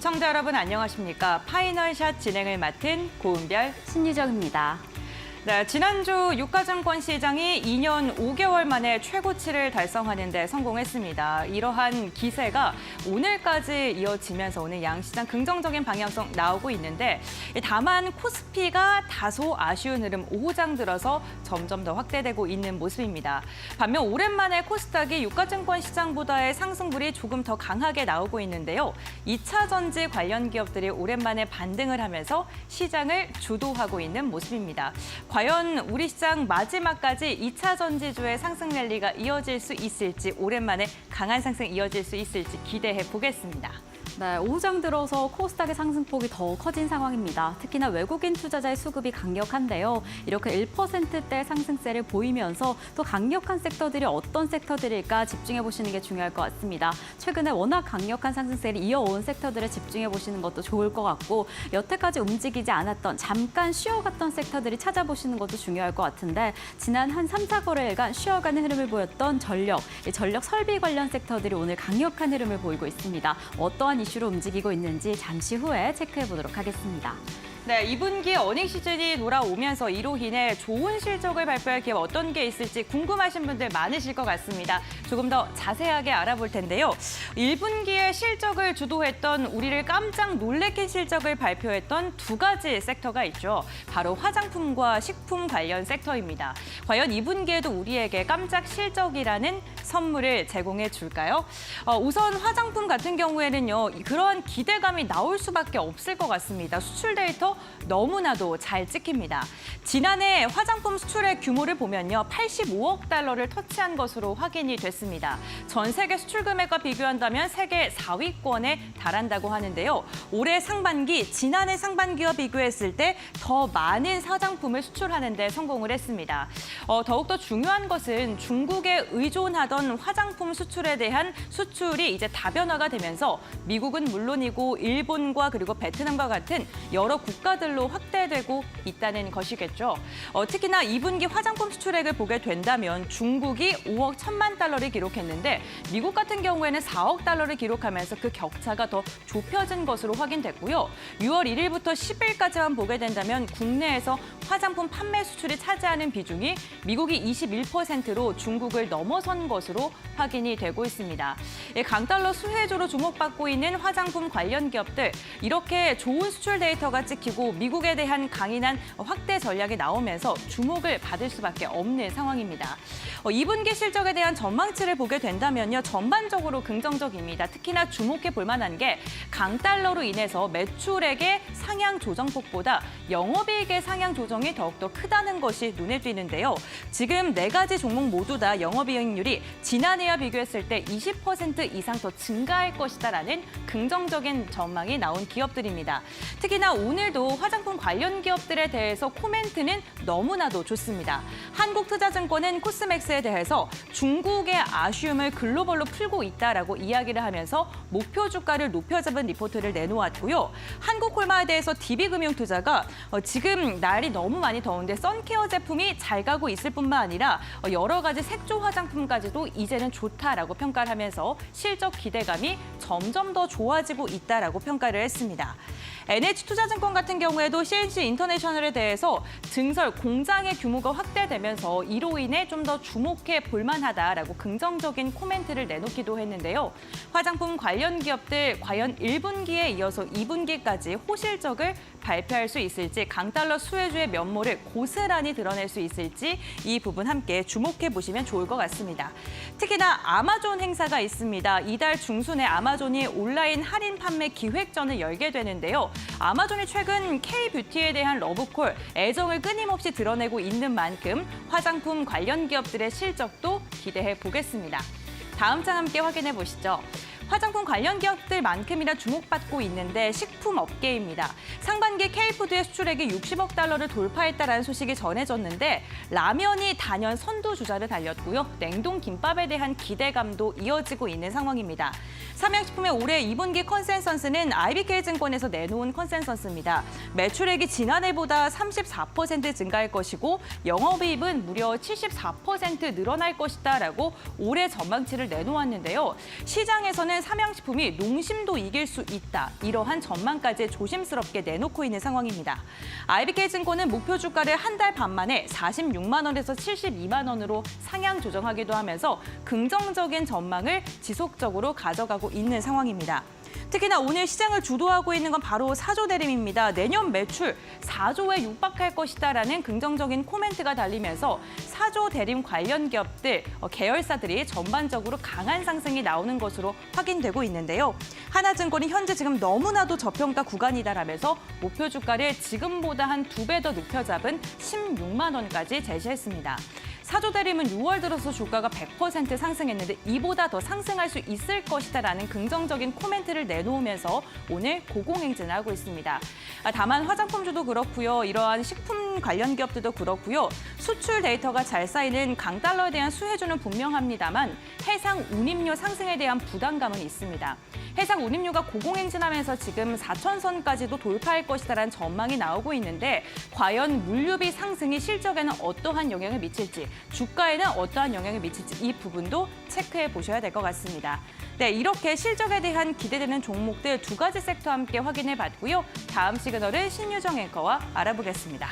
시청자 여러분 안녕하십니까? 파이널샷 진행을 맡은 고은별, 신유정입니다. 네, 지난주 유가증권 시장이 2년 5개월 만에 최고치를 달성하는 데 성공했습니다. 이러한 기세가 오늘까지 이어지면서 오늘 양시장 긍정적인 방향성 나오고 있는데 다만 코스피가 다소 아쉬운 흐름 오후장 들어서 점점 더 확대되고 있는 모습입니다. 반면 오랜만에 코스닥이 유가증권 시장보다의 상승분이 조금 더 강하게 나오고 있는데요. 2차 전지 관련 기업들이 오랜만에 반등을 하면서 시장을 주도하고 있는 모습입니다. 과연 우리 시장 마지막까지 2차 전지주의 상승 랠리가 이어질 수 있을지, 오랜만에 강한 상승 이어질 수 있을지 기대해 보겠습니다. 네, 오후장 들어서 코스닥의 상승폭이 더 커진 상황입니다. 특히나 외국인 투자자의 수급이 강력한데요. 이렇게 1%대 상승세를 보이면서 또 강력한 섹터들이 어떤 섹터들일까 집중해 보시는 게 중요할 것 같습니다. 최근에 워낙 강력한 상승세를 이어온 섹터들에 집중해 보시는 것도 좋을 것 같고, 여태까지 움직이지 않았던 잠깐 쉬어갔던 섹터들이 찾아보시는 것도 중요할 것 같은데, 지난 한 3, 4거래일간 쉬어가는 흐름을 보였던 전력 설비 관련 섹터들이 오늘 강력한 흐름을 보이고 있습니다. 어떠한 이슈로 움직이고 있는지 잠시 후에 체크해 보도록 하겠습니다. 네, 2분기 어닝 시즌이 돌아오면서 이로 인해 좋은 실적을 발표할 기업 어떤 게 있을지 궁금하신 분들 많으실 것 같습니다. 조금 더 자세하게 알아볼 텐데요. 1분기에 실적을 주도했던, 우리를 깜짝 놀래킨 실적을 발표했던 두 가지 섹터가 있죠. 바로 화장품과 식품 관련 섹터입니다. 과연 2분기에도 우리에게 깜짝 실적이라는 선물을 제공해 줄까요? 우선 화장품 같은 경우에는요, 그러한 기대감이 나올 수밖에 없을 것 같습니다. 수출 데이터 너무나도 잘 찍힙니다. 지난해 화장품 수출의 규모를 보면요, 85억 달러를 터치한 것으로 확인이 됐습니다. 전 세계 수출 금액과 비교한다면 세계 4위권에 달한다고 하는데요. 올해 상반기, 지난해 상반기와 비교했을 때 더 많은 화장품을 수출하는 데 성공을 했습니다. 더욱더 중요한 것은 중국에 의존하던 화장품 수출에 대한 수출이 이제 다변화가 되면서 미국은 물론이고 일본과 그리고 베트남과 같은 여러 국가들로 확대되고 있다는 것이겠죠. 특히나 2분기 화장품 수출액을 보게 된다면 중국이 5억 1천만 달러를 기록했는데 미국 같은 경우에는 4억 달러를 기록하면서 그 격차가 더 좁혀진 것으로 확인됐고요. 6월 1일부터 10일까지만 보게 된다면 국내에서 화장품 판매 수출이 차지하는 비중이 미국이 21%로 중국을 넘어선 것으로 확인이 되고 있습니다. 강달러 수혜주로 주목받고 있는 화장품 관련 기업들, 이렇게 좋은 수출 데이터가 찍히고 미국에 대한 강인한 확대 전략이 나오면서 주목을 받을 수밖에 없는 상황입니다. 2분기 실적에 대한 전망치를 보게 된다면요, 전반적으로 긍정적입니다. 특히나 주목해 볼 만한 게 강달러로 인해서 매출액의 상향 조정폭보다 영업이익의 상향 조정이 더욱더 크다는 것이 눈에 띄는데요. 지금 4가지 종목 모두 다 영업이익률이 지난해와 비교했을 때 20% 이상 더 증가할 것이다라는 긍정적인 전망이 나온 기업들입니다. 특히나 오늘도 화장품 관련 기업들에 대해서 코멘트는 너무나도 좋습니다. 한국투자증권은 코스맥스에 대해서 중국의 아쉬움을 글로벌로 풀고 있다라고 이야기를 하면서 목표 주가를 높여잡은 리포트를 내놓았고요. 한국콜마에 대해서 DB금융투자가 지금 날이 너무 많이 더운데 선케어 제품이 잘 가고 있을 뿐만 아니라 여러 가지 색조 화장품까지도 이제는 좋다라고 평가를 하면서 실적 기대감이 점점 더 좋아지고 있다라고 평가를 했습니다. NH투자증권 같은 경우에도 CNC 인터내셔널에 대해서 증설 공장의 규모가 확대되면서 이로 인해 좀 더 주목해 볼 만하다라고 긍정적인 코멘트를 내놓기도 했는데요. 화장품 관련 기업들 과연 1분기에 이어서 2분기까지 호실적을 발표할 수 있을지, 강달러 수혜주의 면모를 고스란히 드러낼 수 있을지 이 부분 함께 주목해 보시면 좋을 것 같습니다. 특히나 아마존 행사가 있습니다. 이달 중순에 아마존이 온라인 할인 판매 기획전을 열게 되는데요. 아마존이 최근 K-뷰티에 대한 러브콜, 애정을 끊임없이 드러내고 있는 만큼 화장품 관련 기업들의 실적도 기대해 보겠습니다. 다음 장 함께 확인해 보시죠. 화장품 관련 기업들만큼이나 주목받고 있는데 식품 업계입니다. 상반기 K푸드의 수출액이 60억 달러를 돌파했다는 소식이 전해졌는데 라면이 단연 선두주자를 달렸고요. 냉동 김밥에 대한 기대감도 이어지고 있는 상황입니다. 삼양식품의 올해 2분기 컨센서스는 IBK증권에서 내놓은 컨센서스입니다. 매출액이 지난해보다 34% 증가할 것이고 영업이익은 무려 74% 늘어날 것이다라고 올해 전망치를 내놓았는데요. 시장에서는 삼양식품이 농심도 이길 수 있다. 이러한 전망까지 조심스럽게 내놓고 있는 상황입니다. IBK증권은 목표 주가를 한 달 반 만에 46만 원에서 72만 원으로 상향 조정하기도 하면서 긍정적인 전망을 지속적으로 가져가고 있는 상황입니다. 특히나 오늘 시장을 주도하고 있는 건 바로 사조 대림입니다. 내년 매출 4조에 육박할 것이다라는 긍정적인 코멘트가 달리면서 사조 대림 관련 기업들, 계열사들이 전반적으로 강한 상승이 나오는 것으로 확인되고 있는데요. 하나증권이 현재 지금 너무나도 저평가 구간이다라면서 목표 주가를 지금보다 한 2배 더 높여 잡은 16만 원까지 제시했습니다. 사조대림은 6월 들어서 주가가 100% 상승했는데 이보다 더 상승할 수 있을 것이다라는 긍정적인 코멘트를 내놓으면서 오늘 고공행진을 하고 있습니다. 다만 화장품주도 그렇고요. 이러한 식품 관련 기업들도 그렇고요. 수출 데이터가 잘 쌓이는 강달러에 대한 수혜주는 분명합니다만 해상 운임료 상승에 대한 부담감은 있습니다. 해상 운임료가 고공행진하면서 지금 4천선까지도 돌파할 것이다라는 전망이 나오고 있는데 과연 물류비 상승이 실적에는 어떠한 영향을 미칠지, 주가에는 어떠한 영향을 미칠지 이 부분도 체크해 보셔야 될 것 같습니다. 네, 이렇게 실적에 대한 기대되는 종목들 2가지 섹터 함께 확인해 봤고요. 다음 시그널을 신유정 앵커와 알아보겠습니다.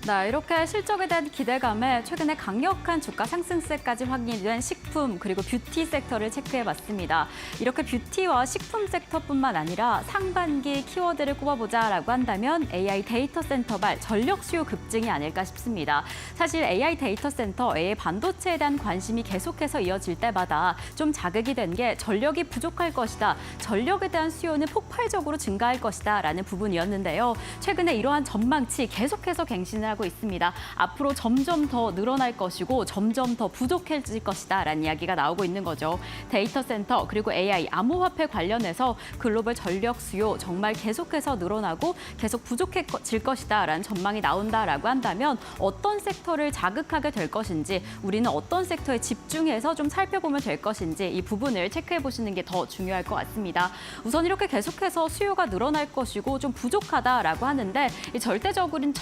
네, 이렇게 실적에 대한 기대감에 최근에 강력한 주가 상승세까지 확인된 식품 그리고 뷰티 섹터를 체크해봤습니다. 이렇게 뷰티와 식품 섹터뿐만 아니라 상반기 키워드를 꼽아보자라고 한다면 AI 데이터 센터발 전력 수요 급증이 아닐까 싶습니다. 사실 AI 데이터 센터, AI 반도체에 대한 관심이 계속해서 이어질 때마다 좀 자극이 된 게 전력이 부족할 것이다, 전력에 대한 수요는 폭발적으로 증가할 것이다 라는 부분이었는데요. 최근에 이러한 전망치 계속해서 갱신을 하고 있습니다. 앞으로 점점 더 늘어날 것이고 점점 더 부족해질 것이다 라는 이야기가 나오고 있는 거죠. 데이터 센터 그리고 AI, 암호화폐 관련해서 글로벌 전력 수요 정말 계속해서 늘어나고 계속 부족해질 것이다 라는 전망이 나온다라고 한다면 어떤 섹터를 자극하게 될 것인지, 우리는 어떤 섹터에 집중해서 좀 살펴보면 될 것인지 이 부분을 체크해 보시는 게 더 중요할 것 같습니다. 우선 이렇게 계속해서 수요가 늘어날 것이고 좀 부족하다라고 하는데 이 절대적으로는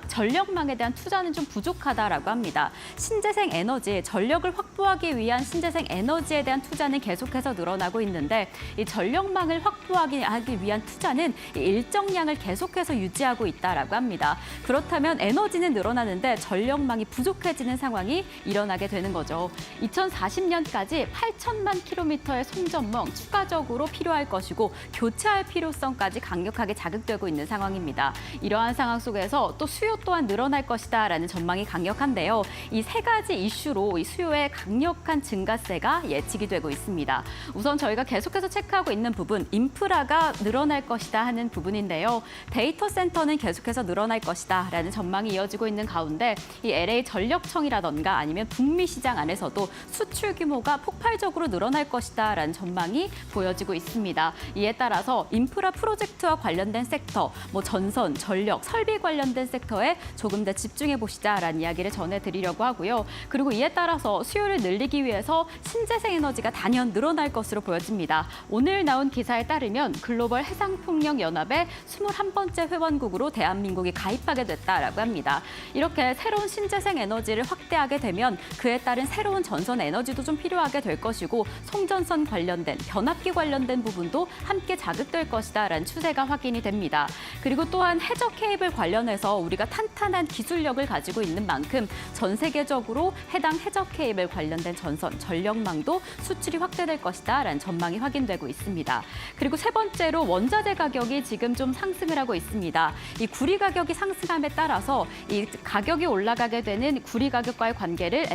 전력망에 대한 투자는 좀 부족하다라고 합니다. 신재생 에너지, 전력을 확보하기 위한 신재생 에너지에 대한 투자는 계속해서 늘어나고 있는데 이 전력망을 확보하기 위한 투자는 일정량을 계속해서 유지하고 있다라고 합니다. 그렇다면 에너지는 늘어나는데 전력망이 부족해지는 상황이 일어나게 되는 거죠. 2040년까지 8천만 킬로미터의 송전망 추가적으로 필요할 것이고 교체할 필요성까지 강력하게 자극되고 있는 상황입니다. 이러한 상황 속에서 또 수요 또한 늘어날 것이다라는 전망이 강력한데요. 이 3가지 이슈로 이 수요의 강력한 증가세가 예측이 되고 있습니다. 우선 저희가 계속해서 체크하고 있는 부분, 인프라가 늘어날 것이다 하는 부분인데요. 데이터 센터는 계속해서 늘어날 것이다라는 전망이 이어지고 있는 가운데 이 LA 전력청이라던가 아니면 북미 시장 안에서도 수출 규모가 폭발적으로 늘어날 것이다라는 전망이 보여지고 있습니다. 이에 따라서 인프라 프로젝트와 관련된 섹터, 전선, 전력, 설비 관련된 섹터에 조금 더 집중해 보시자라는 이야기를 전해드리려고 하고요. 그리고 이에 따라서 수요를 늘리기 위해서 신재생 에너지가 단연 늘어날 것으로 보여집니다. 오늘 나온 기사에 따르면 글로벌 해상풍력연합의 21번째 회원국으로 대한민국이 가입하게 됐다라고 합니다. 이렇게 새로운 신재생 에너지를 확대하게 되면 그에 따른 새로운 전선 에너지도 좀 필요하게 될 것이고 송전선 관련된, 변압기 관련된 부분도 함께 자극될 것이다라는 추세가 확인이 됩니다. 그리고 또한 해저 케이블 관련해서 우리가 탄탄한 기술력을 가지고 있는 만큼 전 세계적으로 해당 해저 케이블 관련된 전선, 전력망도 수출이 확대될 것이다라는 전망이 확인되고 있습니다. 그리고 3번째로 원자재 가격이 지금 좀 상승을 하고 있습니다. 이 구리 가격이 상승함에 따라서 이 가격이 올라가게 되는 구리 가격과의 관계를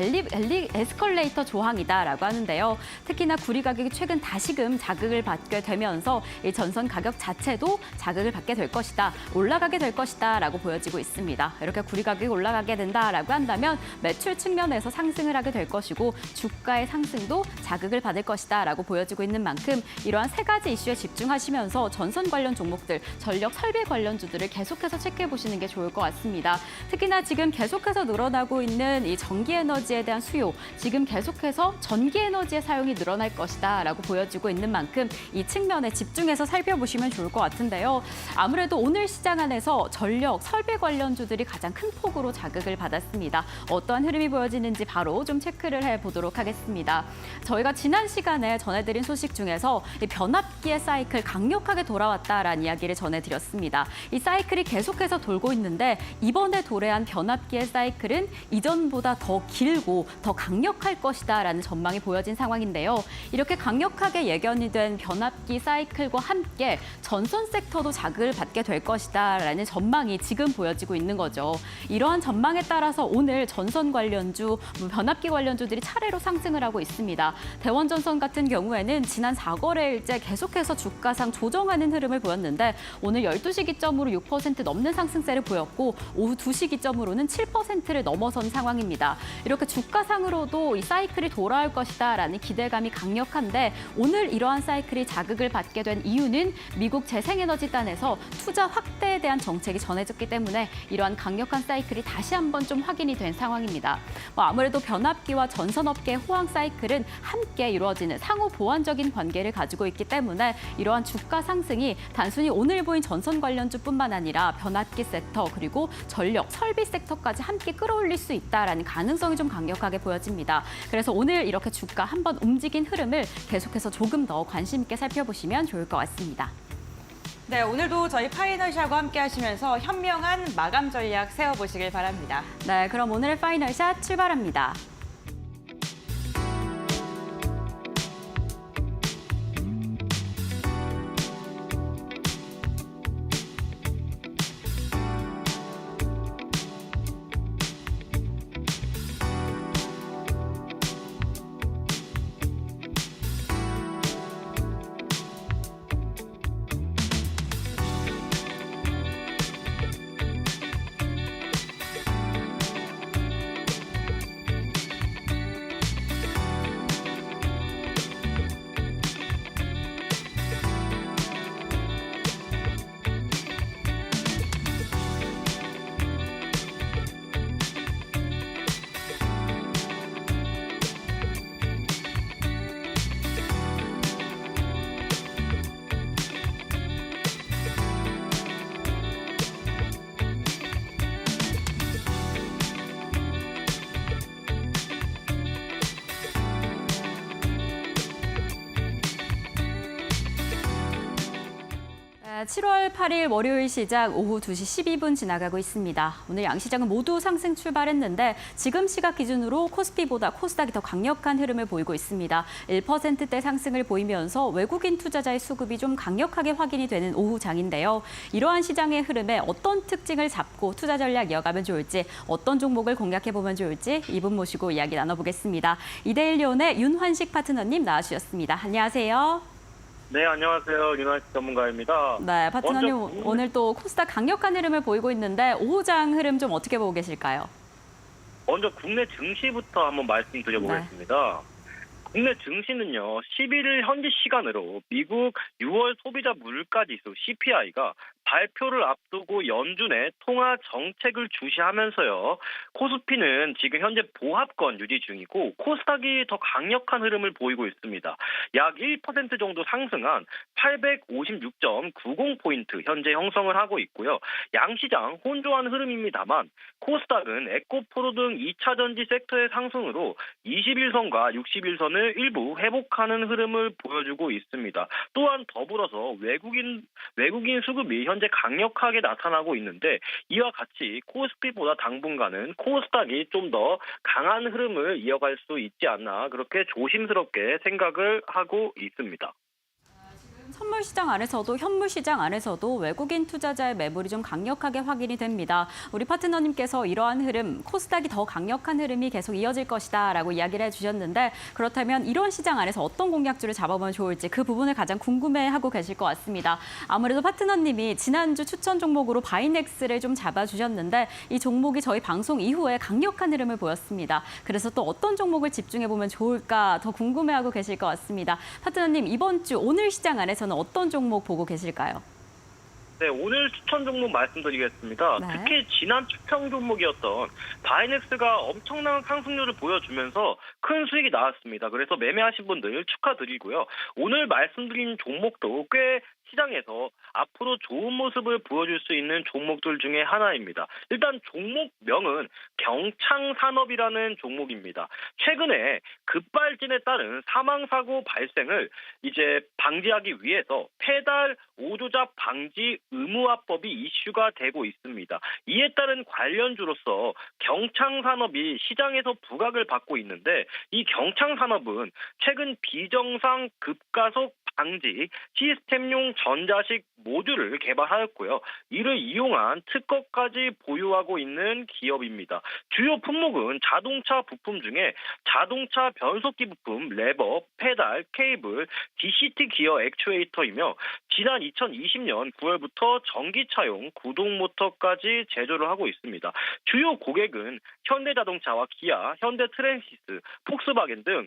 에스컬레이터 조항이다라고 하는데요. 특히나 구리 가격이 최근 다시금 자극을 받게 되면서 이 전선 가격 자체도 자극을 받게 될 것이다, 올라가게 될 것이다라고 보여지고 있습니다. 이렇게 구리 가격이 올라가게 된다라고 한다면 매출 측면에서 상승을 하게 될 것이고 주가의 상승도 자극을 받을 것이다라고 보여지고 있는 만큼 이러한 3가지 이슈에 집중하시면서 전선 관련 종목들, 전력 설비 관련주들을 계속해서 체크해 보시는 게 좋을 것 같습니다. 특히나 지금 계속해서 늘어나고 있는 이 전기 에너지에 대한 수요, 지금 계속해서 전기 에너지의 사용이 늘어날 것이다라고 보여지고 있는 만큼 이 측면에 집중해서 살펴보시면 좋을 것 같은데요. 아무래도 오늘 시장 안에서 전력, 설비 관련 관련주들이 가장 큰 폭으로 자극을 받았습니다. 어떠한 흐름이 보여지는지 바로 좀 체크를 해보도록 하겠습니다. 저희가 지난 시간에 전해드린 소식 중에서 이 변압기의 사이클 강력하게 돌아왔다라는 이야기를 전해드렸습니다. 이 사이클이 계속해서 돌고 있는데 이번에 도래한 변압기의 사이클은 이전보다 더 길고 더 강력할 것이다라는 전망이 보여진 상황인데요. 이렇게 강력하게 예견이 된 변압기 사이클과 함께 전선 섹터도 자극을 받게 될 것이다라는 전망이 지금 보여지고 있는 거죠. 이러한 전망에 따라서 오늘 전선 관련주, 변압기 관련주들이 차례로 상승을 하고 있습니다. 대원전선 같은 경우에는 지난 4거래일째 계속해서 주가상 조정하는 흐름을 보였는데 오늘 12시 기점으로 6% 넘는 상승세를 보였고 오후 2시 기점으로는 7%를 넘어선 상황입니다. 이렇게 주가상으로도 이 사이클이 돌아올 것이다라는 기대감이 강력한데 오늘 이러한 사이클이 자극을 받게 된 이유는 미국 재생에너지단에서 투자 확대에 대한 정책이 전해졌기 때문에 이러한 강력한 사이클이 다시 한번 좀 확인이 된 상황입니다. 아무래도 변압기와 전선업계의 호황 사이클은 함께 이루어지는 상호 보완적인 관계를 가지고 있기 때문에 이러한 주가 상승이 단순히 오늘 보인 전선 관련주뿐만 아니라 변압기 섹터 그리고 전력, 설비 섹터까지 함께 끌어올릴 수 있다라는 가능성이 좀 강력하게 보여집니다. 그래서 오늘 이렇게 주가 한번 움직인 흐름을 계속해서 조금 더 관심 있게 살펴보시면 좋을 것 같습니다. 네, 오늘도 저희 파이널샷과 함께 하시면서 현명한 마감 전략 세워보시길 바랍니다. 네, 그럼 오늘의 파이널샷 출발합니다. 네, 7월 8일 월요일 시작 오후 2시 12분 지나가고 있습니다. 오늘 양시장은 모두 상승 출발했는데 지금 시각 기준으로 코스피보다 코스닥이 더 강력한 흐름을 보이고 있습니다. 1%대 상승을 보이면서 외국인 투자자의 수급이 좀 강력하게 확인이 되는 오후 장인데요. 이러한 시장의 흐름에 어떤 특징을 잡고 투자 전략 이어가면 좋을지, 어떤 종목을 공략해보면 좋을지 이분 모시고 이야기 나눠보겠습니다. 이데일리온의 윤환식 파트너님 나와주셨습니다. 안녕하세요. 네, 안녕하세요. 윤환식 전문가입니다. 네, 파트너님 오늘 또 코스닥 강력한 흐름을 보이고 있는데 오후장 흐름 좀 어떻게 보고 계실까요? 먼저 국내 증시부터 한번 말씀드려보겠습니다. 국내 증시는요, 11일 현지 시간으로 미국 6월 소비자 물가 지수 CPI가 발표를 앞두고 연준의 통화 정책을 주시하면서요. 코스피는 지금 현재 보합권 유지 중이고 코스닥이 더 강력한 흐름을 보이고 있습니다. 약 1% 정도 상승한 856.90포인트 현재 형성을 하고 있고요. 양시장 혼조한 흐름입니다만 코스닥은 에코프로 등 2차 전지 섹터의 상승으로 21선과 61선을 일부 회복하는 흐름을 보여주고 있습니다. 또한 더불어서 외국인 수급이 현재 강력하게 나타나고 있는데 이와 같이 코스피보다 당분간은 코스닥이 좀 더 강한 흐름을 이어갈 수 있지 않나 그렇게 조심스럽게 생각을 하고 있습니다. 선물 시장 안에서도 현물 시장 안에서도 외국인 투자자의 매물이 좀 강력하게 확인이 됩니다. 우리 파트너님께서 이러한 흐름, 코스닥이 더 강력한 흐름이 계속 이어질 것이다라고 이야기를 해주셨는데 그렇다면 이런 시장 안에서 어떤 공략주를 잡아보면 좋을지 그 부분을 가장 궁금해하고 계실 것 같습니다. 아무래도 파트너님이 지난주 추천 종목으로 바이넥스를 좀 잡아주셨는데 이 종목이 저희 방송 이후에 강력한 흐름을 보였습니다. 그래서 또 어떤 종목을 집중해보면 좋을까 더 궁금해하고 계실 것 같습니다. 파트너님 이번 주 오늘 시장 안에서는 어떤 종목 보고 계실까요? 네, 오늘 추천 종목 말씀드리겠습니다. 네. 특히 지난 추천 종목이었던 바이넥스가 엄청난 상승률을 보여주면서 큰 수익이 나왔습니다. 그래서 매매하신 분들 축하드리고요. 오늘 말씀드린 종목도 꽤 시장에서 앞으로 좋은 모습을 보여줄 수 있는 종목들 중에 하나입니다. 일단 종목명은 경창산업이라는 종목입니다. 최근에 급발진에 따른 사망사고 발생을 이제 방지하기 위해서 페달 오조작 방지 의무화법이 이슈가 되고 있습니다. 이에 따른 관련주로서 경창산업이 시장에서 부각을 받고 있는데 이 경창산업은 최근 비정상 급가속 방지 시스템용 전자식 모듈을 개발하였고요. 이를 이용한 특허까지 보유하고 있는 기업입니다. 주요 품목은 자동차 부품 중에 자동차 변속기 부품, 레버, 페달, 케이블, DCT 기어 액추에이터이며 지난 2020년 9월부터 전기차용 구동 모터까지 제조를 하고 있습니다. 주요 고객은 현대자동차와 기아, 현대트랜시스, 폭스바겐 등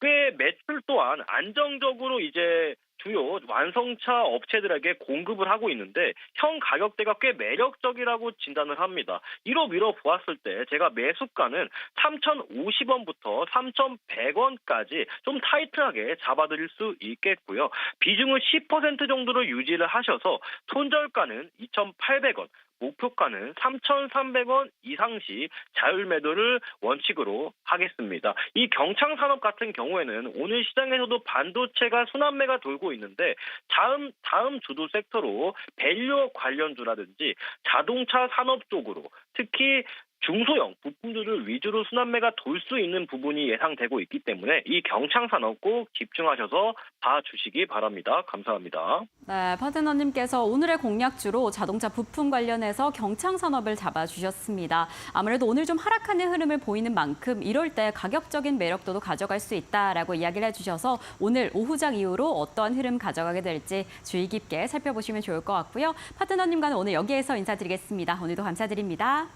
꽤 매출 또한 안정적으로 이제 주요 완성차 업체들에게 공급을 하고 있는데 현 가격대가 꽤 매력적이라고 진단을 합니다. 이로 미뤄보았을 때 제가 매수가는 3,050원부터 3,100원까지 좀 타이트하게 잡아드릴 수 있겠고요. 비중을 10% 정도로 유지를 하셔서 손절가는 2,800원, 목표가는 3,300원 이상 시 자율 매도를 원칙으로 하겠습니다. 이 경창산업 같은 경우에는 오늘 시장에서도 반도체가 순환매가 돌고 있는데 다음 주도 섹터로 밸류 관련주라든지 자동차 산업 쪽으로 특히 중소형 부품들을 위주로 순환매가 돌 수 있는 부분이 예상되고 있기 때문에 이 경창산업 꼭 집중하셔서 봐주시기 바랍니다. 감사합니다. 네, 파트너님께서 오늘의 공략주로 자동차 부품 관련해서 경창산업을 잡아주셨습니다. 아무래도 오늘 좀 하락하는 흐름을 보이는 만큼 이럴 때 가격적인 매력도도 가져갈 수 있다라고 이야기를 해주셔서 오늘 오후장 이후로 어떠한 흐름 가져가게 될지 주의 깊게 살펴보시면 좋을 것 같고요. 파트너님과는 오늘 여기에서 인사드리겠습니다. 오늘도 감사드립니다.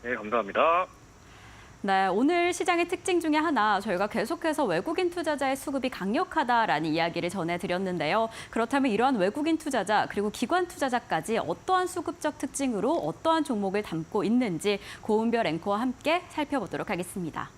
네, 감사합니다. 네, 오늘 시장의 특징 중에 하나 저희가 계속해서 외국인 투자자의 수급이 강력하다라는 이야기를 전해드렸는데요. 그렇다면 이러한 외국인 투자자 그리고 기관 투자자까지 어떠한 수급적 특징으로 어떠한 종목을 담고 있는지 고은별 앵커와 함께 살펴보도록 하겠습니다.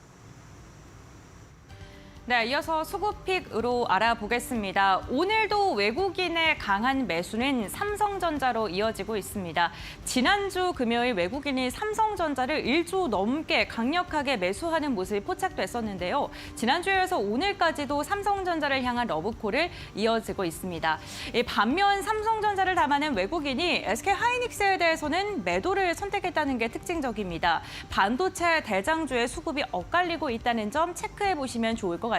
네, 이어서 수급픽으로 알아보겠습니다. 오늘도 외국인의 강한 매수는 삼성전자로 이어지고 있습니다. 지난주 금요일 외국인이 삼성전자를 1조 넘게 강력하게 매수하는 모습이 포착됐었는데요. 지난주에서 오늘까지도 삼성전자를 향한 러브콜을 이어지고 있습니다. 반면 삼성전자를 담아낸 외국인이 SK하이닉스에 대해서는 매도를 선택했다는 게 특징적입니다. 반도체 대장주의 수급이 엇갈리고 있다는 점 체크해 보시면 좋을 것 같습니다.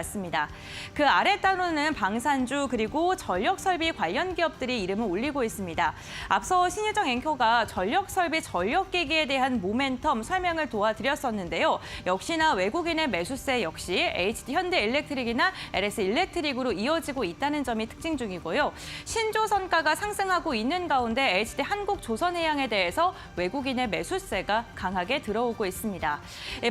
그 아래 따로는 방산주 그리고 전력설비 관련 기업들이 이름을 올리고 있습니다. 앞서 신유정 앵커가 전력설비 전력기기에 대한 모멘텀 설명을 도와드렸었는데요. 역시나 외국인의 매수세 역시 HD 현대일렉트릭이나 LS일렉트릭으로 이어지고 있다는 점이 특징 중이고요. 신조선가가 상승하고 있는 가운데 HD 한국조선해양에 대해서 외국인의 매수세가 강하게 들어오고 있습니다.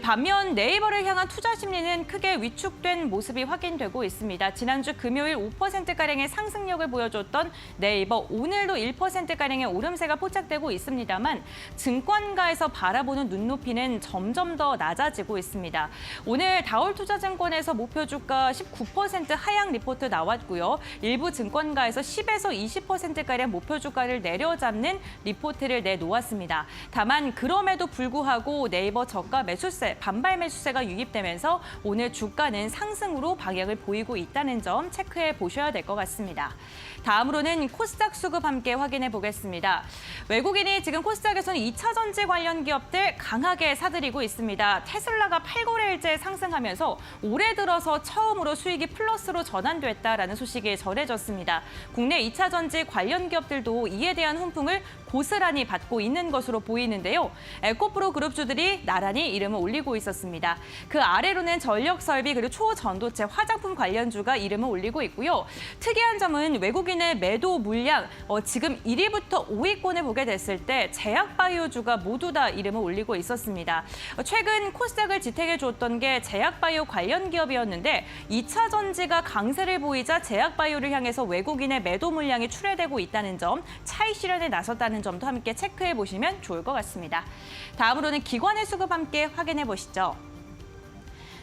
반면 네이버를 향한 투자 심리는 크게 위축된 모습이 확인되고 있습니다. 지난주 금요일 5%가량의 상승력을 보여줬던 네이버 오늘도 1%가량의 오름세가 포착되고 있습니다만 증권가에서 바라보는 눈높이는 점점 더 낮아지고 있습니다. 오늘 다올투자증권에서 목표 주가 19% 하향 리포트 나왔고요. 일부 증권가에서 10에서 20%가량 목표 주가를 내려잡는 리포트를 내놓았습니다. 다만 그럼에도 불구하고 네이버 저가 매수세, 반발 매수세가 유입되면서 오늘 주가는 상승으로 방향을 보이고 있다는 점 체크해 보셔야 될 것 같습니다. 다음으로는 코스닥 수급 함께 확인해 보겠습니다. 외국인이 지금 코스닥에서는 2차 전지 관련 기업들 강하게 사들이고 있습니다. 테슬라가 8거래일째 상승하면서 올해 들어서 처음으로 수익이 플러스로 전환됐다라는 소식이 전해졌습니다. 국내 2차 전지 관련 기업들도 이에 대한 훈풍을 고스란히 받고 있는 것으로 보이는데요. 에코프로 그룹주들이 나란히 이름을 올리고 있었습니다. 그 아래로는 전력설비 그리고 초전도체 화장품 관련주가 이름을 올리고 있고요. 특이한 점은 외국인의 매도 물량 지금 1위부터 5위권을 보게 됐을 때 제약바이오주가 모두 다 이름을 올리고 있었습니다. 최근 코스닥을 지탱해줬던 게 제약바이오 관련 기업이었는데 2차 전지가 강세를 보이자 제약바이오를 향해서 외국인의 매도 물량이 출회되고 있다는 점, 차익 실현에 나섰다는 점도 함께 체크해 보시면 좋을 것 같습니다. 다음으로는 기관의 수급 함께 확인해 보시죠.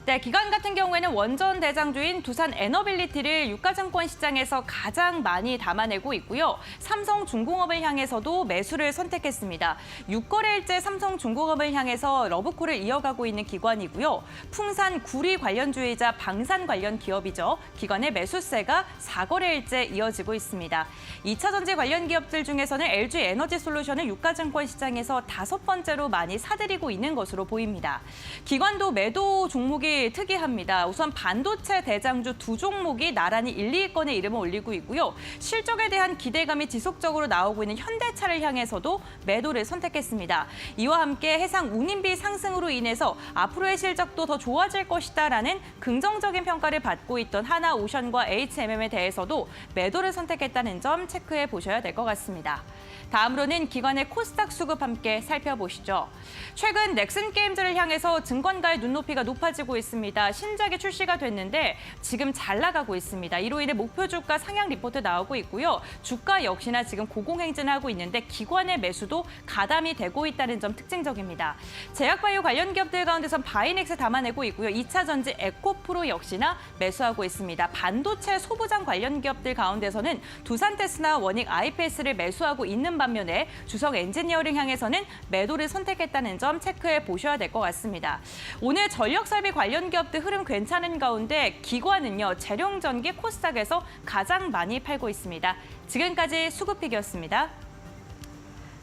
네, 기관 같은 경우에는 원전 대장주인 두산 에너빌리티를 유가증권 시장에서 가장 많이 담아내고 있고요. 삼성중공업을 향해서도 매수를 선택했습니다. 6거래일째 삼성중공업을 향해서 러브콜을 이어가고 있는 기관이고요. 풍산 구리 관련주이자 방산 관련 기업이죠. 기관의 매수세가 4거래일째 이어지고 있습니다. 2차 전지 관련 기업들 중에서는 LG 에너지솔루션을 유가증권 시장에서 5번째로 많이 사들이고 있는 것으로 보입니다. 기관도 매도 종목이 특이합니다. 우선 반도체 대장주 두 종목이 나란히 1, 2위권에 이름을 올리고 있고요. 실적에 대한 기대감이 지속적으로 나오고 있는 현대차를 향해서도 매도를 선택했습니다. 이와 함께 해상 운임비 상승으로 인해서 앞으로의 실적도 더 좋아질 것이다라는 긍정적인 평가를 받고 있던 하나오션과 HMM에 대해서도 매도를 선택했다는 점 체크해 보셔야 될 것 같습니다. 다음으로는 기관의 코스닥 수급 함께 살펴보시죠. 최근 넥슨 게임즈를 향해서 증권가의 눈높이가 높아지고 있습니다. 신작이 출시가 됐는데 지금 잘 나가고 있습니다. 이로 인해 목표 주가 상향 리포트 나오고 있고요. 주가 역시나 지금 고공행진하고 있는데 기관의 매수도 가담이 되고 있다는 점 특징적입니다. 제약바이오 관련 기업들 가운데선 바이넥스 담아내고 있고요. 2차 전지 에코프로 역시나 매수하고 있습니다. 반도체 소부장 관련 기업들 가운데서는 두산테스나 원익 IPS를 매수하고 있는 반면에 주성 엔지니어링 향해서는 매도를 선택했다는 점 체크해 보셔야 될 것 같습니다. 오늘 전력설비 관련 기업들 흐름 괜찮은 가운데 기관은요, 재룡전기 코스닥에서 가장 많이 팔고 있습니다. 지금까지 수급픽이었습니다.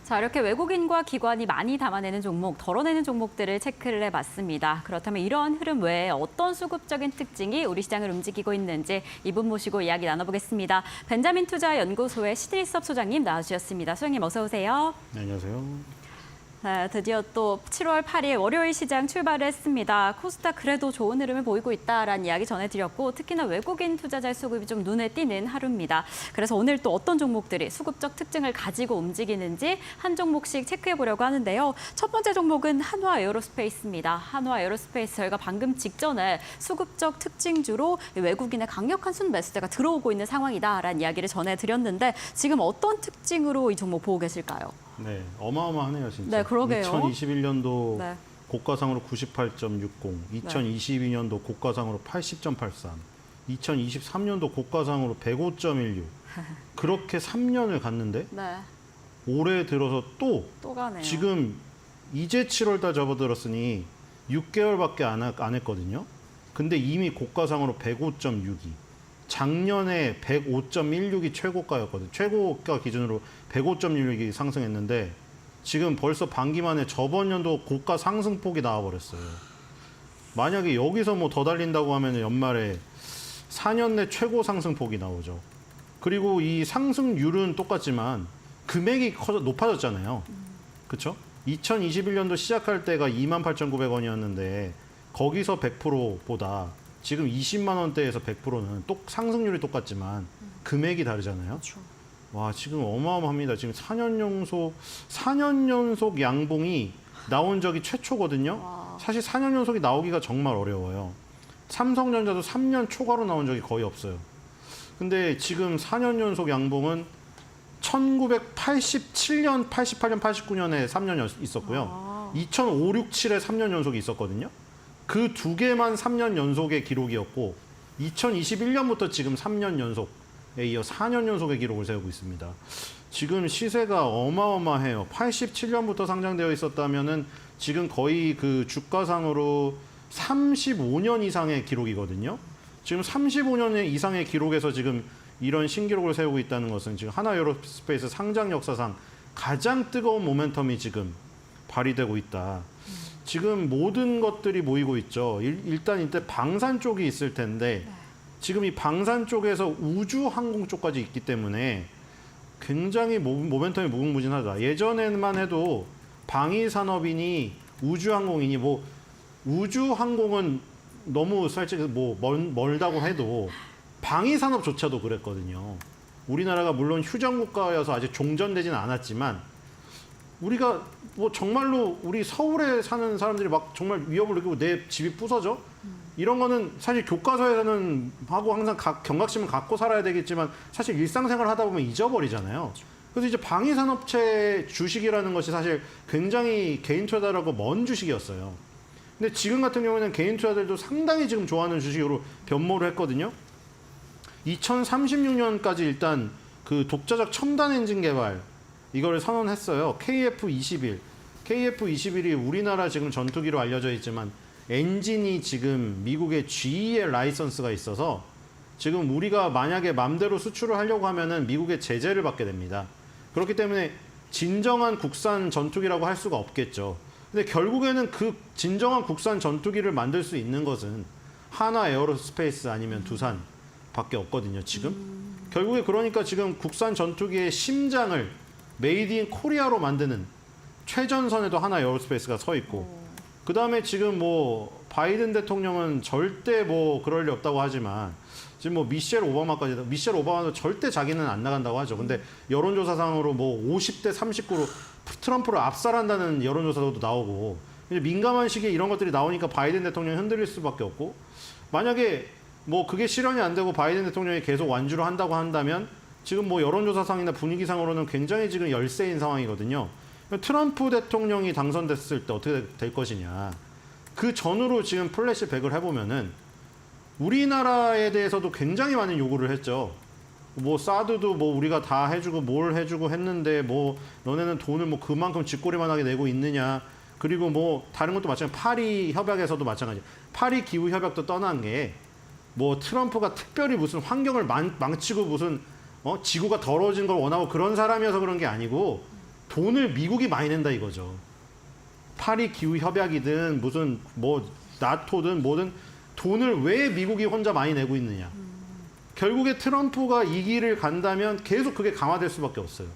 자, 이렇게 외국인과 기관이 많이 담아내는 종목, 덜어내는 종목들을 체크를 해봤습니다. 그렇다면 이런 흐름 외에 어떤 수급적인 특징이 우리 시장을 움직이고 있는지 이분 모시고 이야기 나눠보겠습니다. 벤자민 투자연구소의 신일섭 소장님 나와주셨습니다. 소장님 어서 오세요. 네, 안녕하세요. 네, 드디어 또 7월 8일 월요일 시장 출발을 했습니다. 코스닥 그래도 좋은 흐름을 보이고 있다라는 이야기 전해드렸고 특히나 외국인 투자자의 수급이 좀 눈에 띄는 하루입니다. 그래서 오늘 또 어떤 종목들이 수급적 특징을 가지고 움직이는지 한 종목씩 체크해보려고 하는데요. 첫 번째 종목은 한화에어로스페이스입니다. 한화에어로스페이스 저희가 방금 직전에 수급적 특징주로 외국인의 강력한 순매수세가 들어오고 있는 상황이다라는 이야기를 전해드렸는데 지금 어떤 특징으로 이 종목 보고 계실까요? 네, 어마어마하네요, 진짜. 네, 그러게요. 2021년도 네. 고가상으로 98.60, 2022년도 고가상으로 80.83, 2023년도 고가상으로 105.16. 그렇게 3년을 갔는데 네, 올해 들어서 또 가네요. 지금 이제 7월 달 접어들었으니 6개월밖에 안 했거든요. 근데 이미 고가상으로 105.62. 작년에 105.16이 최고가였거든요. 최고가 기준으로 105.16이 상승했는데 지금 벌써 반기 만에 저번 연도 고가 상승폭이 나와버렸어요. 만약에 여기서 뭐 더 달린다고 하면 연말에 4년 내 최고 상승폭이 나오죠. 그리고 이 상승률은 똑같지만 금액이 높아졌잖아요. 그렇죠? 2021년도 시작할 때가 28,900원이었는데 거기서 100%보다 지금 20만 원대에서 100%는 상승률이 똑같지만 금액이 다르잖아요. 그렇죠. 와, 지금 어마어마합니다. 지금 4년 연속 양봉이 나온 적이 최초거든요. 와. 사실 4년 연속이 나오기가 정말 어려워요. 삼성전자도 3년 초과로 나온 적이 거의 없어요. 근데 지금 4년 연속 양봉은 1987년, 88년, 89년에 3년 있었고요. 2005, 6, 7에 3년 연속이 있었거든요. 그 두 개만 3년 연속의 기록이었고 2021년부터 지금 3년 연속에 이어 4년 연속의 기록을 세우고 있습니다. 지금 시세가 어마어마해요. 87년부터 상장되어 있었다면은 지금 거의 그 주가상으로 35년 이상의 기록이거든요. 지금 35년 이상의 기록에서 지금 이런 신기록을 세우고 있다는 것은 지금 하나에어로스페이스 상장 역사상 가장 뜨거운 모멘텀이 지금 발휘되고 있다. 지금 모든 것들이 모이고 있죠. 일단 이때 방산 쪽이 있을 텐데 지금 이 방산 쪽에서 우주항공 쪽까지 있기 때문에 굉장히 모멘텀이 무궁무진하다. 예전에만 해도 방위산업이니 우주항공이니 뭐 우주항공은 너무 솔직히 뭐 멀다고 해도 방위산업조차도 그랬거든요. 우리나라가 물론 휴전국가여서 아직 종전되지는 않았지만 우리가 뭐 정말로 우리 서울에 사는 사람들이 막 정말 위협을 느끼고 내 집이 부서져? 이런 거는 사실 교과서에서는 하고 항상 경각심을 갖고 살아야 되겠지만 사실 일상생활 하다 보면 잊어버리잖아요. 그래서 이제 방위산업체 주식이라는 것이 사실 굉장히 개인 투자라고 먼 주식이었어요. 근데 지금 같은 경우에는 개인 투자들도 상당히 지금 좋아하는 주식으로 변모를 했거든요. 2036년까지 일단 그 독자적 첨단 엔진 개발 이거를 선언했어요. KF-21. KF-21이 우리나라 지금 전투기로 알려져 있지만 엔진이 지금 미국의 GE의 라이선스가 있어서 지금 우리가 만약에 맘대로 수출을 하려고 하면은 미국의 제재를 받게 됩니다. 그렇기 때문에 진정한 국산 전투기라고 할 수가 없겠죠. 근데 결국에는 그 진정한 국산 전투기를 만들 수 있는 것은 하나 에어로스페이스 아니면 두산 밖에 없거든요, 지금. 결국에 그러니까 지금 국산 전투기의 심장을 메이드 인 코리아로 만드는 최전선에도 하나 에어로스페이스가 서 있고, 그 다음에 지금 뭐 바이든 대통령은 절대 뭐 그럴 리 없다고 하지만 지금 뭐 미셸 오바마도 절대 자기는 안 나간다고 하죠. 근데 여론조사상으로 뭐 50대 39로 트럼프를 압살한다는 여론조사도 나오고, 이제 민감한 시기에 이런 것들이 나오니까 바이든 대통령이 흔들릴 수밖에 없고, 만약에 뭐 그게 실현이 안 되고 바이든 대통령이 계속 완주를 한다고 한다면 지금 뭐 여론조사상이나 분위기상으로는 굉장히 지금 열세인 상황이거든요. 트럼프 대통령이 당선됐을 때 어떻게 될 것이냐. 그 전후로 지금 플래시백을 해보면은 우리나라에 대해서도 굉장히 많은 요구를 했죠. 뭐 사드도 뭐 우리가 다 해주고 뭘 해주고 했는데 뭐 너네는 돈을 뭐 그만큼 쥐꼬리만하게 내고 있느냐. 그리고 뭐 다른 것도 마찬가지. 파리 협약에서도 마찬가지. 파리 기후 협약도 떠난 게 뭐 트럼프가 특별히 무슨 환경을 망치고 무슨 지구가 더러워진 걸 원하고 그런 사람이어서 그런 게 아니고 돈을 미국이 많이 낸다 이거죠. 파리 기후 협약이든 무슨 뭐 나토든 뭐든 돈을 왜 미국이 혼자 많이 내고 있느냐. 결국에 트럼프가 이 길을 간다면 계속 그게 강화될 수밖에 없어요.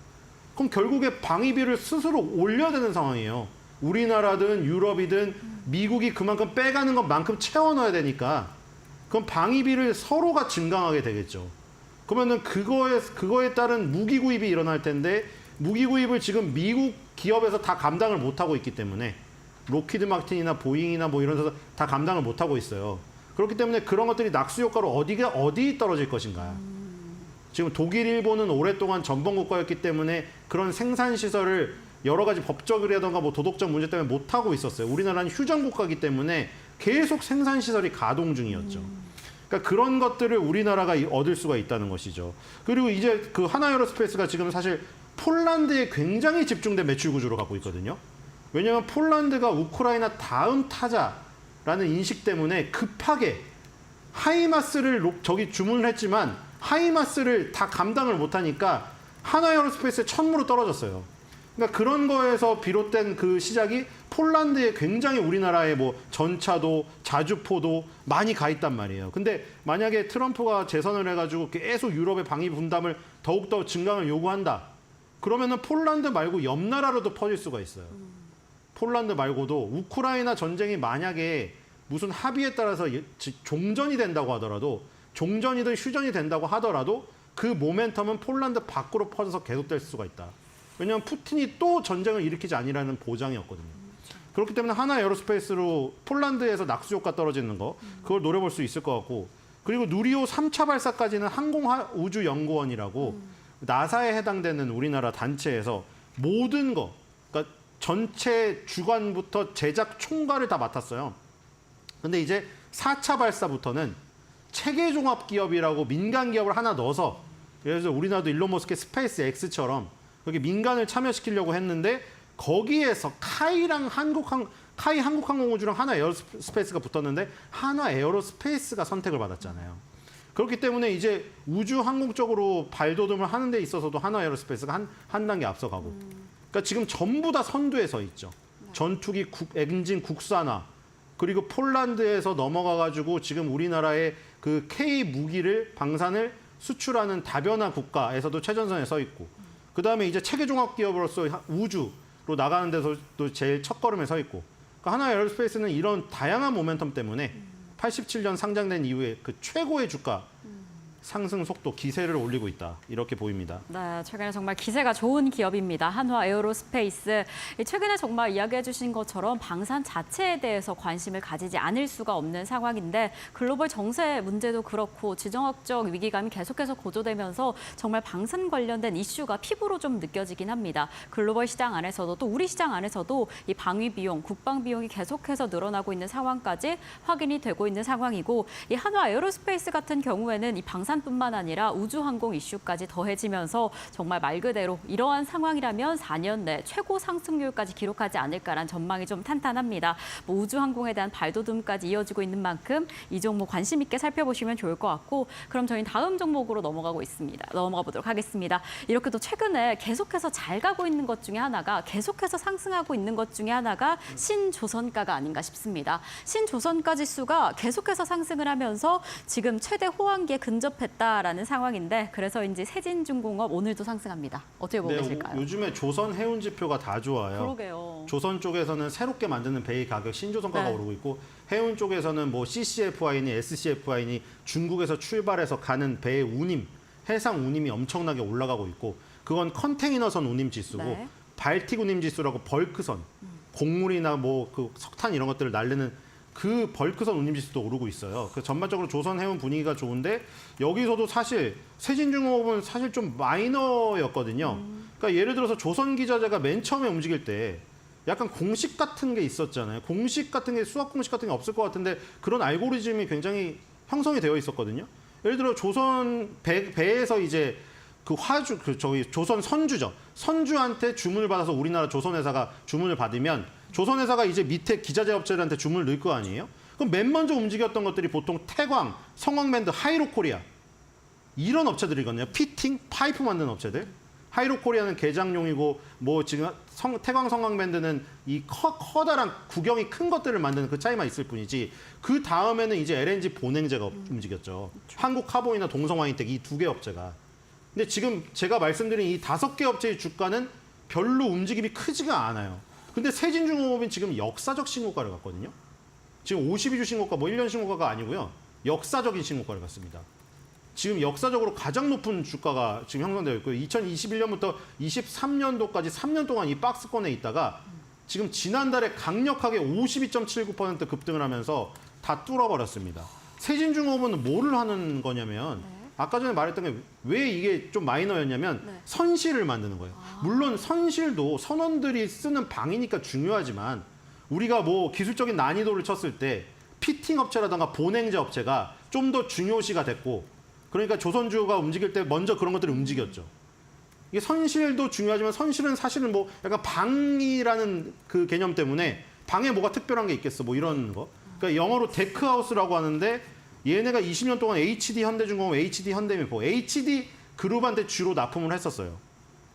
그럼 결국에 방위비를 스스로 올려야 되는 상황이에요. 우리나라든 유럽이든 미국이 그만큼 빼가는 것만큼 채워 넣어야 되니까 그럼 방위비를 서로가 증강하게 되겠죠. 그러면은 그거에 따른 무기 구입이 일어날 텐데 무기 구입을 지금 미국 기업에서 다 감당을 못 하고 있기 때문에 로키드 마틴이나 보잉이나 뭐 이런 데서 다 감당을 못 하고 있어요. 그렇기 때문에 그런 것들이 낙수 효과로 어디 떨어질 것인가. 지금 독일, 일본은 오랫동안 전범 국가였기 때문에 그런 생산 시설을 여러 가지 법적이라던가 뭐 도덕적 문제 때문에 못 하고 있었어요. 우리나라는 휴전 국가이기 때문에 계속 생산 시설이 가동 중이었죠. 그러니까 그런 것들을 우리나라가 얻을 수가 있다는 것이죠. 그리고 이제 그 하나에어로스페이스가 지금 사실 폴란드에 굉장히 집중된 매출 구조를 갖고 있거든요. 왜냐하면 폴란드가 우크라이나 다음 타자라는 인식 때문에 급하게 하이마스를 주문을 했지만 하이마스를 다 감당을 못하니까 하나에어로스페이스의 천무로 떨어졌어요. 그러니까 그런 거에서 비롯된 그 시작이 폴란드에 굉장히 우리나라의 뭐 전차도 자주포도 많이 가 있단 말이에요. 근데 만약에 트럼프가 재선을 해가지고 계속 유럽의 방위 분담을 더욱더 증강을 요구한다. 그러면은 폴란드 말고 옆 나라로도 퍼질 수가 있어요. 폴란드 말고도 우크라이나 전쟁이 만약에 무슨 합의에 따라서 종전이 된다고 하더라도 종전이든 휴전이 된다고 하더라도 그 모멘텀은 폴란드 밖으로 퍼져서 계속될 수가 있다. 왜냐하면 푸틴이 또 전쟁을 일으키지 아니라는 보장이 없거든요. 그렇기 때문에 하나 에어로스페이스로 폴란드에서 낙수 효과 떨어지는 거 그걸 노려볼 수 있을 것 같고, 그리고 누리호 3차 발사까지는 항공우주연구원이라고 나사에 해당되는 우리나라 단체에서 모든 거, 그러니까 전체 주관부터 제작 총괄을 다 맡았어요. 근데 이제 4차 발사부터는 체계종합기업이라고 민간 기업을 하나 넣어서, 예를 들어서 우리나라도 일론 머스크의 스페이스 X처럼 여기 민간을 참여시키려고 했는데 거기에서 카이 한국항공우주랑 하나 에어로스페이스가 붙었는데 하나 에어로스페이스가 선택을 받았잖아요. 그렇기 때문에 이제 우주 항공 쪽으로 발돋움을 하는 데 있어서도 하나 에어로스페이스가 한 단계 앞서가고. 그러니까 지금 전부 다 선두에 서 있죠. 전투기 엔진 국산화, 그리고 폴란드에서 넘어가가지고 지금 우리나라의 그 K 무기를 방산을 수출하는 다변화 국가에서도 최전선에 서 있고, 그 다음에 이제 체계종합 기업으로서 우주로 나가는 데서도 제일 첫걸음에 서 있고, 그러니까 하나 에어로스페이스는 이런 다양한 모멘텀 때문에 87년 상장된 이후에 그 최고의 주가 상승 속도, 기세를 올리고 있다. 이렇게 보입니다. 네, 최근에 정말 기세가 좋은 기업입니다. 한화 에어로스페이스. 최근에 정말 이야기해 주신 것처럼 방산 자체에 대해서 관심을 가지지 않을 수가 없는 상황인데 글로벌 정세 문제도 그렇고 지정학적 위기감이 계속해서 고조되면서 정말 방산 관련된 이슈가 피부로 좀 느껴지긴 합니다. 글로벌 시장 안에서도 또 우리 시장 안에서도 이 방위 비용, 국방 비용이 계속해서 늘어나고 있는 상황까지 확인이 되고 있는 상황이고 이 한화 에어로스페이스 같은 경우에는 이 방산뿐만 아니라 우주항공 이슈까지 더해지면서 정말 말 그대로 이러한 상황이라면 4년 내 최고 상승률까지 기록하지 않을까라는 전망이 좀 탄탄합니다. 뭐 우주항공에 대한 발돋움까지 이어지고 있는 만큼 이 종목 관심 있게 살펴보시면 좋을 것 같고 그럼 저희는 다음 종목으로 넘어가 보도록 하겠습니다. 이렇게 또 최근에 계속해서 잘 가고 있는 것 중에 하나가 계속해서 상승하고 있는 것 중에 하나가 신조선가가 아닌가 싶습니다. 신조선가 지수가 계속해서 상승을 하면서 지금 최대 호황기에 근접했다라는 상황인데 그래서인지 세진중공업 오늘도 상승합니다. 어떻게 보고 계실까요? 요즘에 조선 해운 지표가 다 좋아요. 그러게요. 조선 쪽에서는 새롭게 만드는 배의 가격 신조선가가 네. 오르고 있고 해운 쪽에서는 뭐 CCFI니 SCFI니 중국에서 출발해서 가는 배의 운임, 해상 운임이 엄청나게 올라가고 있고 그건 컨테이너선 운임 지수고 네. 발틱 운임 지수라고 벌크선, 곡물이나 뭐 그 석탄 이런 것들을 날리는 그 벌크선 운임 지수도 오르고 있어요. 그 전반적으로 조선 해운 분위기가 좋은데 여기서도 사실 세진중공업은 사실 좀 마이너였거든요. 그러니까 예를 들어서 조선기자재가 맨 처음에 움직일 때 약간 공식 같은 게 있었잖아요. 공식 같은 게 수학 공식 같은 게 없을 것 같은데 그런 알고리즘이 굉장히 형성이 되어 있었거든요. 예를 들어 조선 배에서 이제 그 화주 조선 선주죠. 선주한테 주문을 받아서 우리나라 조선회사가 주문을 받으면 조선회사가 이제 밑에 기자재 업체들한테 주문을 넣을 거 아니에요? 그럼 맨 먼저 움직였던 것들이 보통 태광, 성황밴드, 하이로코리아 이런 업체들이거든요. 피팅, 파이프 만드는 업체들. 하이로코리아는 개장용이고 뭐 지금 태광, 성황밴드는 이 커다란 구경이 큰 것들을 만드는 그 차이만 있을 뿐이지 그 다음에는 이제 LNG 본행제가 움직였죠. 한국카본이나 동성화인텍 이 두 개 업체가. 근데 지금 제가 말씀드린 이 5개 업체의 주가는 별로 움직임이 크지가 않아요. 근데 세진중공업은 지금 역사적 신고가를 갔거든요. 지금 52주 신고가, 뭐 1년 신고가가 아니고요. 역사적인 신고가를 갔습니다. 지금 역사적으로 가장 높은 주가가 지금 형성되어 있고요. 2021년부터 23년도까지 3년 동안 이 박스권에 있다가 지금 지난달에 강력하게 52.79% 급등을 하면서 다 뚫어버렸습니다. 세진중공업은 뭐를 하는 거냐면 아까 전에 말했던 게 왜 이게 좀 마이너였냐면 선실을 만드는 거예요. 물론 선실도 선원들이 쓰는 방이니까 중요하지만 우리가 뭐 기술적인 난이도를 쳤을 때 피팅 업체라든가 본행제 업체가 좀 더 중요시가 됐고 그러니까 조선주가 움직일 때 먼저 그런 것들이 움직였죠. 이게 선실도 중요하지만 선실은 사실은 뭐 약간 방이라는 그 개념 때문에 방에 뭐가 특별한 게 있겠어 뭐 이런 거. 그러니까 영어로 데크하우스라고 하는데 얘네가 20년 동안 HD 현대중공업, HD 현대미포, HD 그룹한테 주로 납품을 했었어요.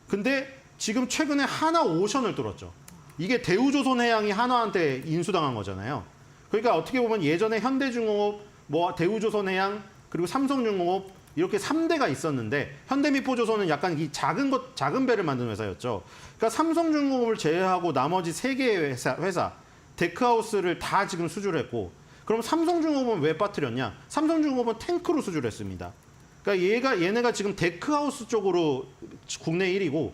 근데 지금 최근에 하나오션을 뚫었죠. 이게 대우조선해양이 한화한테 인수당한 거잖아요. 그러니까 어떻게 보면 예전에 현대중공업, 뭐 대우조선해양, 그리고 삼성중공업 이렇게 3대가 있었는데 현대미포조선은 약간 이 작은 배를 만드는 회사였죠. 그러니까 삼성중공업을 제외하고 나머지 3개의 회사 데크하우스를 다 지금 수주를 했고 그럼 삼성중공업은 왜 빠뜨렸냐? 삼성중공업은 탱크로 수주를 했습니다. 그러니까 얘네가 지금 데크하우스 쪽으로 국내 1위고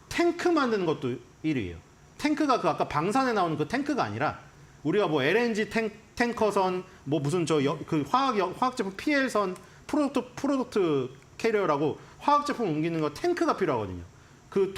탱크 만드는 것도 1위예요. 탱크가 그 아까 방산에 나오는 그 탱크가 아니라 우리가 뭐 LNG 탱커선 뭐 무슨 그 화학 제품 PL선 프로덕트 캐리어라고 화학 제품 옮기는 거 탱크가 필요하거든요. 그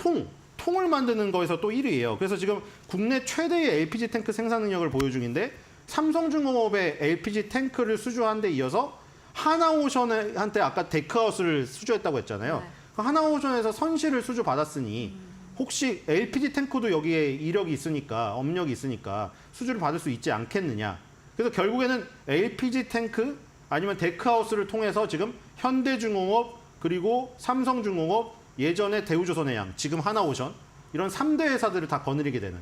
통을 만드는 거에서 또 1위예요. 그래서 지금 국내 최대의 LPG 탱크 생산 능력을 보유 중인데 삼성중공업의 LPG 탱크를 수주한 데 이어서 하나오션한테 아까 데크하우스를 수주했다고 했잖아요. 네. 그 하나오션에서 선실을 수주 받았으니 혹시 LPG 탱크도 여기에 이력이 있으니까 업력이 있으니까 수주를 받을 수 있지 않겠느냐. 그래서 결국에는 LPG 탱크 아니면 데크하우스를 통해서 지금 현대중공업 그리고 삼성중공업 예전에 대우조선해양 지금 하나오션 이런 3대 회사들을 다 거느리게 되는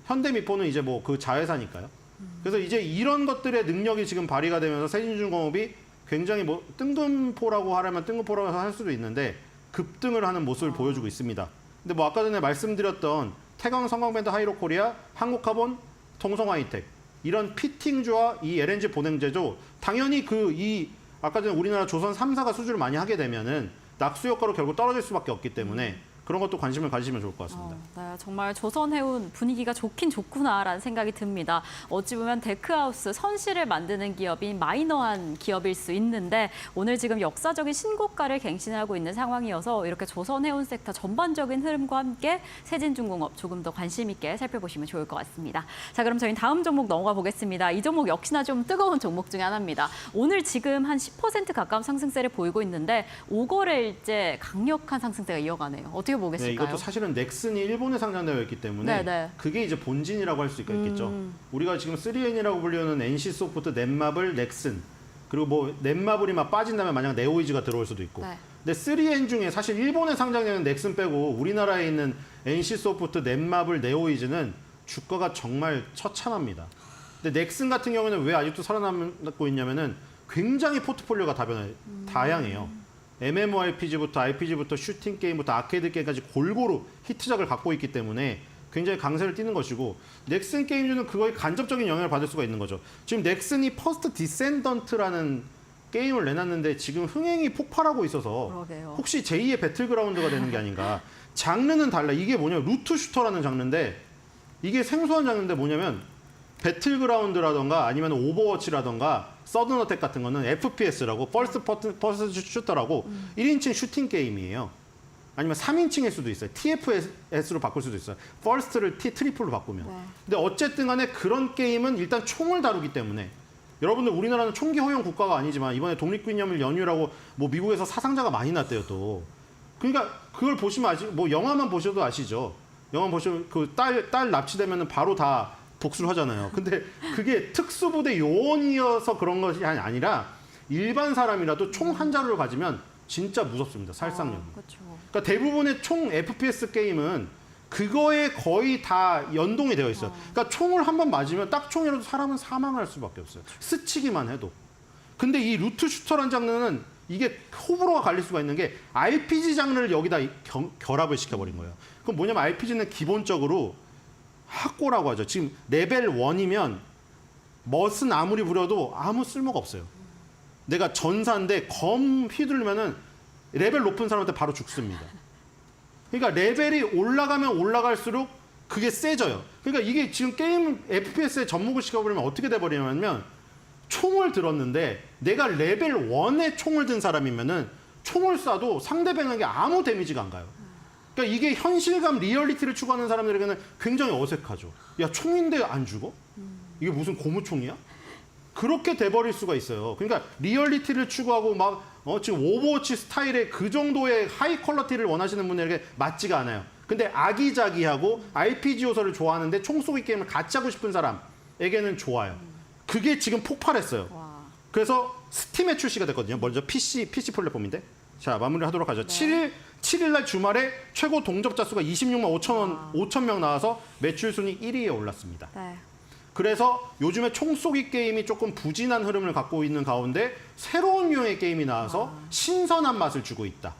현대미포는 이제 뭐 그 자회사니까요. 그래서 이제 이런 것들의 능력이 지금 발휘가 되면서 세진중공업이 굉장히 뭐 뜬금포라고 하려면 뜬금포라고 할 수도 있는데 급등을 하는 모습을 보여주고 있습니다. 근데 뭐 아까 전에 말씀드렸던 태광, 성광밴드, 하이로코리아, 한국카본, 동성화이텍 이런 피팅주와 이 LNG 본행제도 당연히 이 아까 전에 우리나라 조선 3사가 수주를 많이 하게 되면은 낙수 효과로 결국 떨어질 수밖에 없기 때문에 그런 것도 관심을 가지시면 좋을 것 같습니다. 네, 정말 조선해운 분위기가 좋긴 좋구나라는 생각이 듭니다. 어찌 보면 데크하우스, 선실을 만드는 기업인 마이너한 기업일 수 있는데 오늘 지금 역사적인 신고가를 갱신하고 있는 상황이어서 이렇게 조선해운 섹터 전반적인 흐름과 함께 세진중공업 조금 더 관심 있게 살펴보시면 좋을 것 같습니다. 자, 그럼 저희는 다음 종목 넘어가 보겠습니다. 이 종목 역시나 좀 뜨거운 종목 중에 하나입니다. 오늘 지금 한 10% 가까운 상승세를 보이고 있는데 5거래일째 강력한 상승세가 이어가네요. 어떻게 네, 보겠을까요? 이것도 사실은 넥슨이 일본에 상장되어 있기 때문에 네. 그게 이제 본진이라고 할 수 있겠죠. 우리가 지금 3N이라고 불리는 NC소프트, 넷마블, 넥슨 그리고 뭐 넷마블이 막 빠진다면 만약 네오이즈가 들어올 수도 있고. 네. 근데 3N 중에 사실 일본에 상장되는 넥슨 빼고 우리나라에 있는 NC소프트, 넷마블, 네오이즈는 주가가 정말 처참합니다. 근데 넥슨 같은 경우는 왜 아직도 살아남고 있냐면은 굉장히 포트폴리오가 다양해요. MMORPG부터 RPG부터 슈팅 게임부터 아케이드 게임까지 골고루 히트작을 갖고 있기 때문에 굉장히 강세를 띠는 것이고 넥슨 게임즈는 그거에 간접적인 영향을 받을 수가 있는 거죠. 지금 넥슨이 퍼스트 디센던트라는 게임을 내놨는데 지금 흥행이 폭발하고 있어서 그러게요. 혹시 제2의 배틀그라운드가 되는 게 아닌가. 장르는 달라. 이게 뭐냐면 루트 슈터라는 장르인데 이게 생소한 장르인데 뭐냐면 배틀그라운드라던가 아니면 오버워치라던가 서든어택 같은 거는 FPS라고 퍼스트 슈터라고 1인칭 슈팅 게임이에요. 아니면 3인칭일 수도 있어요. TFS로 바꿀 수도 있어요. 퍼스트를 트리플로 바꾸면. 네. 근데 어쨌든 간에 그런 게임은 일단 총을 다루기 때문에 여러분들 우리나라는 총기 허용 국가가 아니지만 이번에 독립기념일 연휴라고 뭐 미국에서 사상자가 많이 났대요 또. 그러니까 그걸 보시면 뭐 영화만 보셔도 아시죠. 영화 보시면 그 딸 납치되면은 바로 다 복수를 하잖아요. 근데 그게 특수부대 요원이어서 그런 것이 아니라 일반 사람이라도 총 한 자루를 가지면 진짜 무섭습니다. 살상력. 그렇죠. 그러니까 대부분의 총 FPS 게임은 그거에 거의 다 연동이 되어 있어요. 그러니까 총을 한 번 맞으면 딱 총이라도 사람은 사망할 수밖에 없어요. 스치기만 해도. 근데 이 루트 슈터란 장르는 이게 호불호가 갈릴 수가 있는 게 RPG 장르를 여기다 결합을 시켜버린 거예요. 그럼 뭐냐면 RPG는 기본적으로 학고라고 하죠. 지금 레벨 1이면 멋은 아무리 부려도 아무 쓸모가 없어요. 내가 전사인데 검 휘두르면은 레벨 높은 사람한테 바로 죽습니다. 그러니까 레벨이 올라가면 올라갈수록 그게 세져요. 그러니까 이게 지금 게임 FPS에 접목을 시켜버리면 어떻게 돼버리냐면 총을 들었는데 내가 레벨 1에 총을 든 사람이면은 총을 쏴도 상대방에게 아무 데미지가 안 가요. 그러니까 이게 현실감, 리얼리티를 추구하는 사람들에게는 굉장히 어색하죠. 야, 총인데 안 죽어? 이게 무슨 고무총이야? 그렇게 돼버릴 수가 있어요. 그러니까 리얼리티를 추구하고 막 지금 오버워치 스타일의 그 정도의 하이 퀄러티를 원하시는 분들에게 맞지가 않아요. 근데 아기자기하고 RPG 요소를 좋아하는데 총 쏘기 게임을 같이 하고 싶은 사람에게는 좋아요. 그게 지금 폭발했어요. 와. 그래서 스팀에 출시가 됐거든요. 먼저 PC 플랫폼인데. 자, 마무리하도록 하죠. 7일 날 주말에 최고 동접자 수가 26만 5천 명 나와서 매출 순위 1위에 올랐습니다. 네. 그래서 요즘에 총쏘기 게임이 조금 부진한 흐름을 갖고 있는 가운데 새로운 유형의 게임이 나와서 신선한 맛을 주고 있다.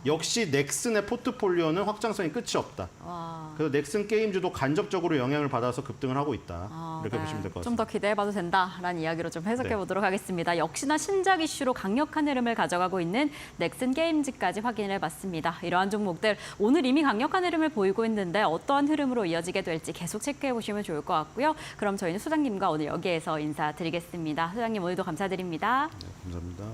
역시 넥슨의 포트폴리오는 확장성이 끝이 없다. 와. 그래서 넥슨 게임주도 간접적으로 영향을 받아서 급등을 하고 있다. 이렇게 보시면 될 것 좀 같습니다. 더 기대해봐도 된다라는 이야기로 좀 해석해 네. 보도록 하겠습니다. 역시나 신작 이슈로 강력한 흐름을 가져가고 있는 넥슨 게임즈까지 확인을 해봤습니다. 이러한 종목들 오늘 이미 강력한 흐름을 보이고 있는데 어떠한 흐름으로 이어지게 될지 계속 체크해 보시면 좋을 것 같고요. 그럼 저희는 수장님과 오늘 여기에서 인사드리겠습니다. 수장님 오늘도 감사드립니다. 네, 감사합니다.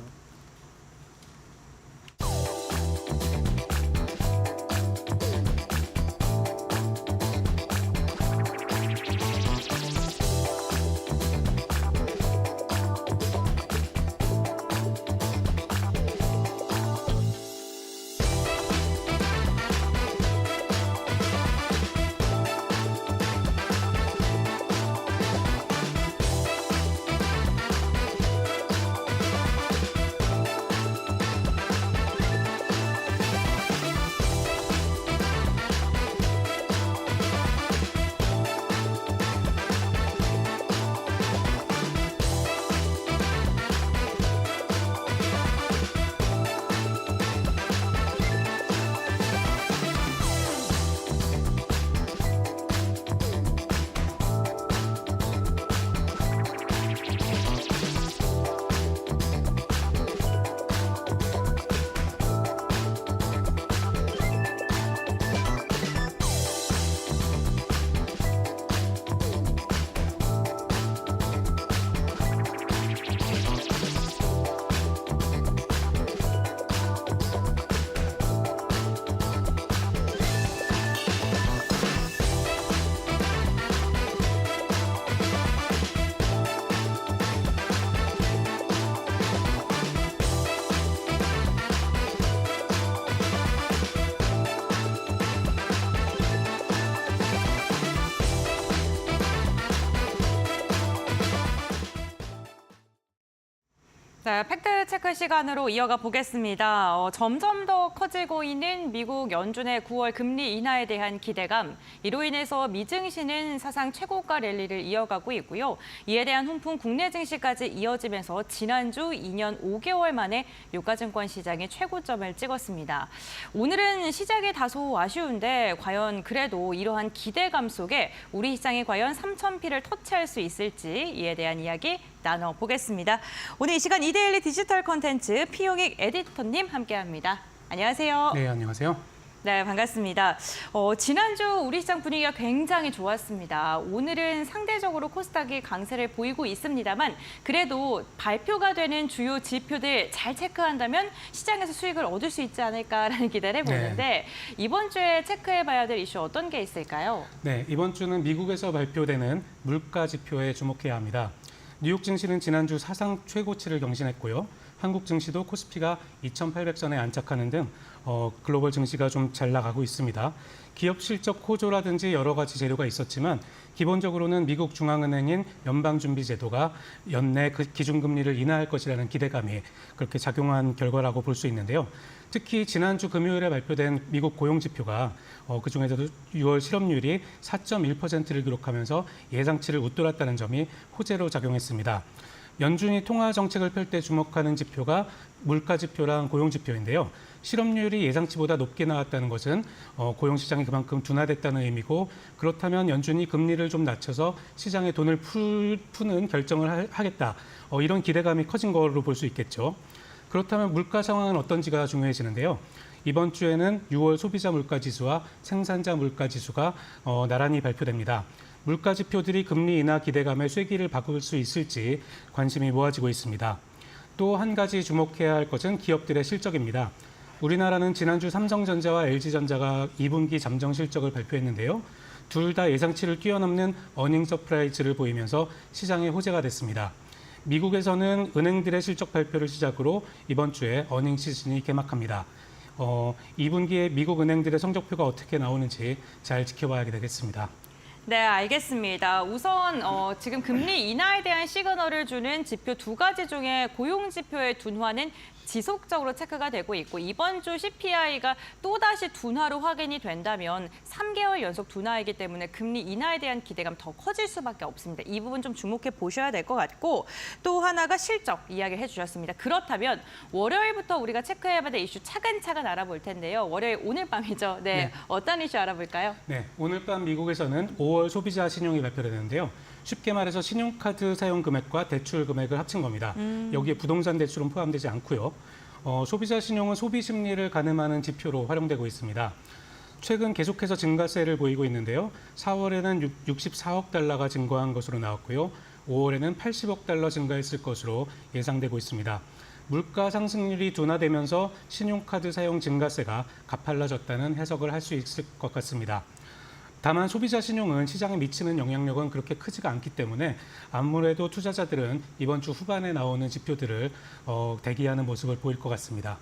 자, 팩트 체크 시간으로 이어가 보겠습니다. 점점 더 커지고 있는 미국 연준의 9월 금리 인하에 대한 기대감. 이로 인해서 미증시는 사상 최고가 랠리를 이어가고 있고요. 이에 대한 훈풍 국내 증시까지 이어지면서 지난주 2년 5개월 만에 유가증권 시장이 최고점을 찍었습니다. 오늘은 시작이 다소 아쉬운데 과연 그래도 이러한 기대감 속에 우리 시장이 과연 3,000피를 터치할 수 있을지 이에 대한 이야기 나눠보겠습니다. 오늘 이 시간 이데일리 디지털 콘텐츠 피용익 에디터님 함께합니다. 안녕하세요. 네, 안녕하세요. 네, 반갑습니다. 지난주 우리 시장 분위기가 굉장히 좋았습니다. 오늘은 상대적으로 코스닥이 강세를 보이고 있습니다만 그래도 발표가 되는 주요 지표들 잘 체크한다면 시장에서 수익을 얻을 수 있지 않을까라는 기대를 해보는데 이번 주에 체크해봐야 될 이슈 어떤 게 있을까요? 네, 이번 주는 미국에서 발표되는 물가 지표에 주목해야 합니다. 뉴욕 증시는 지난주 사상 최고치를 경신했고요. 한국 증시도 코스피가 2,800선에 안착하는 등 글로벌 증시가 좀 잘 나가고 있습니다. 기업 실적 호조라든지 여러 가지 재료가 있었지만 기본적으로는 미국 중앙은행인 연방준비제도가 연내 기준금리를 인하할 것이라는 기대감이 그렇게 작용한 결과라고 볼 수 있는데요. 특히 지난주 금요일에 발표된 미국 고용지표가 그중에서도 6월 실업률이 4.1%를 기록하면서 예상치를 웃돌았다는 점이 호재로 작용했습니다. 연준이 통화 정책을 펼 때 주목하는 지표가 물가 지표랑 고용 지표인데요. 실업률이 예상치보다 높게 나왔다는 것은 고용 시장이 그만큼 둔화됐다는 의미고 그렇다면 연준이 금리를 좀 낮춰서 시장에 돈을 푸는 결정을 하겠다. 이런 기대감이 커진 걸로 볼 수 있겠죠. 그렇다면 물가 상황은 어떤지가 중요해지는데요. 이번 주에는 6월 소비자 물가 지수와 생산자 물가 지수가 나란히 발표됩니다. 물가 지표들이 금리 인하 기대감의 쐐기를 바꿀 수 있을지 관심이 모아지고 있습니다. 또 한 가지 주목해야 할 것은 기업들의 실적입니다. 우리나라는 지난주 삼성전자와 LG전자가 2분기 잠정 실적을 발표했는데요. 둘 다 예상치를 뛰어넘는 어닝 서프라이즈를 보이면서 시장의 호재가 됐습니다. 미국에서는 은행들의 실적 발표를 시작으로 이번 주에 어닝 시즌이 개막합니다. 2분기에 미국 은행들의 성적표가 어떻게 나오는지 잘 지켜봐야 되겠습니다. 네, 알겠습니다. 우선 지금 금리 인하에 대한 시그널을 주는 지표 두 가지 중에 고용 지표의 둔화는 지속적으로 체크가 되고 있고 이번 주 CPI가 또다시 둔화로 확인이 된다면 3개월 연속 둔화이기 때문에 금리 인하에 대한 기대감 더 커질 수밖에 없습니다. 이 부분 좀 주목해 보셔야 될 것 같고 또 하나가 실적 이야기를 해주셨습니다. 그렇다면 월요일부터 우리가 체크해봐야 될 이슈 차근차근 알아볼 텐데요. 월요일 오늘 밤이죠. 네, 어떤 이슈 알아볼까요? 네, 오늘 밤 미국에서는 5월 소비자 신용이 발표되는데요. 쉽게 말해서 신용카드 사용 금액과 대출 금액을 합친 겁니다. 여기에 부동산 대출은 포함되지 않고요. 소비자 신용은 소비 심리를 가늠하는 지표로 활용되고 있습니다. 최근 계속해서 증가세를 보이고 있는데요. 4월에는 64억 달러가 증가한 것으로 나왔고요. 5월에는 80억 달러 증가했을 것으로 예상되고 있습니다. 물가 상승률이 둔화되면서 신용카드 사용 증가세가 가팔라졌다는 해석을 할 수 있을 것 같습니다. 다만 소비자 신용은 시장에 미치는 영향력은 그렇게 크지가 않기 때문에 아무래도 투자자들은 이번 주 후반에 나오는 지표들을 대기하는 모습을 보일 것 같습니다.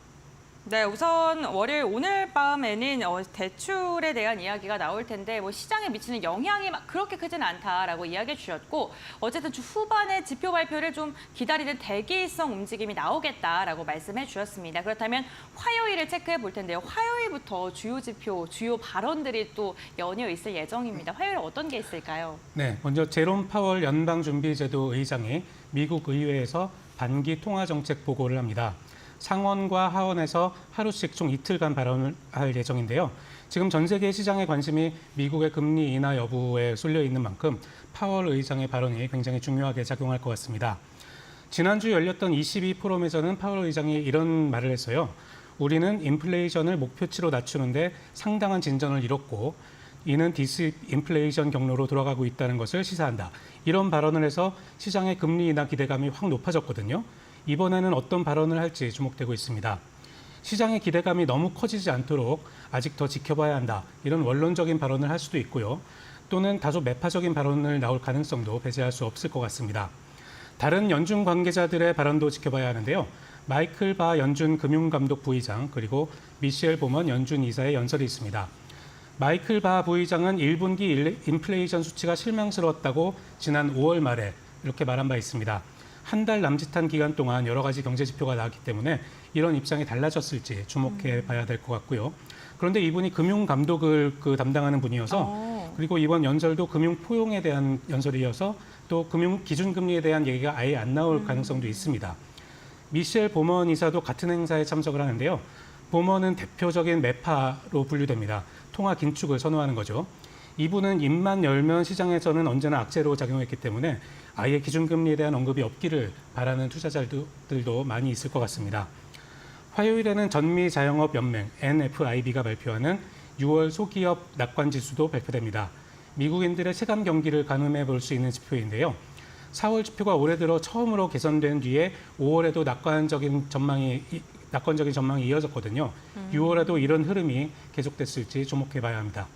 네, 우선 월요일 오늘 밤에는 대출에 대한 이야기가 나올 텐데 시장에 미치는 영향이 막 그렇게 크진 않다라고 이야기해 주셨고 어쨌든 주 후반에 지표 발표를 좀 기다리는 대기성 움직임이 나오겠다라고 말씀해 주셨습니다. 그렇다면 화요일을 체크해 볼 텐데요. 화요일부터 주요 지표, 주요 발언들이 또 연이어 있을 예정입니다. 화요일 어떤 게 있을까요? 네, 먼저 제롬 파월 연방준비제도 의장이 미국 의회에서 반기 통화정책 보고를 합니다. 상원과 하원에서 하루씩 총 이틀간 발언을 할 예정인데요. 지금 전 세계 시장의 관심이 미국의 금리 인하 여부에 쏠려 있는 만큼 파월 의장의 발언이 굉장히 중요하게 작용할 것 같습니다. 지난주 열렸던 22 포럼에서는 파월 의장이 이런 말을 했어요. 우리는 인플레이션을 목표치로 낮추는데 상당한 진전을 이뤘고 이는 디스인플레이션 경로로 돌아가고 있다는 것을 시사한다. 이런 발언을 해서 시장의 금리 인하 기대감이 확 높아졌거든요. 이번에는 어떤 발언을 할지 주목되고 있습니다. 시장의 기대감이 너무 커지지 않도록 아직 더 지켜봐야 한다. 이런 원론적인 발언을 할 수도 있고요. 또는 다소 매파적인 발언을 나올 가능성도 배제할 수 없을 것 같습니다. 다른 연준 관계자들의 발언도 지켜봐야 하는데요. 마이클 바 연준 금융감독 부의장 그리고 미셸 보먼 연준 이사의 연설이 있습니다. 마이클 바 부의장은 1분기 인플레이션 수치가 실망스러웠다고 지난 5월 말에 이렇게 말한 바 있습니다. 한 달 남짓한 기간 동안 여러 가지 경제 지표가 나왔기 때문에 이런 입장이 달라졌을지 주목해 봐야 될 것 같고요. 그런데 이분이 금융 감독을 담당하는 분이어서 그리고 이번 연설도 금융 포용에 대한 연설이어서 또 금융 기준금리에 대한 얘기가 아예 안 나올 가능성도 있습니다. 미셸 보먼 이사도 같은 행사에 참석을 하는데요. 보먼은 대표적인 매파로 분류됩니다. 통화 긴축을 선호하는 거죠. 이분은 입만 열면 시장에서는 언제나 악재로 작용했기 때문에 아예 기준금리에 대한 언급이 없기를 바라는 투자자들도 많이 있을 것 같습니다. 화요일에는 전미자영업연맹 NFIB가 발표하는 6월 소기업 낙관지수도 발표됩니다. 미국인들의 체감 경기를 가늠해 볼 수 있는 지표인데요. 4월 지표가 올해 들어 처음으로 개선된 뒤에 5월에도 낙관적인 전망이 이어졌거든요. 6월에도 이런 흐름이 계속됐을지 주목해 봐야 합니다.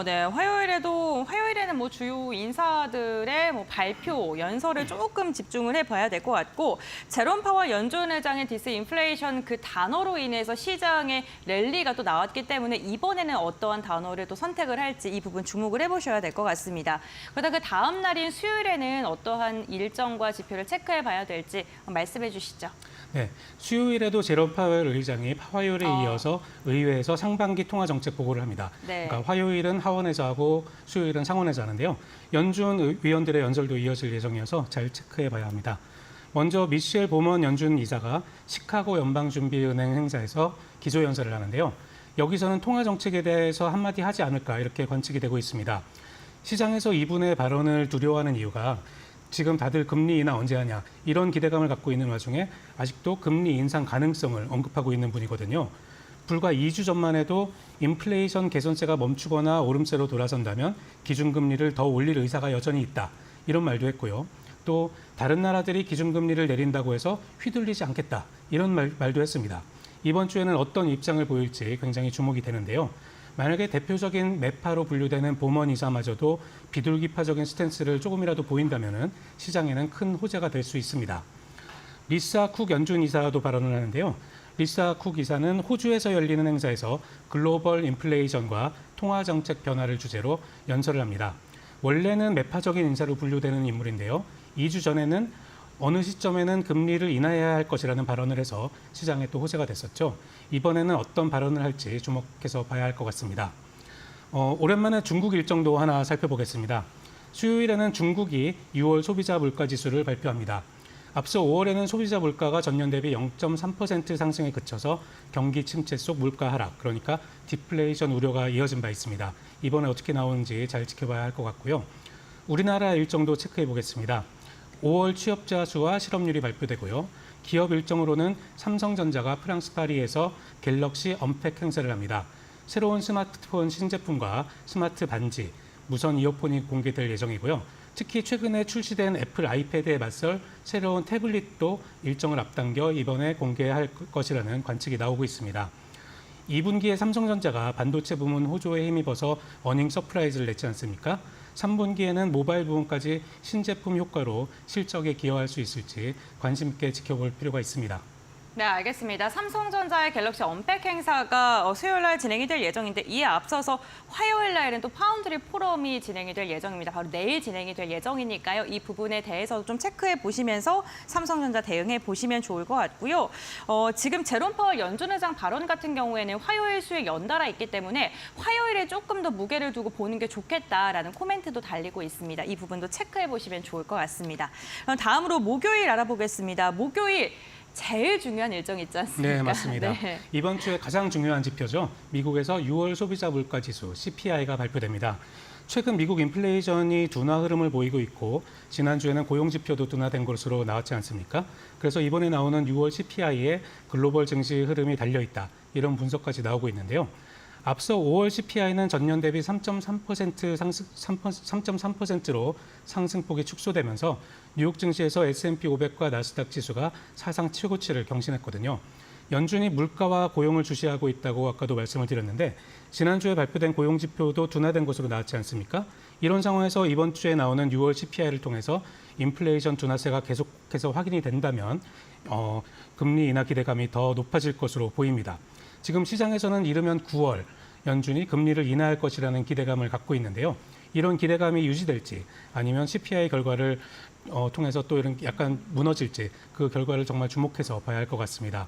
네. 화요일에는 뭐 주요 인사들의 뭐 발표, 연설을 조금 집중을 해봐야 될 것 같고, 제롬 파월 연준 의장의 디스인플레이션 그 단어로 인해서 시장에 랠리가 또 나왔기 때문에 이번에는 어떠한 단어를 또 선택을 할지 이 부분 주목을 해보셔야 될 것 같습니다. 그러다 그 다음 날인 수요일에는 어떠한 일정과 지표를 체크해봐야 될지 말씀해 주시죠. 네, 수요일에도 제롬 파웰 의장이 화요일에 이어서 의회에서 상반기 통화 정책 보고를 합니다. 네. 그러니까 화요일은 하원에서 하고 수요일은 상원에서 하는데요. 연준 위원들의 연설도 이어질 예정이어서 잘 체크해 봐야 합니다. 먼저 미셸 보먼 연준 이사가 시카고 연방준비은행 행사에서 기조 연설을 하는데요. 여기서는 통화 정책에 대해서 한마디 하지 않을까 이렇게 관측이 되고 있습니다. 시장에서 이분의 발언을 두려워하는 이유가 지금 다들 금리 인하 언제 하냐 이런 기대감을 갖고 있는 와중에 아직도 금리 인상 가능성을 언급하고 있는 분이거든요. 불과 2주 전만 해도 인플레이션 개선세가 멈추거나 오름세로 돌아선다면 기준금리를 더 올릴 의사가 여전히 있다. 이런 말도 했고요. 또 다른 나라들이 기준금리를 내린다고 해서 휘둘리지 않겠다. 이런 말도 했습니다. 이번 주에는 어떤 입장을 보일지 굉장히 주목이 되는데요. 만약에 대표적인 매파로 분류되는 보먼 이사마저도 비둘기파적인 스탠스를 조금이라도 보인다면 시장에는 큰 호재가 될 수 있습니다. 리사 쿡 연준 이사도 발언을 하는데요. 리사 쿡 이사는 호주에서 열리는 행사에서 글로벌 인플레이션과 통화 정책 변화를 주제로 연설을 합니다. 원래는 매파적인 인사로 분류되는 인물인데요. 2주 전에는 어느 시점에는 금리를 인하해야 할 것이라는 발언을 해서 시장에 또 호재가 됐었죠. 이번에는 어떤 발언을 할지 주목해서 봐야 할 것 같습니다. 오랜만에 중국 일정도 하나 살펴보겠습니다. 수요일에는 중국이 6월 소비자 물가 지수를 발표합니다. 앞서 5월에는 소비자 물가가 전년 대비 0.3% 상승에 그쳐서 경기 침체 속 물가 하락, 그러니까 디플레이션 우려가 이어진 바 있습니다. 이번에 어떻게 나오는지 잘 지켜봐야 할 것 같고요. 우리나라 일정도 체크해 보겠습니다. 5월 취업자 수와 실업률이 발표되고요. 기업 일정으로는 삼성전자가 프랑스 파리에서 갤럭시 언팩 행사를 합니다. 새로운 스마트폰 신제품과 스마트 반지, 무선 이어폰이 공개될 예정이고요. 특히 최근에 출시된 애플 아이패드에 맞설 새로운 태블릿도 일정을 앞당겨 이번에 공개할 것이라는 관측이 나오고 있습니다. 2분기에 삼성전자가 반도체 부문 호조에 힘입어서 어닝 서프라이즈를 냈지 않습니까? 3분기에는 모바일 부분까지 신제품 효과로 실적에 기여할 수 있을지 관심 있게 지켜볼 필요가 있습니다. 네, 알겠습니다. 삼성전자의 갤럭시 언팩 행사가 수요일 날 진행이 될 예정인데 이에 앞서서 화요일 날에는 또 파운드리 포럼이 진행이 될 예정입니다. 바로 내일 진행이 될 예정이니까요. 이 부분에 대해서 좀 체크해 보시면서 삼성전자 대응해 보시면 좋을 것 같고요. 지금 제롬 파월 연준 의장 발언 같은 경우에는 화요일 수요일 연달아 있기 때문에 화요일에 조금 더 무게를 두고 보는 게 좋겠다라는 코멘트도 달리고 있습니다. 이 부분도 체크해 보시면 좋을 것 같습니다. 그럼 다음으로 목요일 알아보겠습니다. 목요일 제일 중요한 일정이 있지 않습니까? 네, 맞습니다. 네. 이번 주에 가장 중요한 지표죠. 미국에서 6월 소비자 물가 지수 CPI가 발표됩니다. 최근 미국 인플레이션이 둔화 흐름을 보이고 있고 지난주에는 고용 지표도 둔화된 것으로 나왔지 않습니까? 그래서 이번에 나오는 6월 CPI에 글로벌 증시 흐름이 달려있다. 이런 분석까지 나오고 있는데요. 앞서 5월 CPI는 전년 대비 3.3%로 상승폭이 축소되면서 뉴욕 증시에서 S&P 500과 나스닥 지수가 사상 최고치를 경신했거든요. 연준이 물가와 고용을 주시하고 있다고 아까도 말씀을 드렸는데 지난주에 발표된 고용 지표도 둔화된 것으로 나왔지 않습니까? 이런 상황에서 이번 주에 나오는 6월 CPI를 통해서 인플레이션 둔화세가 계속해서 확인이 된다면 금리 인하 기대감이 더 높아질 것으로 보입니다. 지금 시장에서는 이르면 9월 연준이 금리를 인하할 것이라는 기대감을 갖고 있는데요. 이런 기대감이 유지될지 아니면 CPI 결과를 통해서 또 이런 약간 무너질지 그 결과를 정말 주목해서 봐야 할 것 같습니다.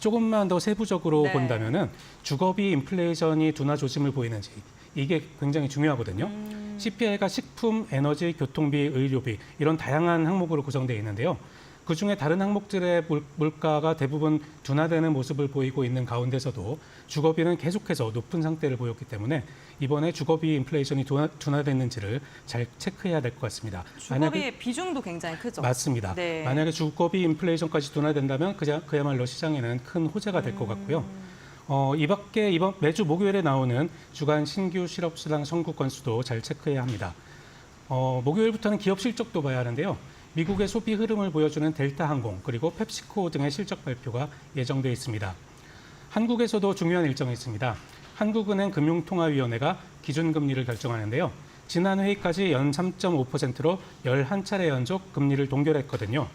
조금만 더 세부적으로 네. 본다면은 주거비 인플레이션이 둔화 조짐을 보이는지 이게 굉장히 중요하거든요. CPI가 식품, 에너지, 교통비, 의료비 이런 다양한 항목으로 구성되어 있는데요. 그중에 다른 항목들의 물가가 대부분 둔화되는 모습을 보이고 있는 가운데서도 주거비는 계속해서 높은 상태를 보였기 때문에 이번에 주거비 인플레이션이 둔화됐는지를 잘 체크해야 될 것 같습니다. 주거비의 비중도 굉장히 크죠. 맞습니다. 네. 만약에 주거비 인플레이션까지 둔화된다면 그야말로 시장에는 큰 호재가 될 것 같고요. 이 밖에 이번 매주 목요일에 나오는 주간 신규 실업수당 청구 건수도 잘 체크해야 합니다. 목요일부터는 기업 실적도 봐야 하는데요. 미국의 소비 흐름을 보여주는 델타항공 그리고 펩시코 등의 실적 발표가 예정돼 있습니다. 한국에서도 중요한 일정이 있습니다. 한국은행 금융통화위원회가 기준금리를 결정하는데요. 지난 회의까지 연 3.5%로 11차례 연속 금리를 동결했거든요.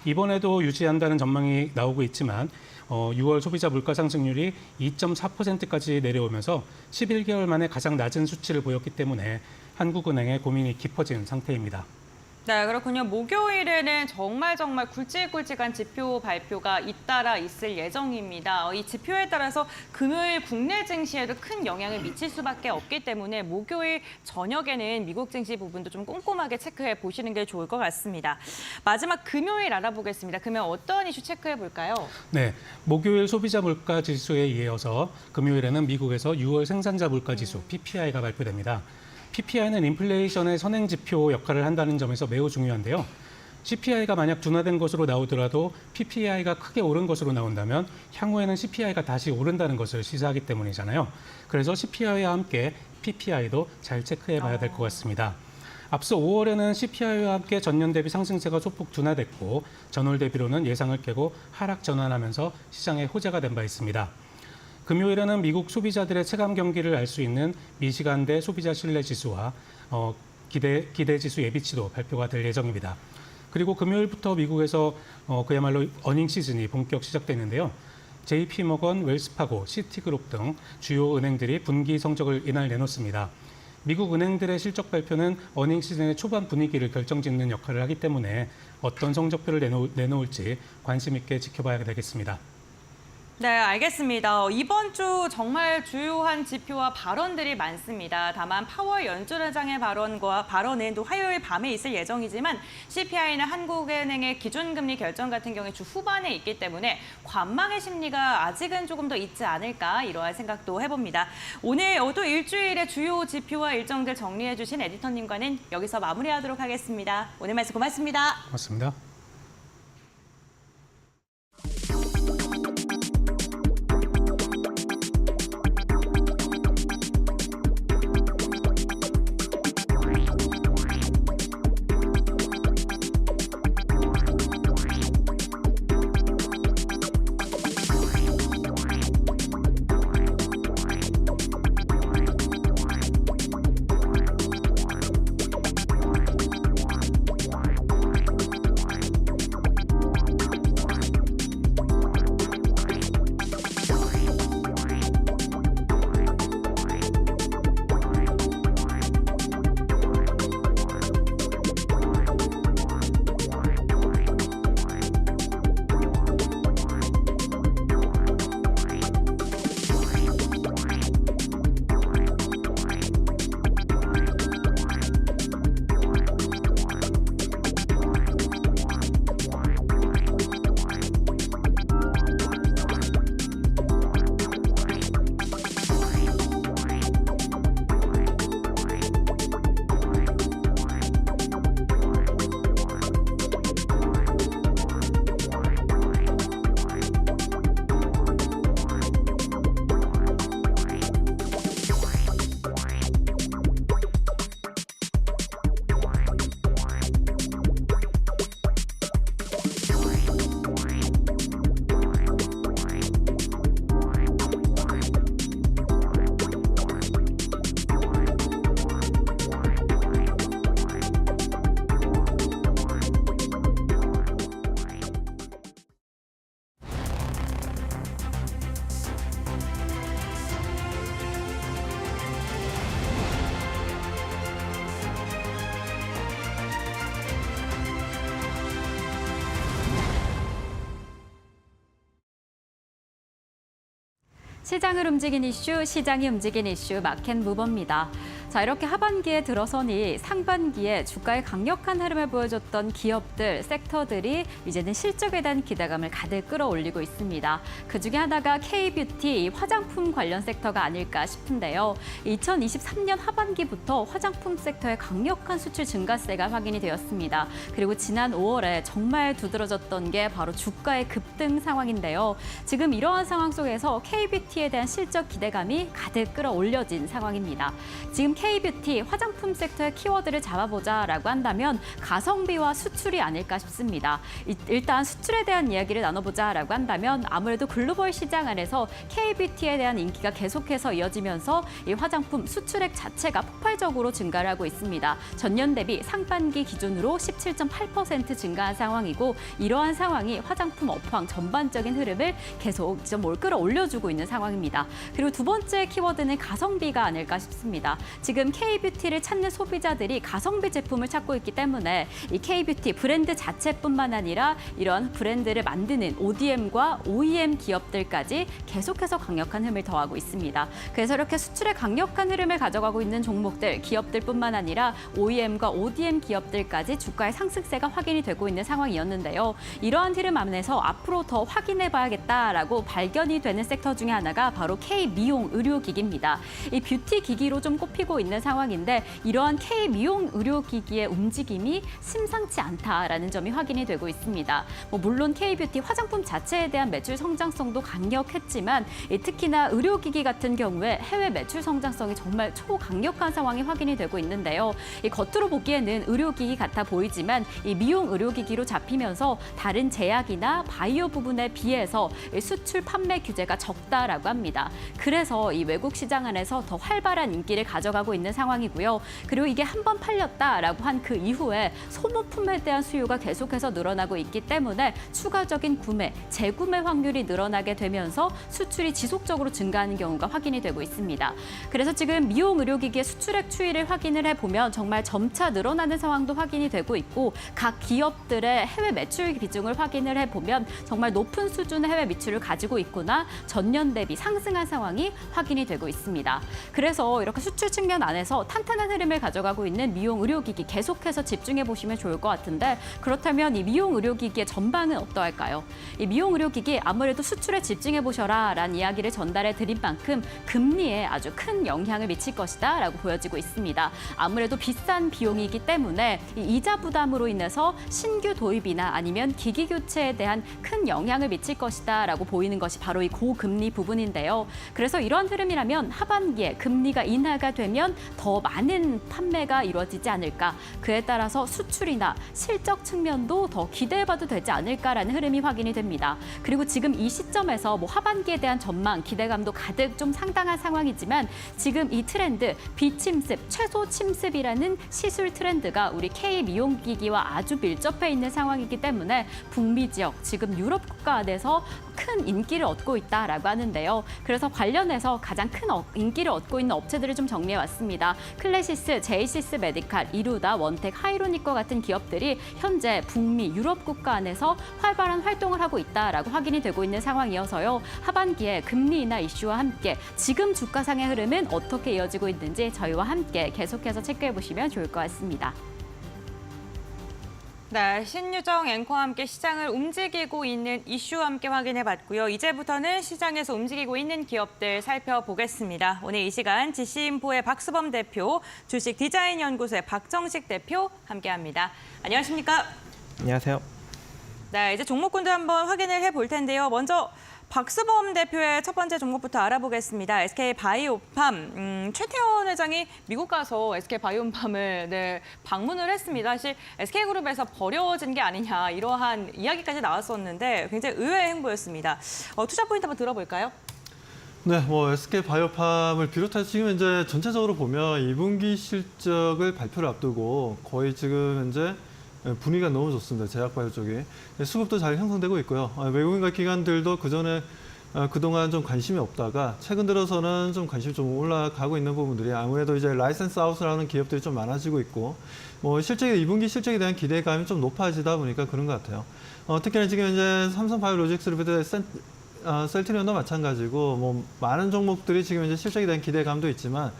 이번에도 유지한다는 전망이 나오고 있지만 6월 소비자 물가 상승률이 2.4%까지 내려오면서 11개월 만에 가장 낮은 수치를 보였기 때문에 한국은행의 고민이 깊어진 상태입니다. 네, 그렇군요. 목요일에는 정말 굵직굵직한 지표 발표가 잇따라 있을 예정입니다. 이 지표에 따라서 금요일 국내 증시에도 큰 영향을 미칠 수밖에 없기 때문에 목요일 저녁에는 미국 증시 부분도 좀 꼼꼼하게 체크해 보시는 게 좋을 것 같습니다. 마지막 금요일 알아보겠습니다. 그러면 어떤 이슈 체크해 볼까요? 네, 목요일 소비자 물가 지수에 이어서 금요일에는 미국에서 6월 생산자 물가 지수 PPI가 발표됩니다. PPI는 인플레이션의 선행 지표 역할을 한다는 점에서 매우 중요한데요. CPI가 만약 둔화된 것으로 나오더라도 PPI가 크게 오른 것으로 나온다면 향후에는 CPI가 다시 오른다는 것을 시사하기 때문이잖아요. 그래서 CPI와 함께 PPI도 잘 체크해 봐야 될 것 같습니다. 앞서 5월에는 CPI와 함께 전년 대비 상승세가 소폭 둔화됐고 전월 대비로는 예상을 깨고 하락 전환하면서 시장의 호재가 된 바 있습니다. 금요일에는 미국 소비자들의 체감 경기를 알 수 있는 미시간대 소비자 신뢰 지수와 기대 지수 예비치도 발표가 될 예정입니다. 그리고 금요일부터 미국에서 그야말로 어닝 시즌이 본격 시작되는데요. JP모건, 웰스파고, 시티그룹 등 주요 은행들이 분기 성적을 이날 내놓습니다. 미국 은행들의 실적 발표는 어닝 시즌의 초반 분위기를 결정짓는 역할을 하기 때문에 어떤 성적표를 내놓을지 관심 있게 지켜봐야 되겠습니다. 네, 알겠습니다. 이번 주 정말 주요한 지표와 발언들이 많습니다. 다만 파월 연준의장의 발언은 또 화요일 밤에 있을 예정이지만 CPI는 한국은행의 기준금리 결정 같은 경우에 주 후반에 있기 때문에 관망의 심리가 아직은 조금 더 있지 않을까 이러한 생각도 해봅니다. 오늘 또 일주일의 주요 지표와 일정들 정리해 주신 에디터님과는 여기서 마무리하도록 하겠습니다. 오늘 말씀 고맙습니다. 고맙습니다. 시장을 움직인 이슈, 시장이 움직인 이슈 마켓무버입니다. 자, 이렇게 하반기에 들어서니 상반기에 주가의 강력한 흐름을 보여줬던 기업들, 섹터들이 이제는 실적에 대한 기대감을 가득 끌어올리고 있습니다. 그중에 하나가 K뷰티, 화장품 관련 섹터가 아닐까 싶은데요. 2023년 하반기부터 화장품 섹터의 강력한 수출 증가세가 확인이 되었습니다. 그리고 지난 5월에 정말 두드러졌던 게 바로 주가의 급등 상황인데요. 지금 이러한 상황 속에서 K뷰티에 대한 실적 기대감이 가득 끌어올려진 상황입니다. 지금 K뷰티, 화장품 섹터의 키워드를 잡아보자라고 한다면 가성비와 수출이 아닐까 싶습니다. 일단 수출에 대한 이야기를 나눠보자라고 한다면 아무래도 글로벌 시장 안에서 K뷰티에 대한 인기가 계속해서 이어지면서 이 화장품 수출액 자체가 폭발적으로 증가를 하고 있습니다. 전년 대비 상반기 기준으로 17.8% 증가한 상황이고 이러한 상황이 화장품 업황 전반적인 흐름을 계속 좀 끌어올려주고 있는 상황입니다. 그리고 두 번째 키워드는 가성비가 아닐까 싶습니다. 지금 K뷰티를 찾는 소비자들이 가성비 제품을 찾고 있기 때문에 이 K뷰티 브랜드 자체뿐만 아니라 이런 브랜드를 만드는 ODM과 OEM 기업들까지 계속해서 강력한 힘을 더하고 있습니다. 그래서 이렇게 수출의 강력한 흐름을 가져가고 있는 종목들, 기업들뿐만 아니라 OEM과 ODM 기업들까지 주가의 상승세가 확인이 되고 있는 상황이었는데요. 이러한 흐름 안에서 앞으로 더 확인해봐야겠다라고 발견이 되는 섹터 중에 하나가 바로 K미용 의료기기입니다. 이 뷰티 기기로 좀 꼽히고 있는 상황인데 이러한 K미용 의료기기의 움직임이 심상치 않다라는 점이 확인이 되고 있습니다. 물론 K뷰티 화장품 자체에 대한 매출 성장성도 강력했지만 특히나 의료기기 같은 경우에 해외 매출 성장성이 정말 초강력한 상황이 확인이 되고 있는데요. 이 겉으로 보기에는 의료기기 같아 보이지만 이 미용 의료기기로 잡히면서 다른 제약이나 바이오 부분에 비해서 수출 판매 규제가 적다라고 합니다. 그래서 이 외국 시장 안에서 더 활발한 인기를 가져가고 있는 상황이고요. 그리고 이게 한번 팔렸다라고 한 그 이후에 소모품에 대한 수요가 계속해서 늘어나고 있기 때문에 추가적인 구매, 재구매 확률이 늘어나게 되면서 수출이 지속적으로 증가하는 경우가 확인이 되고 있습니다. 그래서 지금 미용 의료기기의 수출액 추이를 확인을 해보면 정말 점차 늘어나는 상황도 확인이 되고 있고 각 기업들의 해외 매출 비중을 확인을 해보면 정말 높은 수준의 해외 매출을 가지고 있구나 전년 대비 상승한 상황이 확인이 되고 있습니다. 그래서 이렇게 수출 측면 안에서 탄탄한 흐름을 가져가고 있는 미용 의료기기 계속해서 집중해 보시면 좋을 것 같은데 그렇다면 이 미용 의료기기의 전망은 어떠할까요? 이 미용 의료기기 아무래도 수출에 집중해 보셔라라는 이야기를 전달해 드린 만큼 금리에 아주 큰 영향을 미칠 것이다라고 보여지고 있습니다. 아무래도 비싼 비용이기 때문에 이 이자 부담으로 인해서 신규 도입이나 아니면 기기 교체에 대한 큰 영향을 미칠 것이다라고 보이는 것이 바로 이 고금리 부분인데요. 그래서 이런 흐름이라면 하반기에 금리가 인하가 되면 더 많은 판매가 이루어지지 않을까. 그에 따라서 수출이나 실적 측면도 더 기대해봐도 되지 않을까라는 흐름이 확인이 됩니다. 그리고 지금 이 시점에서 하반기에 대한 전망, 기대감도 가득 좀 상당한 상황이지만 지금 이 트렌드, 비침습, 최소 침습이라는 시술 트렌드가 우리 K미용기기와 아주 밀접해 있는 상황이기 때문에 북미 지역, 지금 유럽 국가 안에서 큰 인기를 얻고 있다라고 하는데요. 그래서 관련해서 가장 큰 인기를 얻고 있는 업체들을 좀 정리해왔습니다. 클래시스, 제이시스 메디칼, 이루다, 원텍, 하이로닉과 같은 기업들이 현재 북미, 유럽 국가 안에서 활발한 활동을 하고 있다라고 확인이 되고 있는 상황이어서요. 하반기에 금리 인하 이슈와 함께 지금 주가상의 흐름은 어떻게 이어지고 있는지 저희와 함께 계속해서 체크해보시면 좋을 것 같습니다. 네, 신유정 앵커와 함께 시장을 움직이고 있는 이슈와 함께 확인해봤고요. 이제부터는 시장에서 움직이고 있는 기업들 살펴보겠습니다. 오늘 이 시간 GC인포의 박수범 대표, 주식 디자인 연구소의 박정식 대표 함께합니다. 안녕하십니까? 안녕하세요. 네, 이제 종목군도 한번 확인을 해볼 텐데요. 먼저 박수범 대표의 첫 번째 종목부터 알아보겠습니다. SK바이오팜, 최태원 회장이 미국 가서 SK바이오팜을 방문을 했습니다. 사실 SK그룹에서 버려진 게 아니냐 이러한 이야기까지 나왔었는데 굉장히 의외의 행보였습니다. 투자 포인트 한번 들어볼까요? 네, SK바이오팜을 비롯해서 지금 현재 전체적으로 보면 2분기 실적을 발표를 앞두고 거의 지금 현재 분위기가 너무 좋습니다. 제약바이오 쪽이. 수급도 잘 형성되고 있고요. 외국인과 기관들도 그전에 그동안 좀 관심이 없다가 최근 들어서는 좀 관심이 좀 올라가고 있는 부분들이 아무래도 이제 라이센스 아웃을 하는 기업들이 좀 많아지고 있고 실적이 2분기 실적에 대한 기대감이 좀 높아지다 보니까 그런 것 같아요. 특히나 지금 현재 삼성바이오로직스를 비롯해 셀트리온도 마찬가지고 뭐 많은 종목들이 지금 이제 실적에 대한 기대감도 있지만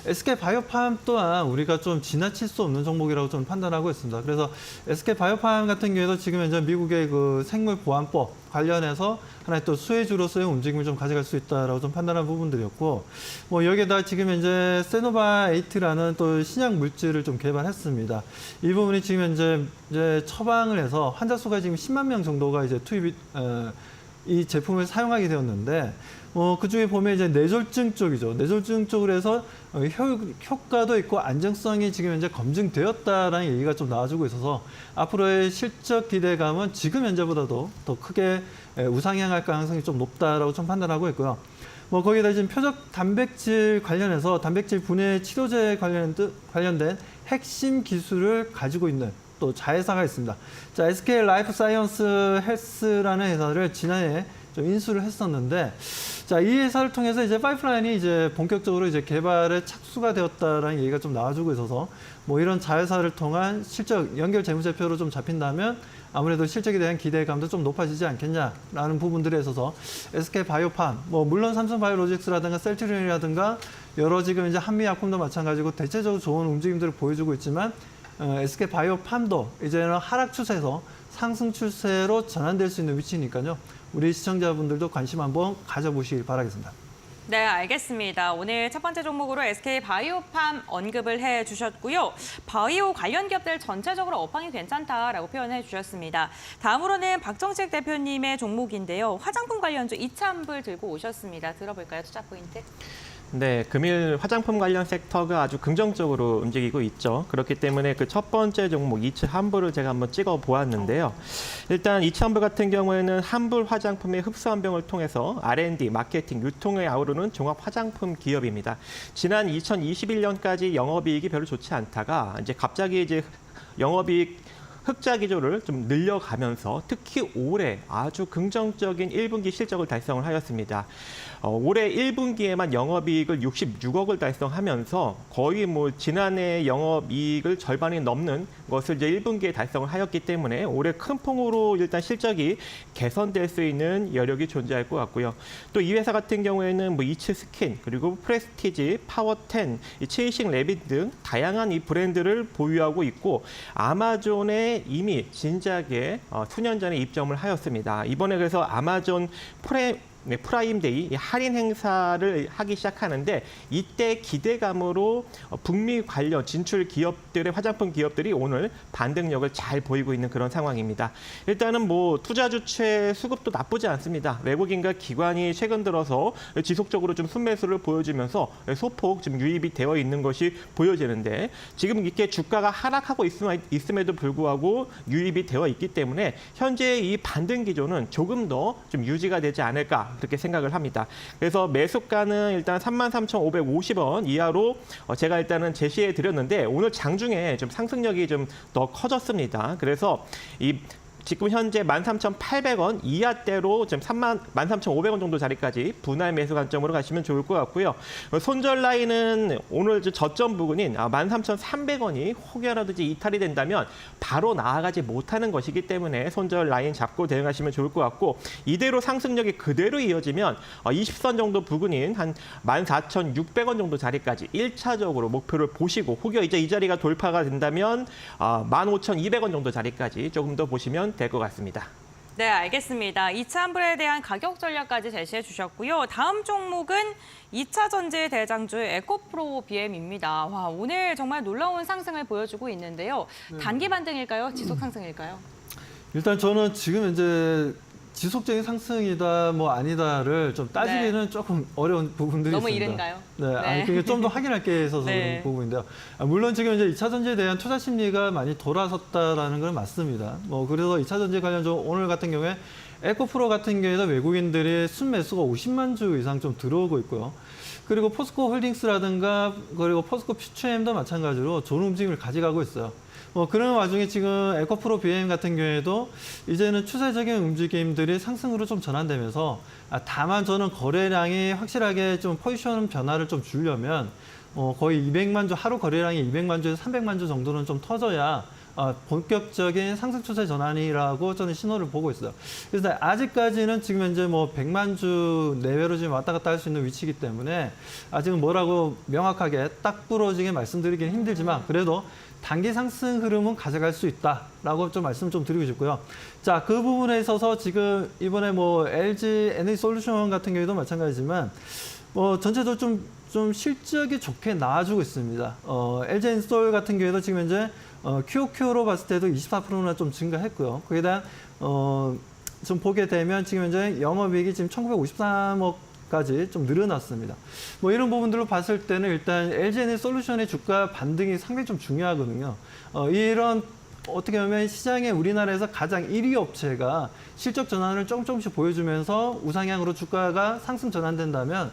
SK 바이오팜 또한 우리가 좀 지나칠 수 없는 종목이라고 좀 판단하고 있습니다. 그래서 SK 바이오팜 같은 경우에도 지금 현재 미국의 그 생물보안법 관련해서 하나의 또 수혜주로서의 움직임을 좀 가져갈 수 있다라고 좀 판단한 부분들이었고, 뭐 여기에다 지금 현재 세노바8라는 또 신약 물질을 좀 개발했습니다. 이 부분이 지금 이제 처방을 해서 환자 수가 지금 10만 명 정도가 이제 이 제품을 사용하게 되었는데, 그 중에 보면 이제 뇌졸중 쪽이죠. 뇌졸중 쪽으로 해서 효과도 있고 안정성이 지금 현재 검증되었다라는 얘기가 좀 나와주고 있어서 앞으로의 실적 기대감은 지금 현재보다도 더 크게 우상향할 가능성이 좀 높다라고 좀 판단하고 있고요. 뭐 거기에다 지금 표적 단백질 관련해서 단백질 분해 치료제 관련된 핵심 기술을 가지고 있는 또 자회사가 있습니다. 자, SK 라이프 사이언스 헬스라는 회사를 지난해 좀 인수를 했었는데, 자, 이 회사를 통해서 이제 파이프라인이 이제 본격적으로 이제 개발에 착수가 되었다라는 얘기가 좀 나와주고 있어서 뭐 이런 자회사를 통한 실적 연결 재무제표로 좀 잡힌다면 아무래도 실적에 대한 기대감도 좀 높아지지 않겠냐라는 부분들에 있어서 SK 바이오팜, 뭐 물론 삼성 바이오로직스라든가 셀트리온이라든가 여러 지금 이제 한미약품도 마찬가지고 대체적으로 좋은 움직임들을 보여주고 있지만 SK 바이오팜도 이제는 하락 추세에서 상승 추세로 전환될 수 있는 위치니까요. 우리 시청자분들도 관심 한번 가져보시길 바라겠습니다. 네, 알겠습니다. 오늘 첫 번째 종목으로 SK 바이오팜 언급을 해주셨고요. 바이오 관련 기업들 전체적으로 업황이 괜찮다라고 표현해 주셨습니다. 다음으로는 박정식 대표님의 종목인데요. 화장품 관련주 이차한불 들고 오셨습니다. 들어볼까요? 투자 포인트. 네, 금일 화장품 관련 섹터가 아주 긍정적으로 움직이고 있죠. 그렇기 때문에 그 첫 번째 종목 이츠 한불을 제가 한번 찍어 보았는데요. 일단 이츠 한불 같은 경우에는 한불 화장품의 흡수 환병을 통해서 R&D, 마케팅, 유통에 아우르는 종합 화장품 기업입니다. 지난 2021년까지 영업이익이 별로 좋지 않다가 이제 갑자기 이제 영업이익 흑자 기조를 좀 늘려가면서 특히 올해 아주 긍정적인 1분기 실적을 달성을 하였습니다. 올해 1분기에만 영업이익을 66억을 달성하면서 거의 뭐 지난해 영업이익을 절반이 넘는 것을 이제 1분기에 달성을 하였기 때문에 올해 큰 폭으로 일단 실적이 개선될 수 있는 여력이 존재할 것 같고요. 또 이 회사 같은 경우에는 뭐 이츠 스킨, 그리고 프레스티지, 파워10, 체이싱 레빗 등 다양한 이 브랜드를 보유하고 있고 아마존에 이미 진작에 수년 전에 입점을 하였습니다. 이번에 그래서 아마존 프라임데이 할인 행사를 하기 시작하는데 이때 기대감으로 북미 관련 진출 기업들의 화장품 기업들이 오늘 반등력을 잘 보이고 있는 그런 상황입니다. 일단은 뭐 투자 주체 수급도 나쁘지 않습니다. 외국인과 기관이 최근 들어서 지속적으로 좀 순매수를 보여주면서 소폭 좀 유입이 되어 있는 것이 보여지는데 지금 이렇게 주가가 하락하고 있음에도 불구하고 유입이 되어 있기 때문에 현재 이 반등 기조는 조금 더 좀 유지가 되지 않을까 그렇게 생각을 합니다. 그래서 매수가는 일단 33,550원 이하로 제가 일단은 제시해 드렸는데 오늘 장중에 좀 상승력이 좀 더 커졌습니다. 그래서 이 지금 현재 13,800원 이하대로 지금 13,500원 정도 자리까지 분할 매수 관점으로 가시면 좋을 것 같고요. 손절 라인은 오늘 저점 부근인 13,300원이 혹여라도 이탈이 된다면 바로 나아가지 못하는 것이기 때문에 손절 라인 잡고 대응하시면 좋을 것 같고 이대로 상승력이 그대로 이어지면 20선 정도 부근인 한 14,600원 정도 자리까지 1차적으로 목표를 보시고 혹여 이제 이 자리가 돌파가 된다면 15,200원 정도 자리까지 조금 더 보시면 될 것 같습니다. 네, 알겠습니다. 2차 환불에 대한 가격 전략까지 제시해 주셨고요. 다음 종목은 2차 전지 대장주 에코프로 BM입니다. 와, 오늘 정말 놀라운 상승을 보여주고 있는데요. 단기 반등일까요? 지속 상승일까요? 일단 저는 지금 이제 지속적인 상승이다 뭐 아니다를 좀 따지기는 조금 어려운 부분들이 너무 있습니다. 이른가요? 네, 아니 그게 좀 더 확인할 게 있어서 네. 그런 부분인데요. 물론 지금 이제 2차 전지에 대한 투자 심리가 많이 돌아섰다라는 건 맞습니다. 뭐 그래서 2차 전지 관련주 오늘 같은 경우에 에코프로 같은 경우에는 외국인들이 순매수가 50만 주 이상 좀 들어오고 있고요. 그리고 포스코 홀딩스라든가 그리고 포스코 퓨처엠도 마찬가지로 좋은 움직임을 가져가고 있어요. 그런 와중에 지금 에코프로 BM 같은 경우에도 이제는 추세적인 움직임들이 상승으로 좀 전환되면서 다만 저는 거래량이 확실하게 좀 포지션 변화를 좀 주려면 거의 200만 주, 하루 거래량이 200만 주에서 300만 주 정도는 좀 터져야 본격적인 상승 추세 전환이라고 저는 신호를 보고 있어요. 그래서 아직까지는 지금 현재 뭐 100만 주 내외로 지금 왔다 갔다 할 수 있는 위치이기 때문에 아직은 뭐라고 명확하게 딱 부러지게 말씀드리기는 힘들지만 그래도 단기 상승 흐름은 가져갈 수 있다라고 좀 말씀 좀 드리고 싶고요. 자, 그 부분에 있어서 지금 이번에 뭐 LG 에너지솔루션 같은 경우에도 마찬가지지만 전체적으로 좀 실적이 좋게 나와주고 있습니다. LG 엔솔 같은 경우에도 지금 현재 QOQ로 봤을 때도 24%나 좀 증가했고요. 거기에 대한 좀 보게 되면 지금 현재 영업이익이 지금 1953억까지 좀 늘어났습니다. 뭐 이런 부분들로 봤을 때는 일단 LG 에너지솔루션의 주가 반등이 상당히 좀 중요하거든요. 이런 어떻게 보면 시장에 우리나라에서 가장 1위 업체가 실적 전환을 조금씩 보여주면서 우상향으로 주가가 상승 전환된다면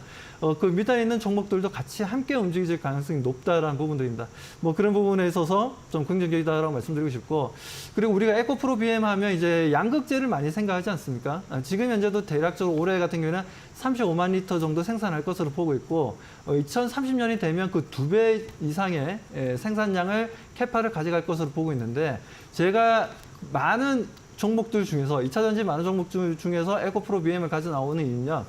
그 밑에 있는 종목들도 같이 함께 움직일 가능성이 높다라는 부분들입니다. 뭐 그런 부분에 있어서 좀 긍정적이다라고 말씀드리고 싶고 그리고 우리가 에코프로 BM 하면 이제 양극재를 많이 생각하지 않습니까? 지금 현재도 대략적으로 올해 같은 경우에는 35만 리터 정도 생산할 것으로 보고 있고 2030년이 되면 그 2배 이상의 생산량을 캐파를 가져갈 것으로 보고 있는데 제가 많은 종목들 중에서 2차 전지 많은 종목 중에서 에코프로 BM을 가져 나오는 이유는요.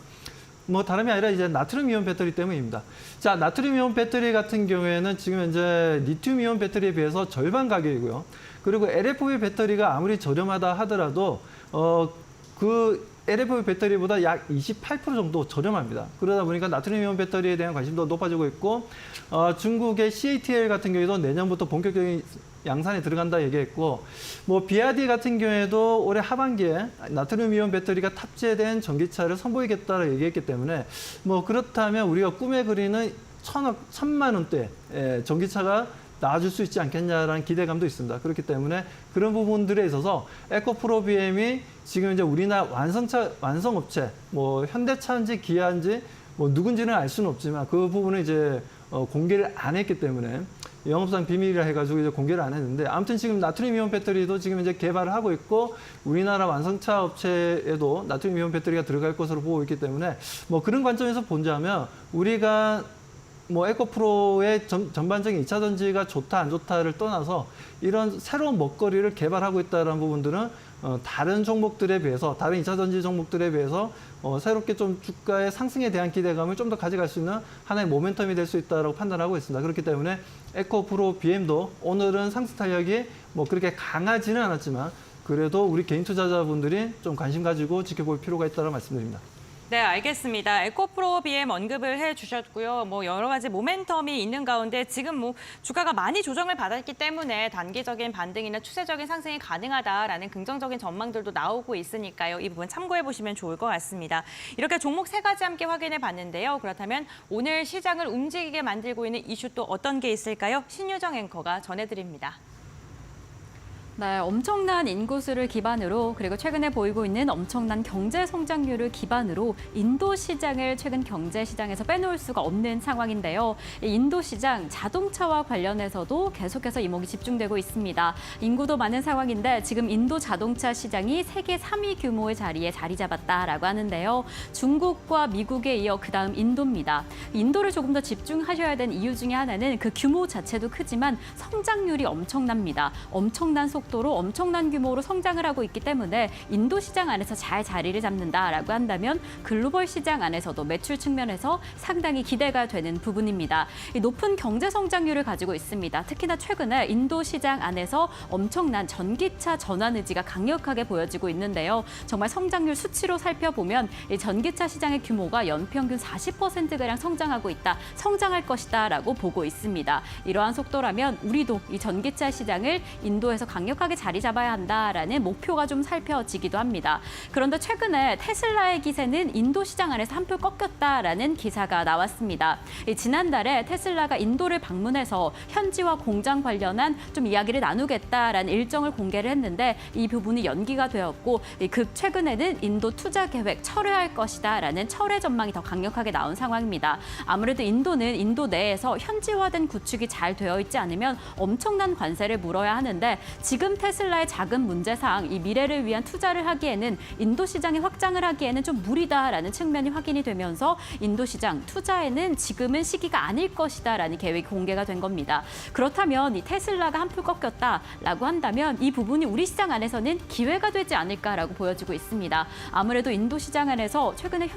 뭐 다름이 아니라 이제 나트륨 이온 배터리 때문입니다. 자, 나트륨 이온 배터리 같은 경우에는 지금 현재 리튬 이온 배터리에 비해서 절반 가격이고요. 그리고 LFP 배터리가 아무리 저렴하다 하더라도 그 LFP 배터리보다 약 28% 정도 저렴합니다. 그러다 보니까 나트륨 이온 배터리에 대한 관심도 높아지고 있고 중국의 CATL 같은 경우에도 내년부터 본격적인 양산에 들어간다 얘기했고 뭐 BYD 같은 경우에도 올해 하반기에 나트륨 이온 배터리가 탑재된 전기차를 선보이겠다고 얘기했기 때문에 뭐 그렇다면 우리가 꿈에 그리는 1,000만 원대 전기차가 나와줄 수 있지 않겠냐라는 기대감도 있습니다. 그렇기 때문에 그런 부분들에 있어서 에코프로 BM이 지금 이제 우리나라 완성업체, 뭐 현대차인지 기아인지 뭐 누군지는 알 수는 없지만 그 부분은 이제 공개를 안 했기 때문에 영업상 비밀이라 해가지고 이제 공개를 안 했는데 아무튼 지금 나트륨 이온 배터리도 지금 이제 개발을 하고 있고 우리나라 완성차 업체에도 나트륨 이온 배터리가 들어갈 것으로 보고 있기 때문에 뭐 그런 관점에서 본다면 우리가 뭐 에코프로의 전반적인 2차 전지가 좋다 안 좋다를 떠나서 이런 새로운 먹거리를 개발하고 있다는 부분들은 다른 종목들에 비해서 다른 2차 전지 종목들에 비해서 새롭게 좀 주가의 상승에 대한 기대감을 좀 더 가져갈 수 있는 하나의 모멘텀이 될 수 있다고 판단하고 있습니다. 그렇기 때문에 에코프로 BM도 오늘은 상승 탄력이 뭐 그렇게 강하지는 않았지만 그래도 우리 개인 투자자분들이 좀 관심 가지고 지켜볼 필요가 있다고 말씀드립니다. 네, 알겠습니다. 에코프로 BM 언급을 해주셨고요. 뭐 여러 가지 모멘텀이 있는 가운데 지금 뭐 주가가 많이 조정을 받았기 때문에 단기적인 반등이나 추세적인 상승이 가능하다라는 긍정적인 전망들도 나오고 있으니까요. 이 부분 참고해 보시면 좋을 것 같습니다. 이렇게 종목 3가지 함께 확인해 봤는데요. 그렇다면 오늘 시장을 움직이게 만들고 있는 이슈 또 어떤 게 있을까요? 신유정 앵커가 전해드립니다. 네, 엄청난 인구수를 기반으로 그리고 최근에 보이고 있는 엄청난 경제 성장률을 기반으로 인도 시장을 최근 경제 시장에서 빼놓을 수가 없는 상황인데요. 인도 시장 자동차와 관련해서도 계속해서 이목이 집중되고 있습니다. 인구도 많은 상황인데 지금 인도 자동차 시장이 세계 3위 규모의 자리에 자리 잡았다라고 하는데요. 중국과 미국에 이어 그다음 인도입니다. 인도를 조금 더 집중하셔야 되는 이유 중에 하나는 그 규모 자체도 크지만 성장률이 엄청납니다. 엄청난 속도로 엄청난 규모로 성장을 하고 있기 때문에 인도 시장 안에서 잘 자리를 잡는다라고 한다면 글로벌 시장 안에서도 매출 측면에서 상당히 기대가 되는 부분입니다. 이 높은 경제 성장률을 가지고 있습니다. 특히나 최근에 인도 시장 안에서 엄청난 전기차 전환 의지가 강력하게 보여지고 있는데요. 정말 성장률 수치로 살펴보면 이 전기차 시장의 규모가 연평균 40%가량 성장하고 있다, 성장할 것이다라고 보고 있습니다. 이러한 속도라면 우리도 이 전기차 시장을 인도에서 강력하게 자리 잡아야 한다라는 목표가 좀 살펴지기도 합니다. 그런데 최근에 테슬라의 기세는 인도 시장 안에서 한표 꺾였다라는 기사가 나왔습니다. 지난달에 테슬라가 인도를 방문해서 현지와 공장 관련한 좀 이야기를 나누겠다라는 일정을 공개를 했는데 이 부분이 연기가 되었고 최근에는 인도 투자 계획 철회할 것이다라는 철회 전망이 더 강력하게 나온 상황입니다. 아무래도 인도는 인도 내에서 현지화된 구축이 잘 되어 있지 않으면 엄청난 관세를 물어야 하는데 지금 지금 테슬라의 작은 문제상 이 미래를 위한 투자를 하기에는 인도 시장에 확장을 하기에는 좀 무리다라는 측면이 확인이 되면서 인도 시장 투자에는 지금은 시기가 아닐 것이다라는 계획이 공개가 된 겁니다. 그렇다면 이 테슬라가 한풀 꺾였다라고 한다면 이 부분이 우리 시장 안에서는 기회가 되지 않을까라고 보여지고 있습니다. 아무래도 인도 시장 안에서 최근에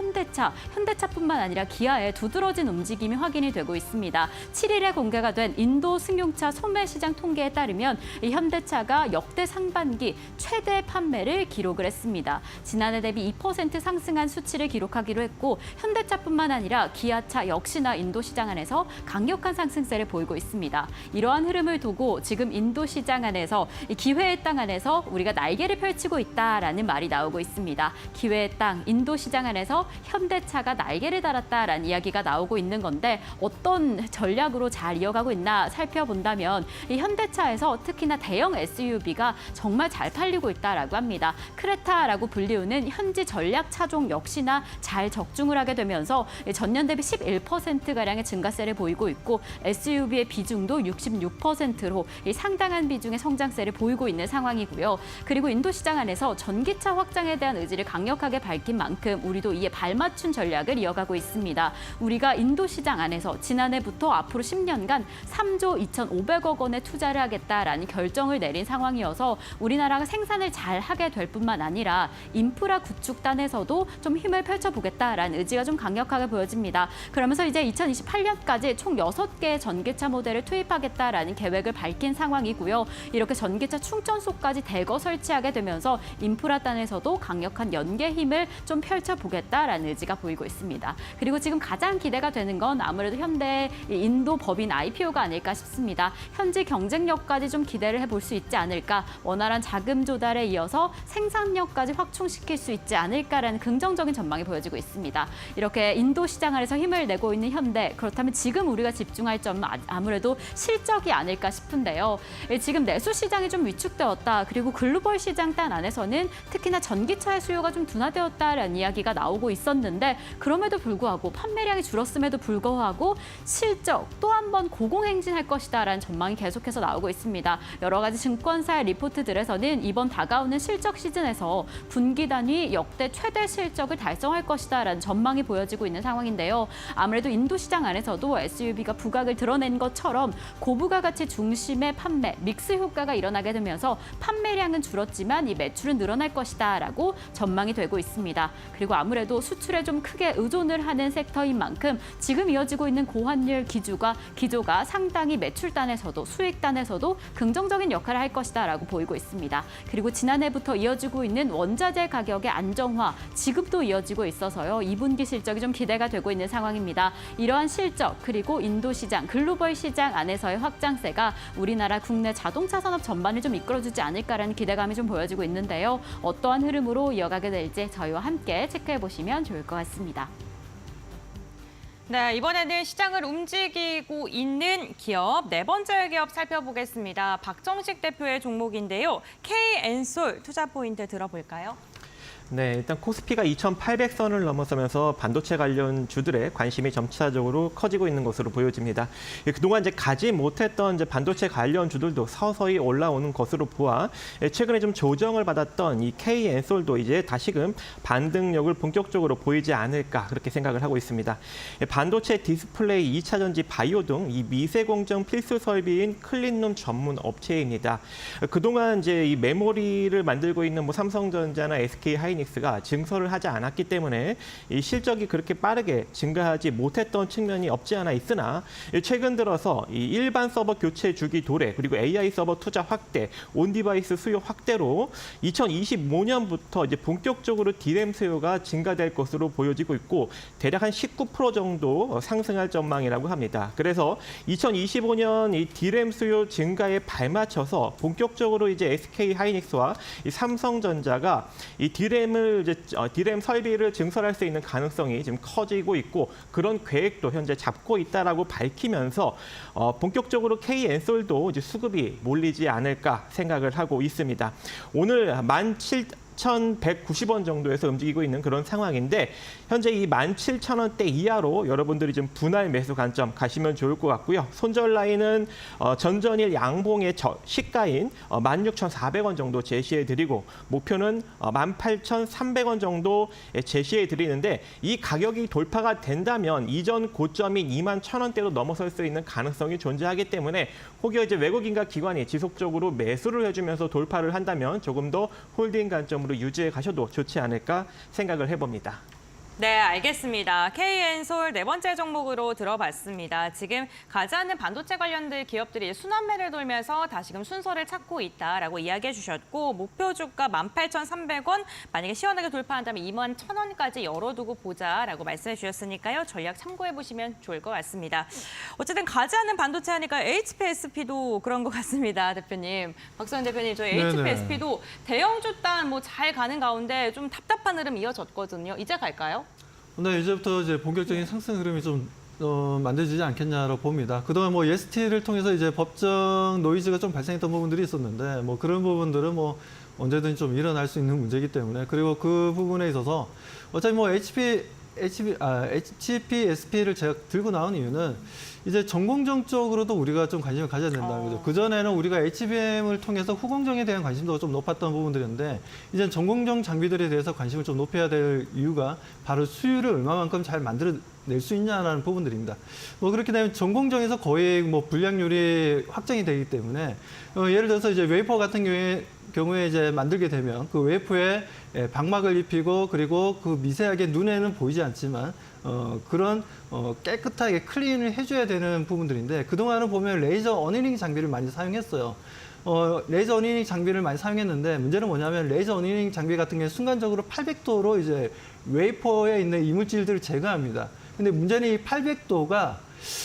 현대차뿐만 아니라 기아의 두드러진 움직임이 확인이 되고 있습니다. 7일에 공개가 된 인도 승용차 소매 시장 통계에 따르면 이 현대차가 역대 상반기 최대 판매를 기록을 했습니다. 지난해 대비 2% 상승한 수치를 기록하기로 했고 현대차뿐만 아니라 기아차 역시나 인도 시장 안에서 강력한 상승세를 보이고 있습니다. 이러한 흐름을 두고 지금 인도 시장 안에서 이 기회의 땅 안에서 우리가 날개를 펼치고 있다라는 말이 나오고 있습니다. 기회의 땅 인도 시장 안에서 현대차가 날개를 달았다라는 이야기가 나오고 있는 건데 어떤 전략으로 잘 이어가고 있나 살펴본다면 이 현대차에서 특히나 대형 SUV가 정말 잘 팔리고 있다라고 합니다. 크레타라고 불리우는 현지 전략 차종 역시나 잘 적중을 하게 되면서 전년 대비 11%가량의 증가세를 보이고 있고 SUV의 비중도 66%로 상당한 비중의 성장세를 보이고 있는 상황이고요. 그리고 인도 시장 안에서 전기차 확장에 대한 의지를 강력하게 밝힌 만큼 우리도 이에 발맞춘 전략을 이어가고 있습니다. 우리가 인도 시장 안에서 지난해부터 앞으로 10년간 3조 2,500억 원의 투자를 하겠다라는 결정을 내린 상황이어서 우리나라가 생산을 잘 하게 될 뿐만 아니라 인프라 구축단에서도 좀 힘을 펼쳐보겠다라는 의지가 좀 강력하게 보여집니다. 그러면서 이제 2028년까지 총 6개의 전기차 모델을 투입하겠다라는 계획을 밝힌 상황이고요. 이렇게 전기차 충전소까지 대거 설치하게 되면서 인프라단에서도 강력한 연계 힘을 좀 펼쳐보겠다라는 의지가 보이고 있습니다. 그리고 지금 가장 기대가 되는 건 아무래도 현대의 인도 법인 IPO가 아닐까 싶습니다. 현지 경쟁력까지 좀 기대를 해볼 수 있지 않을까, 원활한 자금 조달에 이어서 생산력까지 확충시킬 수 있지 않을까라는 긍정적인 전망이 보여지고 있습니다. 이렇게 인도 시장 안에서 힘을 내고 있는 현대, 그렇다면 지금 우리가 집중할 점은 아무래도 실적이 아닐까 싶은데요. 지금 내수 시장이 좀 위축되었다. 그리고 글로벌 시장 단 안에서는 특히나 전기차의 수요가 좀 둔화되었다라는 이야기가 나오고 있었는데 그럼에도 불구하고 판매량이 줄었음에도 불구하고 실적 또 한 번 고공행진할 것이다라는 전망이 계속해서 나오고 있습니다. 여러 가지 증권사의 리포트들에서는 이번 다가오는 실적 시즌에서 분기 단위 역대 최대 실적을 달성할 것이다라는 전망이 보여지고 있는 상황인데요. 아무래도 인도 시장 안에서도 SUV가 부각을 드러낸 것처럼 고부가 가치 중심의 판매, 믹스 효과가 일어나게 되면서 판매량은 줄었지만 이 매출은 늘어날 것이다라고 전망이 되고 있습니다. 그리고 아무래도 수출에 좀 크게 의존을 하는 섹터인 만큼 지금 이어지고 있는 고환율 기조가 상당히 매출단에서도 수익단에서도 긍정적인 역할을 할 것이다라고 보이고 있습니다. 그리고 지난해부터 이어지고 있는 원자재 가격의 안정화, 지급도 이어지고 있어서요. 2분기 실적이 좀 기대가 되고 있는 상황입니다. 이러한 실적 그리고 인도 시장, 글로벌 시장 안에서의 확장세가 우리나라 국내 자동차 산업 전반을 좀 이끌어주지 않을까라는 기대감이 좀 보여지고 있는데요. 어떠한 흐름으로 이어가게 될지 저희와 함께 체크해 보시면 좋을 것 같습니다. 네, 이번에는 시장을 움직이고 있는 기업 네 번째 기업 살펴보겠습니다. 박정식 대표의 종목인데요. K엔솔 투자 포인트 들어볼까요? 네, 일단 코스피가 2,800선을 넘어서면서 반도체 관련 주들의 관심이 점차적으로 커지고 있는 것으로 보여집니다. 그동안 이제 가지 못했던 이제 반도체 관련 주들도 서서히 올라오는 것으로 보아 최근에 좀 조정을 받았던 이 K엔솔도 이제 다시금 반등력을 본격적으로 보이지 않을까 그렇게 생각을 하고 있습니다. 반도체 디스플레이, 2차 전지, 바이오 등 이 미세 공정 필수 설비인 클린룸 전문 업체입니다. 그동안 이제 이 메모리를 만들고 있는 뭐 삼성전자나 SK 하이닉스가 증설을 하지 않았기 때문에 이 실적이 그렇게 빠르게 증가하지 못했던 측면이 없지 않아 있으나 최근 들어서 이 일반 서버 교체 주기 도래 그리고 AI 서버 투자 확대, 온디바이스 수요 확대로 2025년부터 이제 본격적으로 D램 수요가 증가될 것으로 보여지고 있고 대략 한 19% 정도 상승할 전망이라고 합니다. 그래서 2025년 이 D램 수요 증가에 발맞춰서 본격적으로 이제 SK 하이닉스와 이 삼성전자가 이 D램 설비를 증설할 수 있는 가능성이 지금 커지고 있고 그런 계획도 현재 잡고 있다라고 밝히면서 본격적으로 K엔솔도 이제 수급이 몰리지 않을까 생각을 하고 있습니다. 오늘 2,190원 정도에서 움직이고 있는 그런 상황인데 현재 이 17,000원대 이하로 여러분들이 좀 분할 매수 관점 가시면 좋을 것 같고요. 손절 라인은 전전일 양봉의 시가인 16,400원 정도 제시해드리고 목표는 18,300원 정도 제시해드리는데 이 가격이 돌파가 된다면 이전 고점인 21,000원대로 넘어설 수 있는 가능성이 존재하기 때문에 혹여 이제 외국인과 기관이 지속적으로 매수를 해주면서 돌파를 한다면 조금 더 홀딩 관점으로 유지해 가셔도 좋지 않을까 생각을 해봅니다. 네, 알겠습니다. KN솔 네 번째 종목으로 들어봤습니다. 지금 가지 않는 반도체 관련된 기업들이 순환매를 돌면서 다시금 순서를 찾고 있다라고 이야기해 주셨고 목표 주가 18,300원, 만약에 시원하게 돌파한다면 21,000원까지 열어두고 보자라고 말씀해 주셨으니까요. 전략 참고해 보시면 좋을 것 같습니다. 어쨌든 가지 않는 반도체 하니까 HPSP도 그런 것 같습니다, 대표님. 박수현 대표님, 저희 네네. HPSP도 대형주 단 뭐 잘 가는 가운데 좀 답답한 흐름 이어졌거든요. 이제 갈까요? 네, 이제부터 이제 본격적인 상승 흐름이 좀 만들어지지 않겠냐라고 봅니다. 그동안 뭐 EST를 통해서 이제 법정 노이즈가 좀 발생했던 부분들이 있었는데 뭐 그런 부분들은 뭐 언제든지 좀 일어날 수 있는 문제이기 때문에 그리고 그 부분에 있어서 어차피 뭐 HPSP를 제가 들고 나온 이유는 이제 전공정 쪽으로도 우리가 좀 관심을 가져야 된다는 거죠. 그전에는 우리가 HBM을 통해서 후공정에 대한 관심도가 좀 높았던 부분들이었는데 이제 전공정 장비들에 대해서 관심을 좀 높여야 될 이유가 바로 수율을 얼마만큼 잘 만들어낼 수 있냐라는 부분들입니다. 뭐 그렇게 되면 전공정에서 거의 뭐 불량률이 확정이 되기 때문에 예를 들어서 이제 웨이퍼 같은 경우에 이제 만들게 되면 그 웨이퍼에 방막을 입히고 그리고 그 미세하게 눈에는 보이지 않지만 그런 깨끗하게 클린을 해줘야 되는 부분들인데 그동안은 보면 레이저 어니링 장비를 많이 사용했어요. 레이저 어니링 장비를 많이 사용했는데 문제는 뭐냐면 레이저 어니링 장비 같은 경우에 순간적으로 800도로 이제 웨이퍼에 있는 이물질들을 제거합니다. 근데 문제는 이 800도가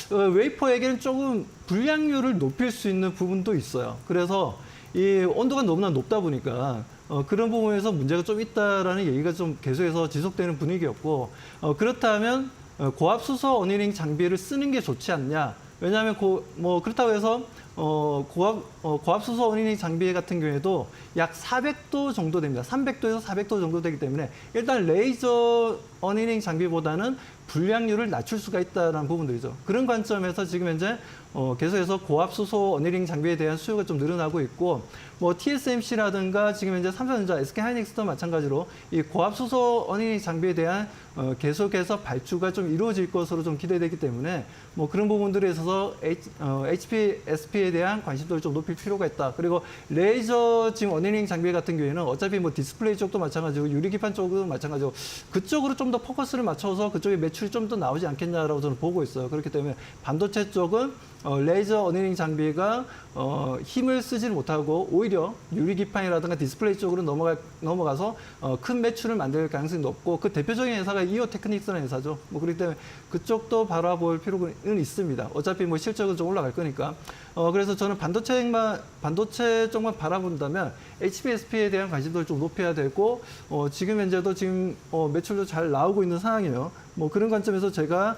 웨이퍼에게는 조금 불량률을 높일 수 있는 부분도 있어요. 그래서 이 온도가 너무나 높다 보니까 그런 부분에서 문제가 좀 있다라는 얘기가 좀 계속해서 지속되는 분위기였고 그렇다면 고압수소 어니링 장비를 쓰는 게 좋지 않냐? 왜냐하면 뭐 그렇다고 해서 고압수소 어니링 장비 같은 경우에도 약 400도 정도 됩니다. 300도에서 400도 정도 되기 때문에 일단 레이저 어니링 장비보다는 불량률을 낮출 수가 있다는 부분들이죠. 그런 관점에서 지금 현재 계속해서 고압수소 어니링 장비에 대한 수요가 좀 늘어나고 있고 뭐 TSMC라든가 지금 현재 삼성전자, SK하이닉스도 마찬가지로 이 고압수소 어니링 장비에 대한 계속해서 발주가 좀 이루어질 것으로 좀 기대되기 때문에 뭐 그런 부분들에 있어서 HPSP에 대한 관심도를 좀 높일 필요가 있다. 그리고 레이저 지금 어니링 장비 같은 경우에는 어차피 뭐 디스플레이 쪽도 마찬가지고 유리기판 쪽도 마찬가지고 그쪽으로 좀 더 포커스를 맞춰서 그쪽에 매출이 좀 더 나오지 않겠냐라고 저는 보고 있어요. 그렇기 때문에 반도체 쪽은 레이저 어니링 장비가 힘을 쓰지를 못하고 오히려 유리기판이라든가 디스플레이 쪽으로 넘어가서 큰 매출을 만들 가능성이 높고 그 대표적인 회사가 이오 테크닉스라는 회사죠. 뭐 그렇기 때문에 그쪽도 바라볼 필요는 있습니다. 어차피 뭐 실적은 좀 올라갈 거니까. 그래서 저는 반도체 쪽만 바라본다면 HPSP에 대한 관심도를 좀 높여야 되고 지금 현재도 지금 매출도 잘 나오고 있는 상황이에요. 뭐 그런 관점에서 제가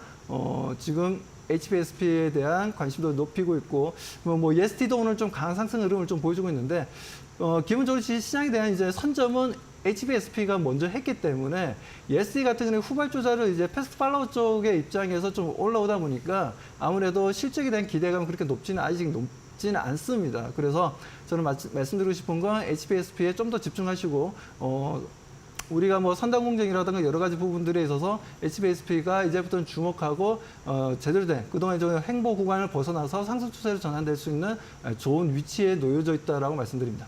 지금 HPSP에 대한 관심도를 높이고 있고 뭐 EST도 오늘 좀 강한 상승 흐름을 좀 보여주고 있는데 기본적으로 시장에 대한 이제 선점은 HPSP가 먼저 했기 때문에 EST 같은 경우는 후발주자를 이제 패스트 팔로우 쪽의 입장에서 좀 올라오다 보니까 아무래도 실적에 대한 기대감은 그렇게 아직 높지는 않습니다. 그래서 저는 말씀드리고 싶은 건 HPSP에 좀 더 집중하시고 우리가 뭐 선단 공정이라든가 여러 가지 부분들에 있어서 HPSP가 이제부터는 주목하고 제대로 된 그동안 좀 횡보 구간을 벗어나서 상승 추세로 전환될 수 있는 좋은 위치에 놓여져 있다라고 말씀드립니다.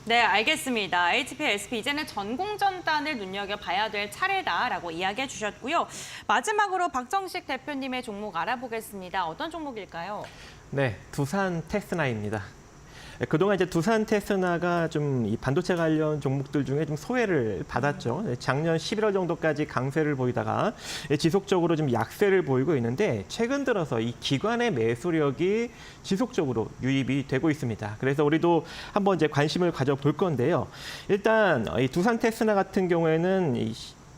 네, 알겠습니다. HPSP 이제는 전공전단을 눈여겨봐야 될 차례다라고 이야기해 주셨고요. 마지막으로 박정식 대표님의 종목 알아보겠습니다. 어떤 종목일까요? 네, 두산 테스나입니다. 그동안 이제 두산 테스나가 좀 이 반도체 관련 종목들 중에 좀 소외를 받았죠. 작년 11월 정도까지 강세를 보이다가 지속적으로 좀 약세를 보이고 있는데 최근 들어서 이 기관의 매수력이 지속적으로 유입이 되고 있습니다. 그래서 우리도 한번 이제 관심을 가져볼 건데요. 일단 이 두산 테스나 같은 경우에는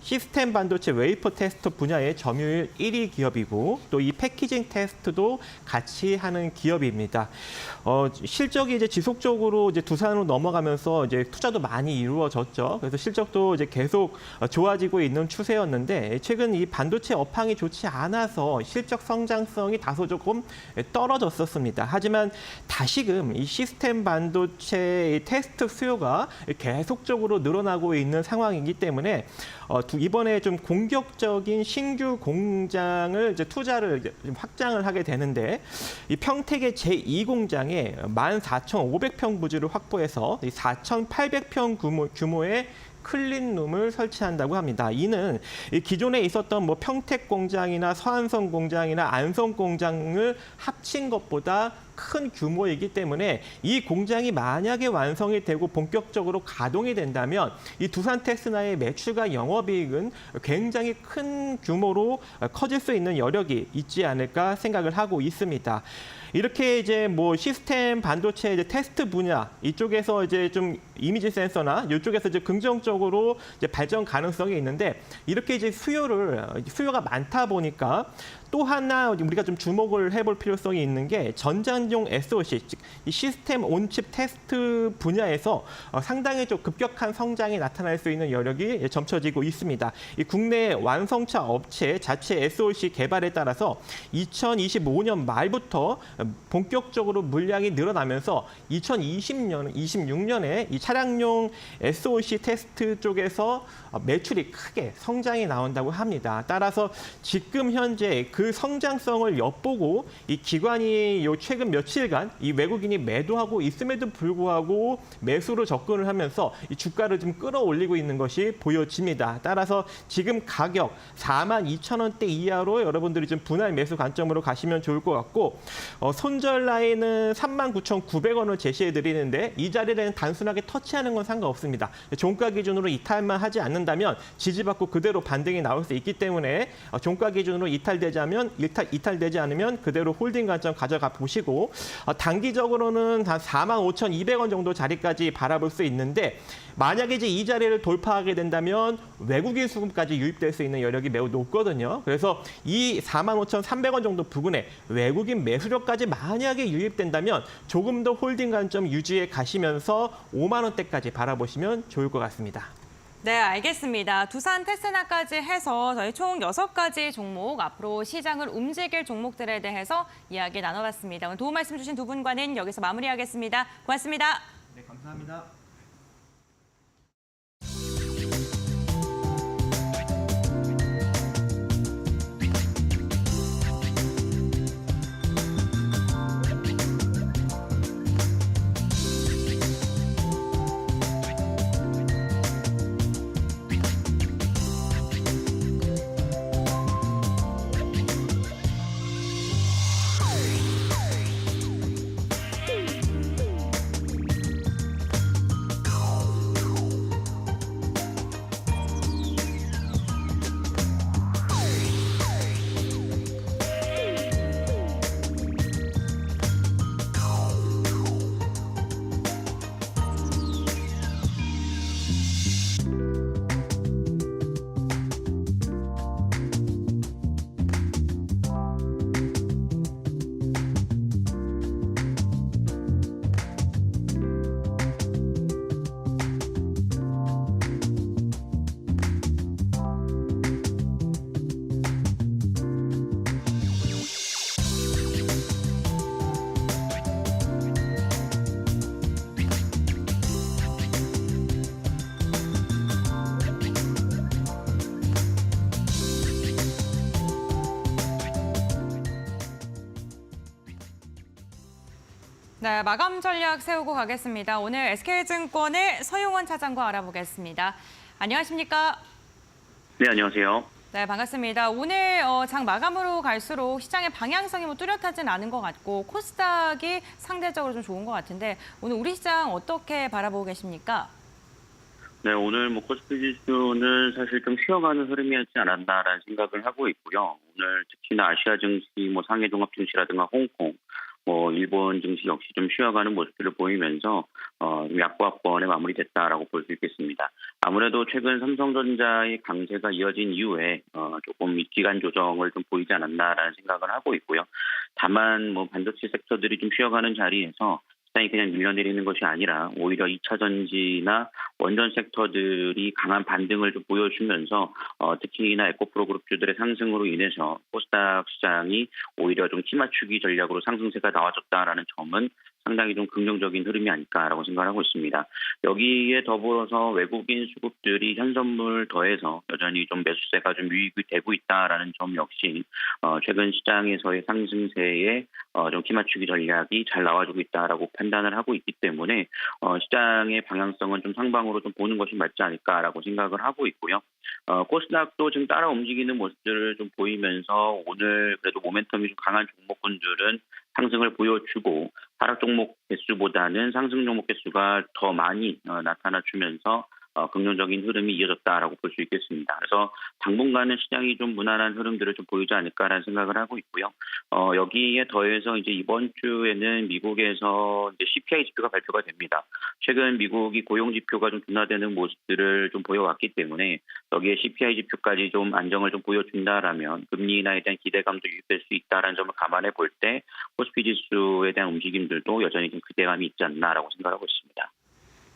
시스템 반도체 웨이퍼 테스터 분야의 점유율 1위 기업이고 또 이 패키징 테스트도 같이 하는 기업입니다. 실적이 이제 지속적으로 이제 두산으로 넘어가면서 이제 투자도 많이 이루어졌죠. 그래서 실적도 이제 계속 좋아지고 있는 추세였는데 최근 이 반도체 업황이 좋지 않아서 실적 성장성이 다소 조금 떨어졌었습니다. 하지만 다시금 이 시스템 반도체 테스트 수요가 계속적으로 늘어나고 있는 상황이기 때문에 이번에 좀 공격적인 신규 공장을 이제 투자를 좀 확장을 하게 되는데 이 평택의 제2공장에 14,500평 부지를 확보해서 4,800평 규모의 클린룸을 설치한다고 합니다. 이는 기존에 있었던 뭐 평택 공장이나 서안성 공장이나 안성 공장을 합친 것보다 큰 규모이기 때문에 이 공장이 만약에 완성이 되고 본격적으로 가동이 된다면 이 두산 테스나의 매출과 영업이익은 굉장히 큰 규모로 커질 수 있는 여력이 있지 않을까 생각을 하고 있습니다. 이렇게 이제 뭐 시스템 반도체 이제 테스트 분야 이쪽에서 이제 좀 이미지 센서나 이쪽에서 이제 긍정적으로 이제 발전 가능성이 있는데 이렇게 이제 수요가 많다 보니까 또 하나 우리가 좀 주목을 해볼 필요성이 있는 게 전장용 SoC, 즉 이 시스템 온칩 테스트 분야에서 상당히 좀 급격한 성장이 나타날 수 있는 여력이 점쳐지고 있습니다. 이 국내 완성차 업체 자체 SoC 개발에 따라서 2025년 말부터 본격적으로 물량이 늘어나면서 2026년에 이 차량용 SoC 테스트 쪽에서 매출이 크게 성장이 나온다고 합니다. 따라서 지금 현재 그 성장성을 엿보고 이 기관이 요 최근 며칠간 이 외국인이 매도하고 있음에도 불구하고 매수로 접근을 하면서 이 주가를 좀 끌어올리고 있는 것이 보여집니다. 따라서 지금 가격 42,000원대 이하로 여러분들이 좀 분할 매수 관점으로 가시면 좋을 것 같고 손절 라인은 39,900원을 제시해 드리는데 이 자리는 단순하게 터치하는 건 상관없습니다. 종가 기준으로 이탈만 하지 않는다면 지지받고 그대로 반등이 나올 수 있기 때문에 종가 기준으로 이탈되지 않으면 그대로 홀딩 관점 가져가 보시고 단기적으로는 한 45,200원 정도 자리까지 바라볼 수 있는데 만약에 이제 이 자리를 돌파하게 된다면 외국인 수급까지 유입될 수 있는 여력이 매우 높거든요. 그래서 이 45,300원 정도 부근에 외국인 매수력까지 만약에 유입된다면 조금 더 홀딩 관점 유지해 가시면서 5만 원대까지 바라보시면 좋을 것 같습니다. 네, 알겠습니다. 두산 테스나까지 해서 저희 총 6가지 종목, 앞으로 시장을 움직일 종목들에 대해서 이야기 나눠봤습니다. 오늘 도움 말씀 주신 두 분과는 여기서 마무리하겠습니다. 고맙습니다. 네, 감사합니다. 네, 마감 전략 세우고 가겠습니다. 오늘 SK증권의 서용원 차장과 알아보겠습니다. 안녕하십니까? 네, 안녕하세요. 네, 반갑습니다. 오늘 장 마감으로 갈수록 시장의 방향성이 뭐 뚜렷하진 않은 것 같고 코스닥이 상대적으로 좀 좋은 것 같은데 오늘 우리 시장 어떻게 바라보고 계십니까? 네, 오늘 뭐 코스피 지수는 사실 좀 쉬어가는 흐름이었지 않았나라는 생각을 하고 있고요. 오늘 특히나 아시아 증시, 뭐 상해 종합 증시라든가 홍콩, 일본 증시 역시 좀 쉬어가는 모습들을 보이면서 좀 약보합권에 마무리됐다라고 볼 수 있겠습니다. 아무래도 최근 삼성전자의 강세가 이어진 이후에 조금 기간 조정을 좀 보이지 않았나라는 생각을 하고 있고요. 다만 반도체 섹터들이 좀 쉬어가는 자리에서 시장이 그냥 밀려내리는 것이 아니라 오히려 2차 전지나 원전 섹터들이 강한 반등을 좀 보여주면서 특히나 에코프로 그룹주들의 상승으로 인해서 코스닥 시장이 오히려 좀 키맞추기 전략으로 상승세가 나와줬다라는 점은 상당히 좀 긍정적인 흐름이 아닐까라고 생각하고 있습니다. 여기에 더불어서 외국인 수급들이 현선물 더해서 여전히 좀 매수세가 좀 유입이 되고 있다라는 점 역시 최근 시장에서의 상승세에 좀 키맞추기 전략이 잘 나와주고 있다라고 판단을 하고 있기 때문에 시장의 방향성은 좀 상방으로 좀 보는 것이 맞지 않을까라고 생각을 하고 있고요. 코스닥도 지금 따라 움직이는 모습들을 좀 보이면서 오늘 그래도 모멘텀이 좀 강한 종목군들은 상승을 보여주고 하락 종목 개수보다는 상승 종목 개수가 더 많이 나타나주면서 긍정적인 흐름이 이어졌다라고 볼 수 있겠습니다. 그래서 당분간은 시장이 좀 무난한 흐름들을 좀 보이지 않을까라는 생각을 하고 있고요. 여기에 더해서 이제 이번 주에는 미국에서 이제 CPI 지표가 발표가 됩니다. 최근 미국이 고용 지표가 좀 둔화되는 모습들을 좀 보여왔기 때문에 여기에 CPI 지표까지 좀 안정을 좀 보여준다라면 금리 인하에 대한 기대감도 유입될 수 있다라는 점을 감안해 볼 때 코스피 지수에 대한 움직임들도 여전히 좀 기대감이 있지 않나라고 생각하고 있습니다.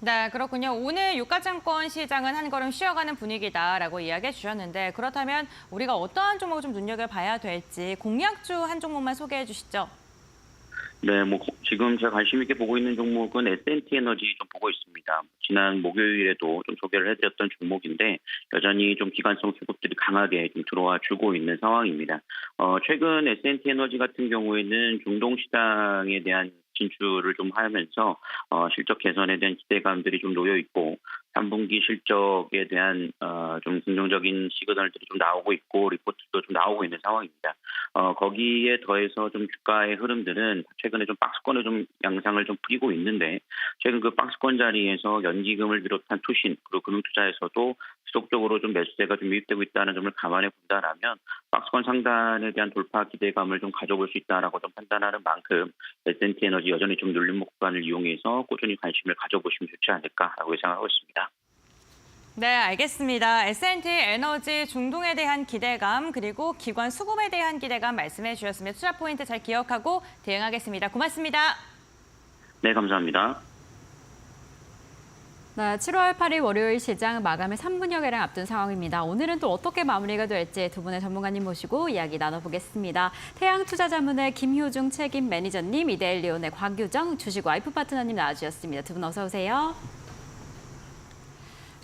네, 그렇군요. 오늘 유가증권 시장은 한 걸음 쉬어가는 분위기다라고 이야기해 주셨는데 그렇다면 우리가 어떠한 종목을 좀 눈여겨봐야 될지 공약주 한 종목만 소개해 주시죠. 네, 지금 제가 관심 있게 보고 있는 종목은 S&T 에너지 좀 보고 있습니다. 지난 목요일에도 좀 소개를 해드렸던 종목인데 여전히 좀 기관성 수급들이 강하게 좀 들어와 주고 있는 상황입니다. 최근 S&T 에너지 같은 경우에는 중동 시장에 대한 진출을 좀 하면서 실적 개선에 대한 기대감들이 좀 놓여 있고 3분기 실적에 대한 좀 긍정적인 시그널들이 좀 나오고 있고 리포트도 좀 나오고 있는 상황입니다. 거기에 더해서 좀 주가의 흐름들은 최근에 좀 박스권을 좀 양상을 좀 부리고 있는데 최근 그 박스권 자리에서 연기금을 비롯한 투신 그리고 금융투자에서도 지속적으로 좀 매수세가 좀 유입되고 있다는 점을 감안해 본다라면 박스권 상단에 대한 돌파 기대감을 좀 가져볼 수 있다라고 좀 판단하는 만큼 S&T 에너지 여전히 좀 눌림목 구간을 이용해서 꾸준히 관심을 가져보시면 좋지 않을까라고 예상하고 있습니다. 네, 알겠습니다. S&T 에너지 중동에 대한 기대감 그리고 기관 수급에 대한 기대감 말씀해 주셨으면 투자 포인트 잘 기억하고 대응하겠습니다. 고맙습니다. 네, 감사합니다. 네, 7월 8일 월요일 시장 마감에 3분여가량 앞둔 상황입니다. 오늘은 또 어떻게 마무리가 될지 두 분의 전문가님 모시고 이야기 나눠보겠습니다. 태양투자자문의 김효중 책임 매니저님, 이데일리온의 곽유정 주식 와이프 파트너님 나와주셨습니다. 두 분 어서 오세요.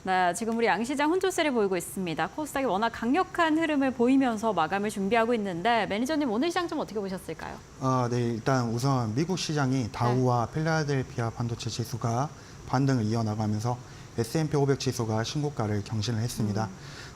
네, 지금 우리 양시장 혼조세를 보이고 있습니다. 코스닥이 워낙 강력한 흐름을 보이면서 마감을 준비하고 있는데 매니저님 오늘 시장 좀 어떻게 보셨을까요? 네, 일단 우선 미국 시장이 다우와 필라델피아 반도체 지수가 반등을 이어나가면서 S&P 500 지수가 신고가를 경신을 했습니다.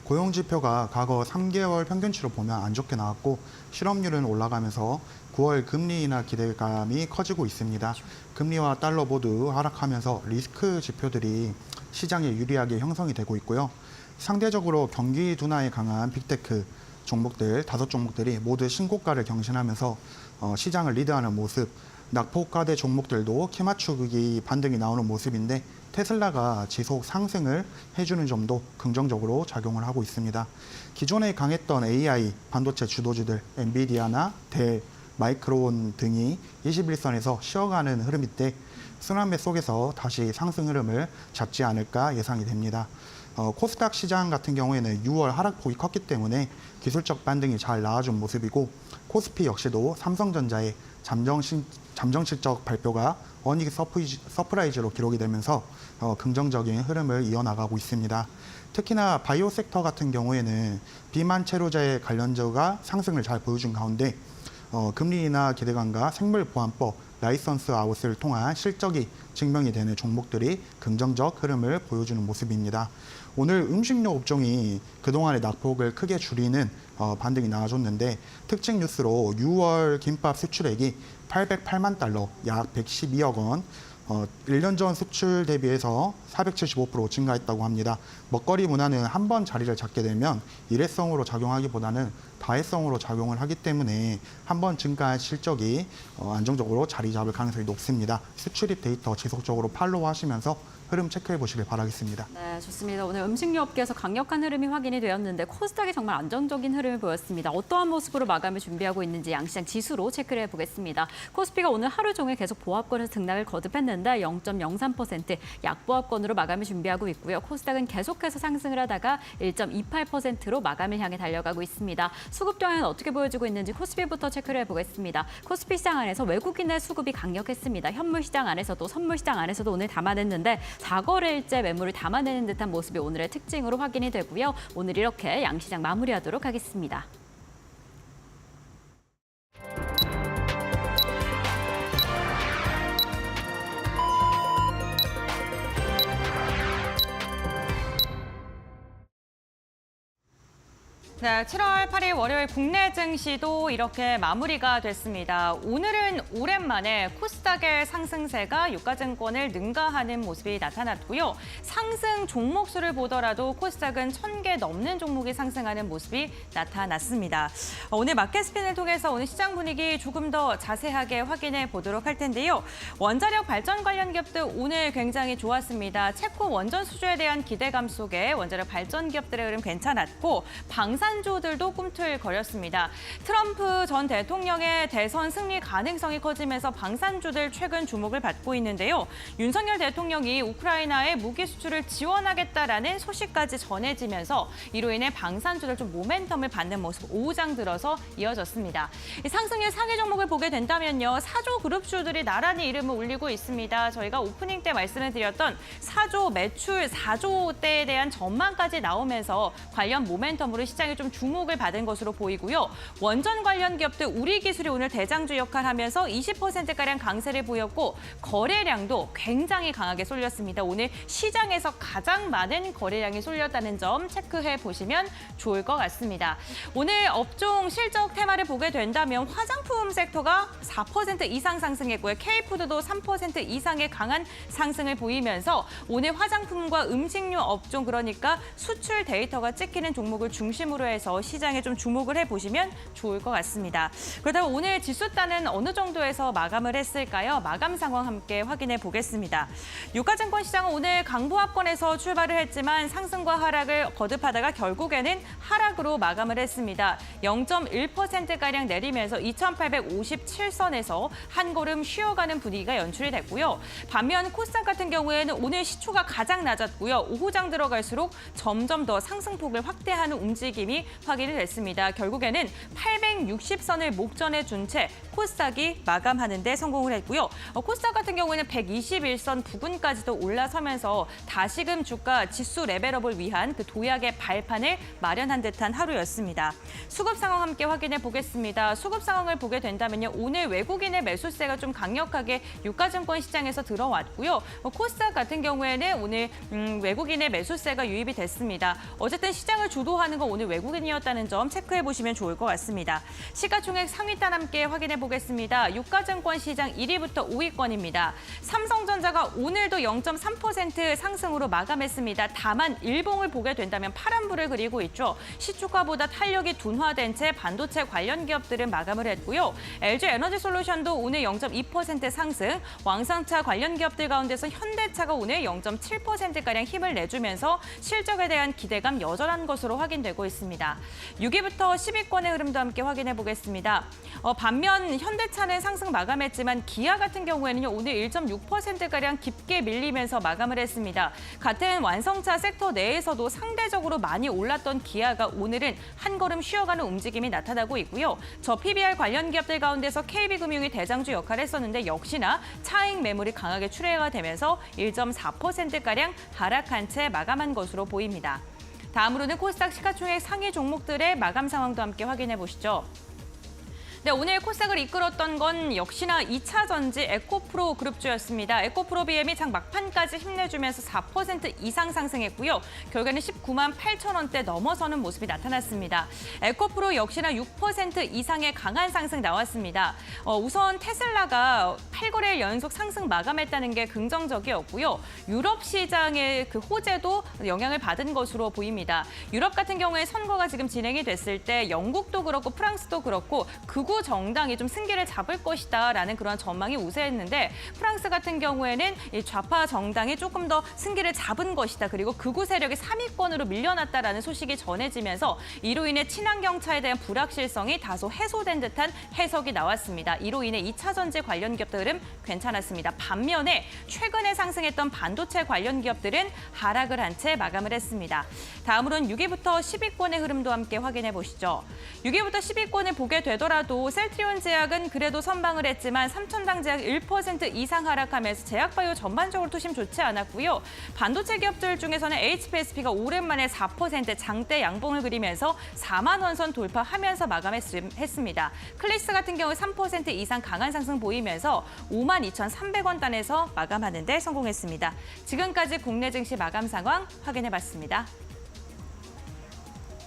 고용 지표가 과거 3개월 평균치로 보면 안 좋게 나왔고 실업률은 올라가면서 9월 금리 인하 기대감이 커지고 있습니다. 금리와 달러 모두 하락하면서 리스크 지표들이 시장에 유리하게 형성이 되고 있고요. 상대적으로 경기 둔화에 강한 빅테크 종목들 5종목들이 모두 신고가를 경신하면서 시장을 리드하는 모습, 낙폭과대 종목들도 키맞추기 반등이 나오는 모습인데 테슬라가 지속 상승을 해주는 점도 긍정적으로 작용을 하고 있습니다. 기존에 강했던 AI 반도체 주도주들 엔비디아나 델, 마이크론 등이 21선에서 쉬어가는 흐름인데 순환매 속에서 다시 상승 흐름을 잡지 않을까 예상이 됩니다. 코스닥 시장 같은 경우에는 6월 하락폭이 컸기 때문에 기술적 반등이 잘 나와준 모습이고 코스피 역시도 삼성전자의 잠정 실적 발표가 어닝 서프라이즈로 기록이 되면서 긍정적인 흐름을 이어나가고 있습니다. 특히나 바이오 섹터 같은 경우에는 비만 체로제 관련주가 상승을 잘 보여준 가운데 금리 인하 기대감과 생물보안법 라이선스 아웃을 통한 실적이 증명이 되는 종목들이 긍정적 흐름을 보여주는 모습입니다. 오늘 음식료 업종이 그동안의 낙폭을 크게 줄이는 반등이 나와줬는데 특징 뉴스로 6월 김밥 수출액이 808만 달러, 약 112억 원, 1년 전 수출 대비해서 475% 증가했다고 합니다. 먹거리 문화는 한 번 자리를 잡게 되면 일회성으로 작용하기보다는 다회성으로 작용을 하기 때문에 한 번 증가한 실적이 안정적으로 자리 잡을 가능성이 높습니다. 수출입 데이터 지속적으로 팔로우하시면서 흐름 체크해 보시길 바라겠습니다. 네, 좋습니다. 오늘 음식료 업계에서 강력한 흐름이 확인이 되었는데 코스닥이 정말 안정적인 흐름을 보였습니다. 어떠한 모습으로 마감을 준비하고 있는지 양시장 지수로 체크를 해보겠습니다. 코스피가 오늘 하루 종일 계속 보합권에서 등락을 거듭했는데 0.03% 약보합권으로 마감을 준비하고 있고요. 코스닥은 계속해서 상승을 하다가 1.28%로 마감을 향해 달려가고 있습니다. 수급 동향은 어떻게 보여지고 있는지 코스피부터 체크를 해보겠습니다. 코스피 시장 안에서 외국인의 수급이 강력했습니다. 현물 시장 안에서도 선물 시장 안에서도 오늘 담아냈는데 4거래일째 매물을 담아내는 듯한 모습이 오늘의 특징으로 확인이 되고요. 오늘 이렇게 양시장 마무리하도록 하겠습니다. 네, 7월 8일 월요일 국내 증시도 이렇게 마무리가 됐습니다. 오늘은 오랜만에 코스닥의 상승세가 유가증권을 능가하는 모습이 나타났고요. 상승 종목 수를 보더라도 코스닥은 1,000개 넘는 종목이 상승하는 모습이 나타났습니다. 오늘 마켓 스핀을 통해서 오늘 시장 분위기 조금 더 자세하게 확인해 보도록 할 텐데요. 원자력 발전 관련 기업들 오늘 굉장히 좋았습니다. 체코 원전 수주에 대한 기대감 속에 원자력 발전 기업들의 흐름 괜찮았고 방산주들도 꿈틀거렸습니다. 트럼프 전 대통령의 대선 승리 가능성이 커지면서 방산주들 최근 주목을 받고 있는데요. 윤석열 대통령이 우크라이나에 무기 수출을 지원하겠다라는 소식까지 전해지면서 이로 인해 방산주들 좀 모멘텀을 받는 모습 오후장 들어서 이어졌습니다. 이 상승률 상위 종목을 보게 된다면요. 사조 그룹주들이 나란히 이름을 올리고 있습니다. 저희가 오프닝 때 말씀을 드렸던 사조 매출 4조대에 대한 전망까지 나오면서 관련 모멘텀으로 시장이 좀 주목을 받은 것으로 보이고요. 원전 관련 기업들 우리 기술이 오늘 대장주 역할하면서 20%가량 강세를 보였고 거래량도 굉장히 강하게 쏠렸습니다. 오늘 시장에서 가장 많은 거래량이 쏠렸다는 점 체크해 보시면 좋을 것 같습니다. 오늘 업종 실적 테마를 보게 된다면 화장품 섹터가 4% 이상 상승했고요. K푸드도 3% 이상의 강한 상승을 보이면서 오늘 화장품과 음식료 업종 그러니까 수출 데이터가 찍히는 종목을 중심으로 해서 시장에 좀 주목을 해보시면 좋을 것 같습니다. 그렇다면 오늘 지수단은 어느 정도에서 마감을 했을까요? 마감 상황 함께 확인해 보겠습니다. 유가증권 시장은 오늘 강보합권에서 출발을 했지만 상승과 하락을 거듭하다가 결국에는 하락으로 마감을 했습니다. 0.1%가량 내리면서 2,857선에서 한 걸음 쉬어가는 분위기가 연출이 됐고요. 반면 코스닥 같은 경우에는 오늘 시초가 가장 낮았고요. 오후장 들어갈수록 점점 더 상승폭을 확대하는 움직임이 확인이 됐습니다. 결국에는 860선을 목전에 둔 채 코스닥이 마감하는 데 성공을 했고요. 코스닥 같은 경우에는 121선 부근까지도 올라서면서 다시금 주가 지수 레벨업을 위한 그 도약의 발판을 마련한 듯한 하루였습니다. 수급 상황 함께 확인해 보겠습니다. 수급 상황을 보게 된다면요. 오늘 외국인의 매수세가 좀 강력하게 유가증권 시장에서 들어왔고요. 코스닥 같은 경우에는 오늘 외국인의 매수세가 유입이 됐습니다. 어쨌든 시장을 주도하는 건 오늘 외국인이었다는 점 체크해 보시면 좋을 것 같습니다. 시가총액 상위단 함께 확인해 보겠습니다. 유가증권 시장 1위부터 5위권입니다. 삼성전자가 오늘도 0.3% 상승으로 마감했습니다. 다만 일봉을 보게 된다면 파란불을 그리고 있죠. 시초가보다 탄력이 둔화된 채 반도체 관련 기업들은 마감을 했고요. LG에너지솔루션도 오늘 0.2% 상승, 왕상차 관련 기업들 가운데서 현대차가 오늘 0.7%가량 힘을 내주면서 실적에 대한 기대감 여전한 것으로 확인되고 있습니다. 6위부터 10위권의 흐름도 함께 확인해 보겠습니다. 반면 현대차는 상승 마감했지만 기아 같은 경우에는요. 오늘 1.6%가량 깊게 밀리면서 마감을 했습니다. 같은 완성차 섹터 내에서도 상대적으로 많이 올랐던 기아가 오늘은 한 걸음 쉬어가는 움직임이 나타나고 있고요. 저 PBR 관련 기업들 가운데서 KB금융이 대장주 역할을 했었는데 역시나 차익 매물이 강하게 출회가 되면서 1.4%가량 하락한 채 마감한 것으로 보입니다. 다음으로는 코스닥 시가총액 상위 종목들의 마감 상황도 함께 확인해 보시죠. 네, 오늘 코스닥을 이끌었던 건 역시나 2차 전지 에코프로 그룹주였습니다. 에코프로 BM이 장 막판까지 힘내주면서 4% 이상 상승했고요. 결과는 19만 8천 원대 넘어서는 모습이 나타났습니다. 에코프로 역시나 6% 이상의 강한 상승 나왔습니다. 우선 테슬라가 8거래일 연속 상승 마감했다는 게 긍정적이었고요. 유럽 시장의 그 호재도 영향을 받은 것으로 보입니다. 유럽 같은 경우에 선거가 지금 진행이 됐을 때 영국도 그렇고 프랑스도 그렇고 극우 정당이 좀 승기를 잡을 것이다라는 그런 전망이 우세했는데 프랑스 같은 경우에는 이 좌파 정당이 조금 더 승기를 잡은 것이다. 그리고 극우 세력이 3위권으로 밀려났다라는 소식이 전해지면서 이로 인해 친환경차에 대한 불확실성이 다소 해소된 듯한 해석이 나왔습니다. 이로 인해 2차 전지 관련 기업들 흐름 괜찮았습니다. 반면에 최근에 상승했던 반도체 관련 기업들은 하락을 한 채 마감을 했습니다. 다음으로는 6위부터 10위권의 흐름도 함께 확인해 보시죠. 6위부터 10위권을 보게 되더라도 셀트리온 제약은 그래도 선방을 했지만 삼천당 제약 1% 이상 하락하면서 제약바이오 전반적으로 투심 좋지 않았고요. 반도체 기업들 중에서는 HPSP가 오랜만에 4% 장대 양봉을 그리면서 4만 원선 돌파하면서 마감했습니다. 클리스 같은 경우 3% 이상 강한 상승 보이면서 52,300원 단에서 마감하는 데 성공했습니다. 지금까지 국내 증시 마감 상황 확인해봤습니다.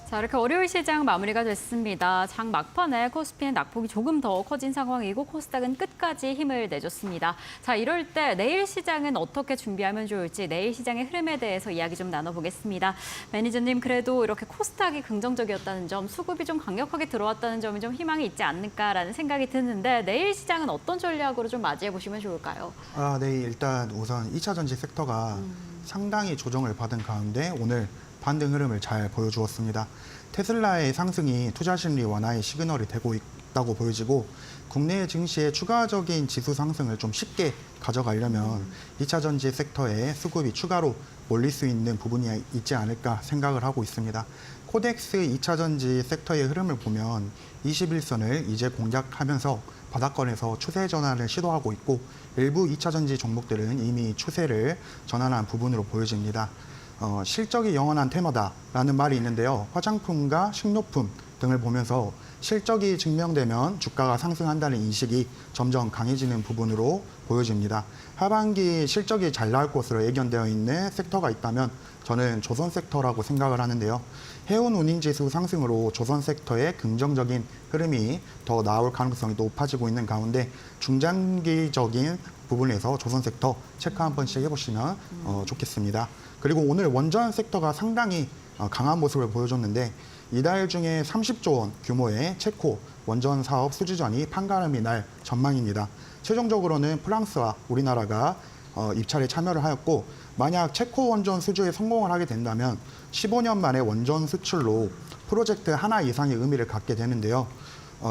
자, 이렇게 월요일 시장 마무리가 됐습니다. 장 막판에 코스피는 낙폭이 조금 더 커진 상황이고 코스닥은 끝까지 힘을 내줬습니다. 자, 이럴 때 내일 시장은 어떻게 준비하면 좋을지 내일 시장의 흐름에 대해서 이야기 좀 나눠보겠습니다. 매니저님, 그래도 이렇게 코스닥이 긍정적이었다는 점, 수급이 좀 강력하게 들어왔다는 점이 좀 희망이 있지 않을까라는 생각이 드는데 내일 시장은 어떤 전략으로 좀 맞이해 보시면 좋을까요? 네, 일단 우선 2차 전지 섹터가 상당히 조정을 받은 가운데 오늘 반등 흐름을 잘 보여주었습니다. 테슬라의 상승이 투자 심리 완화의 시그널이 되고 있다고 보여지고 국내 증시의 추가적인 지수 상승을 좀 쉽게 가져가려면 2차 전지 섹터에 수급이 추가로 몰릴 수 있는 부분이 있지 않을까 생각을 하고 있습니다. 코덱스 2차 전지 섹터의 흐름을 보면 21선을 이제 공략하면서 바닥권에서 추세 전환을 시도하고 있고 일부 2차 전지 종목들은 이미 추세를 전환한 부분으로 보여집니다. 실적이 영원한 테마다라는 말이 있는데요. 화장품과 식료품 등을 보면서 실적이 증명되면 주가가 상승한다는 인식이 점점 강해지는 부분으로 보여집니다. 하반기 실적이 잘 나올 것으로 예견되어 있는 섹터가 있다면 저는 조선 섹터라고 생각을 하는데요. 해운 운임지수 상승으로 조선 섹터의 긍정적인 흐름이 더 나올 가능성이 높아지고 있는 가운데 중장기적인 부분에서 조선 섹터 체크 한 번씩 해보시면 좋겠습니다. 그리고 오늘 원전 섹터가 상당히 강한 모습을 보여줬는데 이달 중에 30조 원 규모의 체코 원전 사업 수주전이 판가름이 날 전망입니다. 최종적으로는 프랑스와 우리나라가 입찰에 참여를 하였고 만약 체코 원전 수주에 성공을 하게 된다면 15년 만에 원전 수출로 프로젝트 하나 이상의 의미를 갖게 되는데요.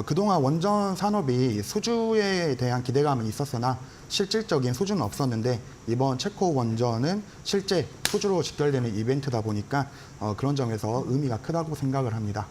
그동안 원전 산업이 수주에 대한 기대감은 있었으나 실질적인 수주는 없었는데 이번 체코 원전은 실제 수주로 직결되는 이벤트다 보니까 그런 점에서 의미가 크다고 생각을 합니다.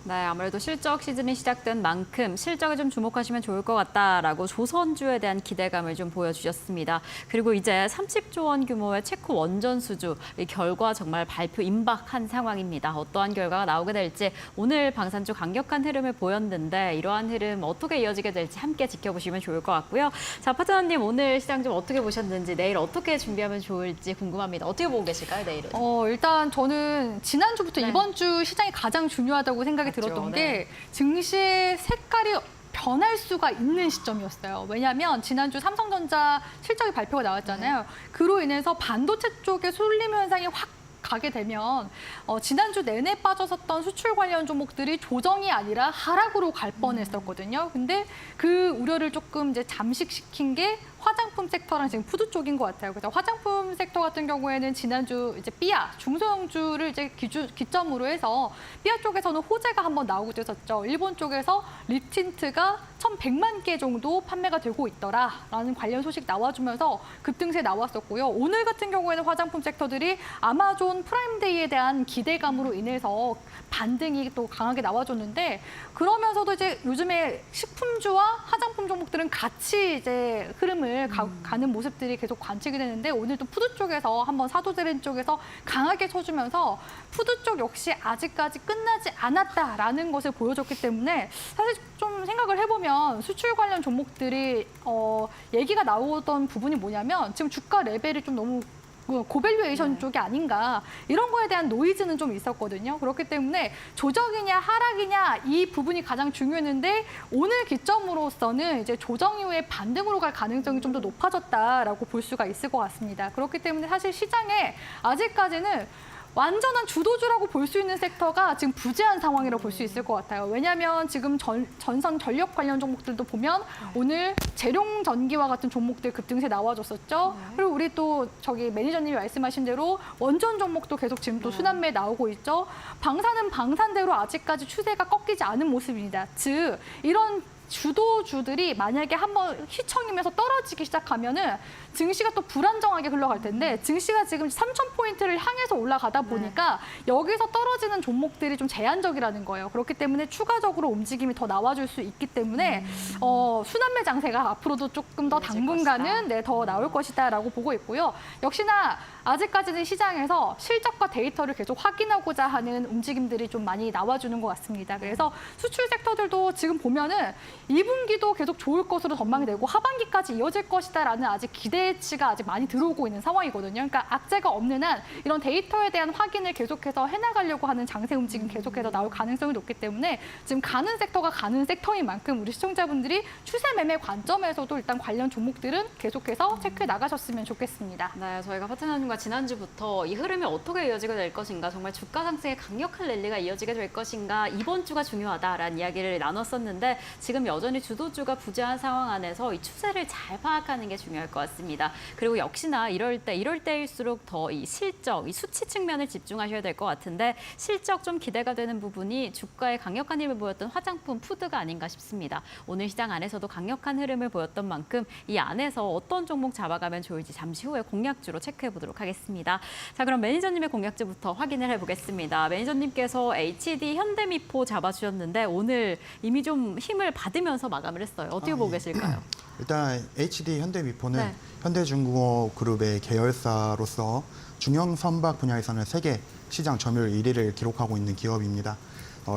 네, 아무래도 실적 시즌이 시작된 만큼 실적에 좀 주목하시면 좋을 것 같다라고 조선주에 대한 기대감을 좀 보여주셨습니다. 그리고 이제 30조 원 규모의 체코 원전 수주, 이 결과 정말 발표 임박한 상황입니다. 어떠한 결과가 나오게 될지 오늘 방산주 강력한 흐름을 보였는데 이러한 흐름 어떻게 이어지게 될지 함께 지켜보시면 좋을 것 같고요. 자, 파트너님 오늘 시장 좀 어떻게 보셨는지 내일 어떻게 준비하면 좋을지 궁금합니다. 어떻게 보고 계실까요, 내일은? 일단 저는 지난주부터 네. 이번 주 시장이 가장 중요하다고 생각이 들었던 게 증시의 색깔이 변할 수가 있는 시점이었어요. 왜냐하면 지난주 삼성전자 실적이 발표가 나왔잖아요. 그로 인해서 반도체 쪽에 쏠림 현상이 확 가게 되면 지난주 내내 빠졌었던 수출 관련 종목들이 조정이 아니라 하락으로 갈 뻔했었거든요. 근데 그 우려를 조금 이제 잠식시킨 게 화장품 섹터랑 지금 푸드 쪽인 것 같아요. 그래서 화장품 섹터 같은 경우에는 지난주 이제 삐아 중소형주를 이제 기점으로 해서 삐아 쪽에서는 호재가 한번 나오고 있었죠. 일본 쪽에서 립 틴트가 1,100만 개 정도 판매가 되고 있더라라는 관련 소식 나와주면서 급등세 나왔었고요. 오늘 같은 경우에는 화장품 섹터들이 아마존 프라임데이에 대한 기대감으로 인해서 반등이 또 강하게 나와줬는데 그러면서도 이제 요즘에 식품주와 화장품 종목들은 같이 이제 흐름을 상승을 가는 모습들이 계속 관측이 되는데 오늘 또 푸드 쪽에서 한번 사도제렌 쪽에서 강하게 쳐주면서 푸드 쪽 역시 아직까지 끝나지 않았다라는 것을 보여줬기 때문에 사실 좀 생각을 해보면 수출 관련 종목들이 얘기가 나오던 부분이 뭐냐면 지금 주가 레벨이 좀 너무 고밸류에이션 쪽이 아닌가 이런 거에 대한 노이즈는 좀 있었거든요. 그렇기 때문에 조정이냐 하락이냐 이 부분이 가장 중요했는데 오늘 기점으로서는 이제 조정 이후에 반등으로 갈 가능성이 좀 더 높아졌다라고 볼 수가 있을 것 같습니다. 그렇기 때문에 사실 시장에 아직까지는 완전한 주도주라고 볼 수 있는 섹터가 지금 부재한 상황이라고 볼 수 있을 것 같아요. 왜냐하면 지금 전선 전력 관련 종목들도 보면 오늘 재룡 전기와 같은 종목들 급등세 나와줬었죠. 그리고 우리 또 저기 매니저님이 말씀하신 대로 원전 종목도 계속 지금 또 순환매 나오고 있죠. 방산은 방산대로 아직까지 추세가 꺾이지 않은 모습입니다. 즉 이런 주도주들이 만약에 한번 휘청이면서 떨어지기 시작하면은 증시가 또 불안정하게 흘러갈 텐데 증시가 지금 3,000포인트를 향해서 올라가다 보니까 여기서 떨어지는 종목들이 좀 제한적이라는 거예요. 그렇기 때문에 추가적으로 움직임이 더 나와줄 수 있기 때문에 순환매 장세가 앞으로도 조금 더 당분간은 더 나올 것이다라고 보고 있고요. 역시나 아직까지는 시장에서 실적과 데이터를 계속 확인하고자 하는 움직임들이 좀 많이 나와주는 것 같습니다. 그래서 수출 섹터들도 지금 보면은 2분기도 계속 좋을 것으로 전망이 되고 하반기까지 이어질 것이다라는 아직 기대치가 아직 많이 들어오고 있는 상황이거든요. 그러니까 악재가 없는 한 이런 데이터에 대한 확인을 계속해서 해나가려고 하는 장세 움직임 계속해서 나올 가능성이 높기 때문에 지금 가는 섹터가 가는 섹터인 만큼 우리 시청자분들이 추세 매매 관점에서도 일단 관련 종목들은 계속해서 체크해 나가셨으면 좋겠습니다. 네, 저희가 파트너님과 지난주부터 이 흐름이 어떻게 이어지게 될 것인가, 정말 주가 상승의 강력한 랠리가 이어지게 될 것인가, 이번 주가 중요하다라는 이야기를 나눴었는데 지금 여전히 주도주가 부재한 상황 안에서 이 추세를 잘 파악하는 게 중요할 것 같습니다. 그리고 역시나 이럴 때일수록 더 이 실적, 이 수치 측면을 집중하셔야 될 것 같은데 실적 좀 기대가 되는 부분이 주가에 강력한 힘을 보였던 화장품, 푸드가 아닌가 싶습니다. 오늘 시장 안에서도 강력한 흐름을 보였던 만큼 이 안에서 어떤 종목 잡아가면 좋을지 잠시 후에 공략주로 체크해 보도록 하겠습니다. 자, 그럼 매니저님의 공략주부터 확인을 해보겠습니다. 매니저님께서 HD 현대미포 잡아주셨는데 오늘 이미 좀 힘을 받으면서 마감을 했어요. 어떻게 보고 계실까요? 일단 HD 현대미포는 네. 현대중공업 그룹의 계열사로서 중형 선박 분야에서는 세계 시장 점유율 1위를 기록하고 있는 기업입니다.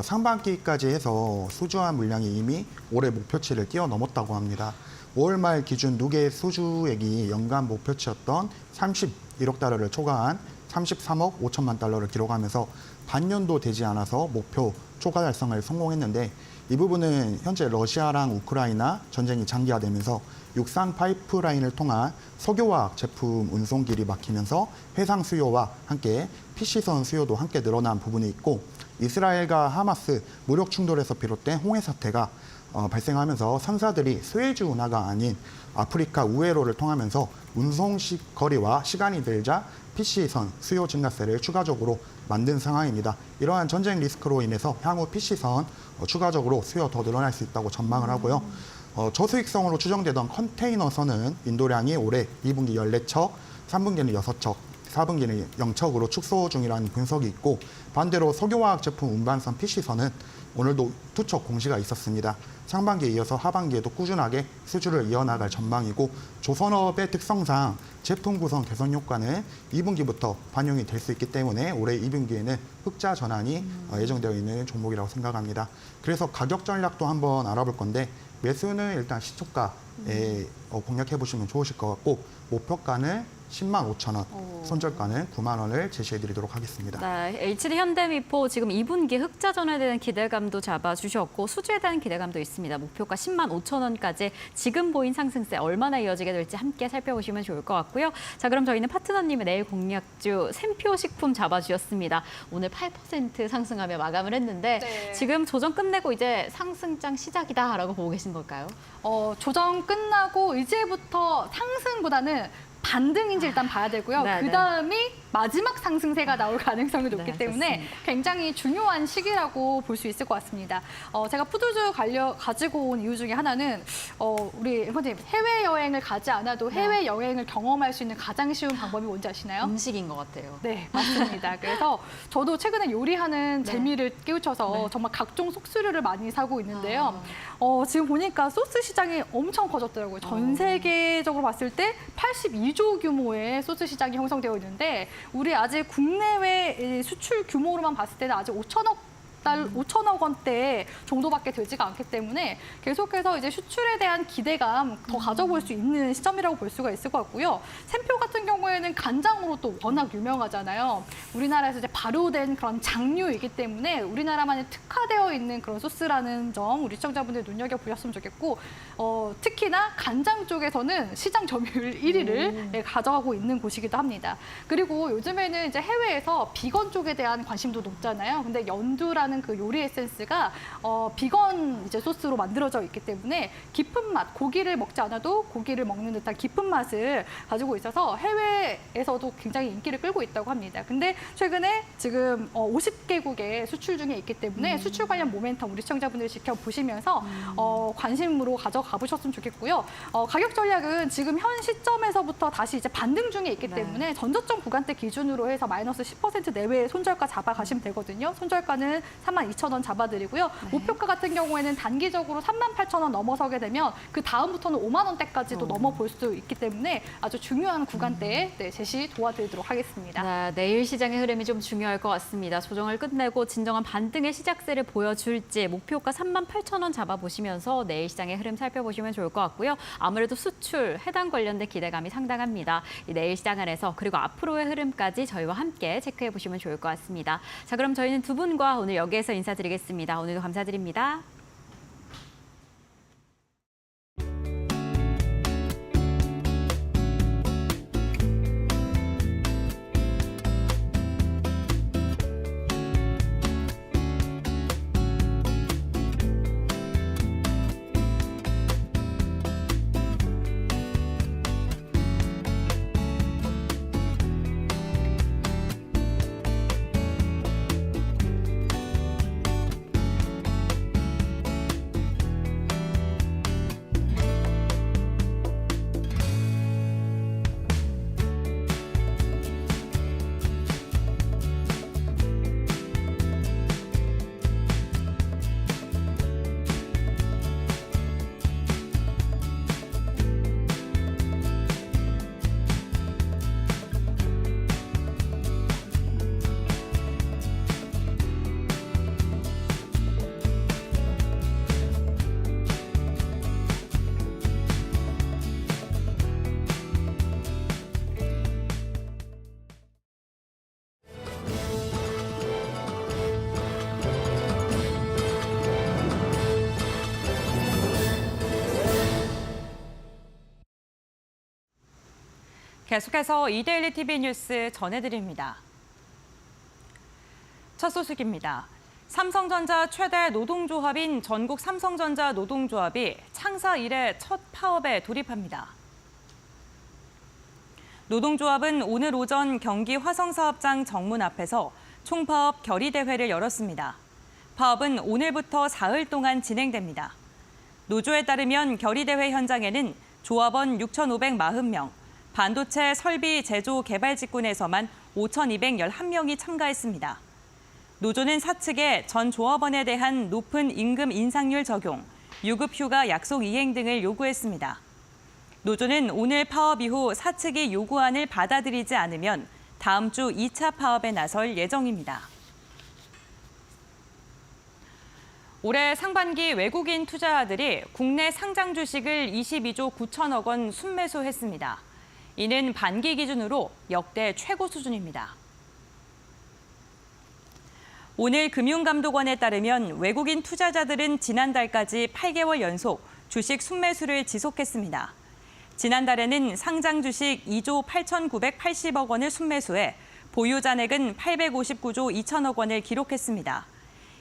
상반기까지 해서 수주한 물량이 이미 올해 목표치를 뛰어넘었다고 합니다. 5월 말 기준 누계 수주액이 연간 목표치였던 31억 달러를 초과한 33억 5천만 달러를 기록하면서 반년도 되지 않아서 목표 초과 달성을 성공했는데 이 부분은 현재 러시아랑 우크라이나 전쟁이 장기화되면서 육상 파이프라인을 통한 석유화학 제품 운송길이 막히면서 해상 수요와 함께 PC선 수요도 함께 늘어난 부분이 있고 이스라엘과 하마스 무력 충돌에서 비롯된 홍해 사태가 발생하면서 3사들이 스웨즈 운하가 아닌 아프리카 우회로를 통하면서 운송 거리와 시간이 들자 PC선 수요 증가세를 추가적으로 만든 상황입니다. 이러한 전쟁 리스크로 인해서 향후 PC선 추가적으로 수요 더 늘어날 수 있다고 전망을 하고요. 저수익성으로 추정되던 컨테이너선은 인도량이 올해 2분기 14척, 3분기는 6척, 4분기는 0척으로 축소 중이라는 분석이 있고 반대로 석유화학 제품 운반선 PC선은 오늘도 2척 공시가 있었습니다. 상반기에 이어서 하반기에도 꾸준하게 수주를 이어나갈 전망이고 조선업의 특성상 제품 구성 개선 효과는 2분기부터 반영이 될 수 있기 때문에 올해 2분기에는 흑자 전환이 예정되어 있는 종목이라고 생각합니다. 그래서 가격 전략도 한번 알아볼 건데 매수는 일단 시초가에 공략해 보시면 좋으실 것 같고 목표가는 10만 5천 원, 손절가는 9만 원을 제시해드리도록 하겠습니다. 네, HD 현대미포 지금 2분기 흑자 전환에 대한 기대감도 잡아주셨고 수주에 대한 기대감도 있습니다. 목표가 10만 5천 원까지 지금 보인 상승세 얼마나 이어지게 될지 함께 살펴보시면 좋을 것 같고요. 자, 그럼 저희는 파트너님의 내일 공략주 샘표식품 잡아주셨습니다. 오늘 8% 상승하며 마감을 했는데 네. 지금 조정 끝내고 이제 상승장 시작이다라고 보고 계신 걸까요? 조정 끝나고 이제부터 상승보다는 반등인지 일단 봐야 되고요. 네, 그다음이 마지막 상승세가 나올 가능성이 높기 네, 때문에 좋습니다. 굉장히 중요한 시기라고 볼 수 있을 것 같습니다. 제가 푸드주 가지고 온 이유 중에 하나는 우리 앵커님 해외여행을 가지 않아도 해외여행을 경험할 수 있는 가장 쉬운 방법이 뭔지 아시나요? 음식인 것 같아요. 네, 맞습니다. 그래서 저도 최근에 요리하는 재미를 깨우쳐서 정말 각종 속수류를 많이 사고 있는데요. 지금 보니까 소스 시장이 엄청 커졌더라고요. 전 세계적으로 봤을 때 82조 규모의 소스 시장이 형성되어 있는데 우리 아직 국내외 수출 규모로만 봤을 때는 아직 5천억 원대 정도밖에 되지가 않기 때문에 계속해서 이제 수출에 대한 기대감 더 가져볼 수 있는 시점이라고 볼 수가 있을 것 같고요. 샘표 같은 경우에는 간장으로 또 워낙 유명하잖아요. 우리나라에서 이제 발효된 그런 장류이기 때문에 우리나라만의 특화되어 있는 그런 소스라는 점 우리 시청자분들 눈여겨보셨으면 좋겠고 특히나 간장 쪽에서는 시장 점유율 1위를 가져가고 있는 곳이기도 합니다. 그리고 요즘에는 이제 해외에서 비건 쪽에 대한 관심도 높잖아요. 근데 연두라는 그 요리 에센스가 비건 이제 소스로 만들어져 있기 때문에 깊은 맛, 고기를 먹지 않아도 고기를 먹는 듯한 깊은 맛을 가지고 있어서 해외에서도 굉장히 인기를 끌고 있다고 합니다. 근데 최근에 지금 50개국에 수출 중에 있기 때문에 수출 관련 모멘텀 우리 시청자분들이 지켜보시면서 관심으로 가져가 보셨으면 좋겠고요. 가격 전략은 지금 현 시점에서부터 다시 이제 반등 중에 있기 때문에 전저점 구간대 기준으로 해서 마이너스 10% 내외의 손절가 잡아가시면 되거든요. 손절가는 32,000원 잡아드리고요. 목표가 같은 경우에는 단기적으로 38,000원 넘어서게 되면 그 다음부터는 5만 원대까지도 넘어볼 수 있기 때문에 아주 중요한 구간대에 제시 도와드리도록 하겠습니다. 네, 내일 시장의 흐름이 좀 중요할 것 같습니다. 조정을 끝내고 진정한 반등의 시작세를 보여줄지 목표가 38,000원 잡아보시면서 내일 시장의 흐름 살펴보시면 좋을 것 같고요. 아무래도 수출, 해당 관련된 기대감이 상당합니다. 이 내일 시장 안에서 그리고 앞으로의 흐름까지 저희와 함께 체크해보시면 좋을 것 같습니다. 자, 그럼 저희는 두 분과 오늘 여기에서 인사드리겠습니다. 오늘도 감사드립니다. 계속해서 이데일리 TV 뉴스 전해드립니다. 첫 소식입니다. 삼성전자 최대 노동조합인 전국 삼성전자 노동조합이 창사 이래 첫 파업에 돌입합니다. 노동조합은 오늘 오전 경기 화성사업장 정문 앞에서 총파업 결의대회를 열었습니다. 파업은 오늘부터 사흘 동안 진행됩니다. 노조에 따르면 결의대회 현장에는 조합원 6,540명, 반도체 설비 제조 개발 직군에서만 5,211명이 참가했습니다. 노조는 사측에 전 조합원에 대한 높은 임금 인상률 적용, 유급 휴가 약속 이행 등을 요구했습니다. 노조는 오늘 파업 이후 사측이 요구안을 받아들이지 않으면 다음 주 2차 파업에 나설 예정입니다. 올해 상반기 외국인 투자자들이 국내 상장 주식을 22조 9천억 원 순매수했습니다. 이는 반기 기준으로 역대 최고 수준입니다. 오늘 금융감독원에 따르면 외국인 투자자들은 지난달까지 8개월 연속 주식 순매수를 지속했습니다. 지난달에는 상장 주식 2조 8,980억 원을 순매수해 보유 잔액은 859조 2천억 원을 기록했습니다.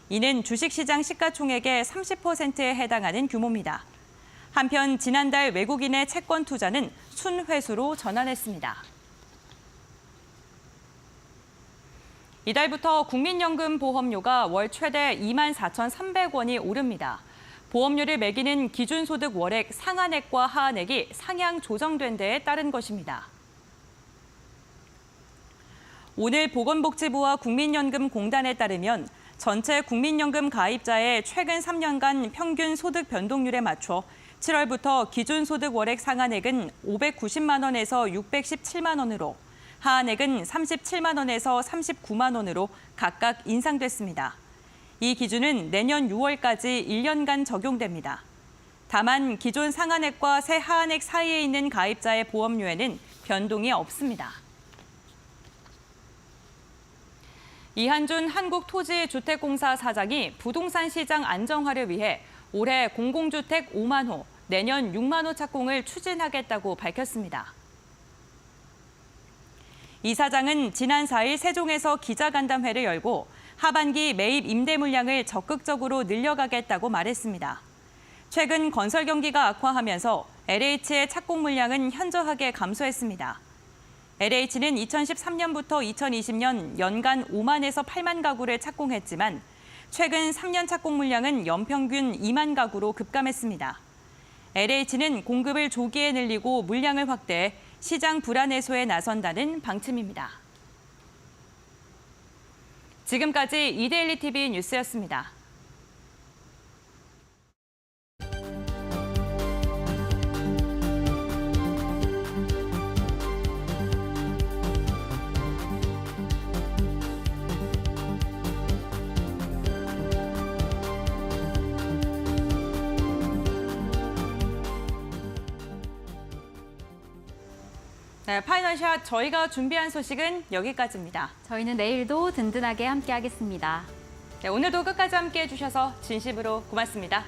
이는 주식시장 시가총액의 30%에 해당하는 규모입니다. 한편 지난달 외국인의 채권 투자는 순회수로 전환했습니다. 이달부터 국민연금 보험료가 월 최대 24,300원이 오릅니다. 보험료를 매기는 기준소득 월액 상한액과 하한액이 상향 조정된 데에 따른 것입니다. 오늘 보건복지부와 국민연금공단에 따르면 전체 국민연금 가입자의 최근 3년간 평균 소득 변동률에 맞춰 7월부터 기준소득 월액 상한액은 590만 원에서 617만 원으로 하한액은 37만 원에서 39만 원으로 각각 인상됐습니다. 이 기준은 내년 6월까지 1년간 적용됩니다. 다만 기존 상한액과 새 하한액 사이에 있는 가입자의 보험료에는 변동이 없습니다. 이한준 한국토지주택공사 사장이 부동산 시장 안정화를 위해 올해 공공주택 5만 호, 내년 6만 호 착공을 추진하겠다고 밝혔습니다. 이 사장은 지난 4일 세종에서 기자간담회를 열고 하반기 매입 임대 물량을 적극적으로 늘려가겠다고 말했습니다. 최근 건설 경기가 악화하면서 LH의 착공 물량은 현저하게 감소했습니다. LH는 2013년부터 2020년 연간 5만에서 8만 가구를 착공했지만 최근 3년 착공 물량은 연평균 2만 가구로 급감했습니다. LH는 공급을 조기에 늘리고 물량을 확대해 시장 불안 해소에 나선다는 방침입니다. 지금까지 이데일리 TV 뉴스였습니다. 네, 파이널샷 저희가 준비한 소식은 여기까지입니다. 저희는 내일도 든든하게 함께하겠습니다. 네, 오늘도 끝까지 함께해 주셔서 진심으로 고맙습니다.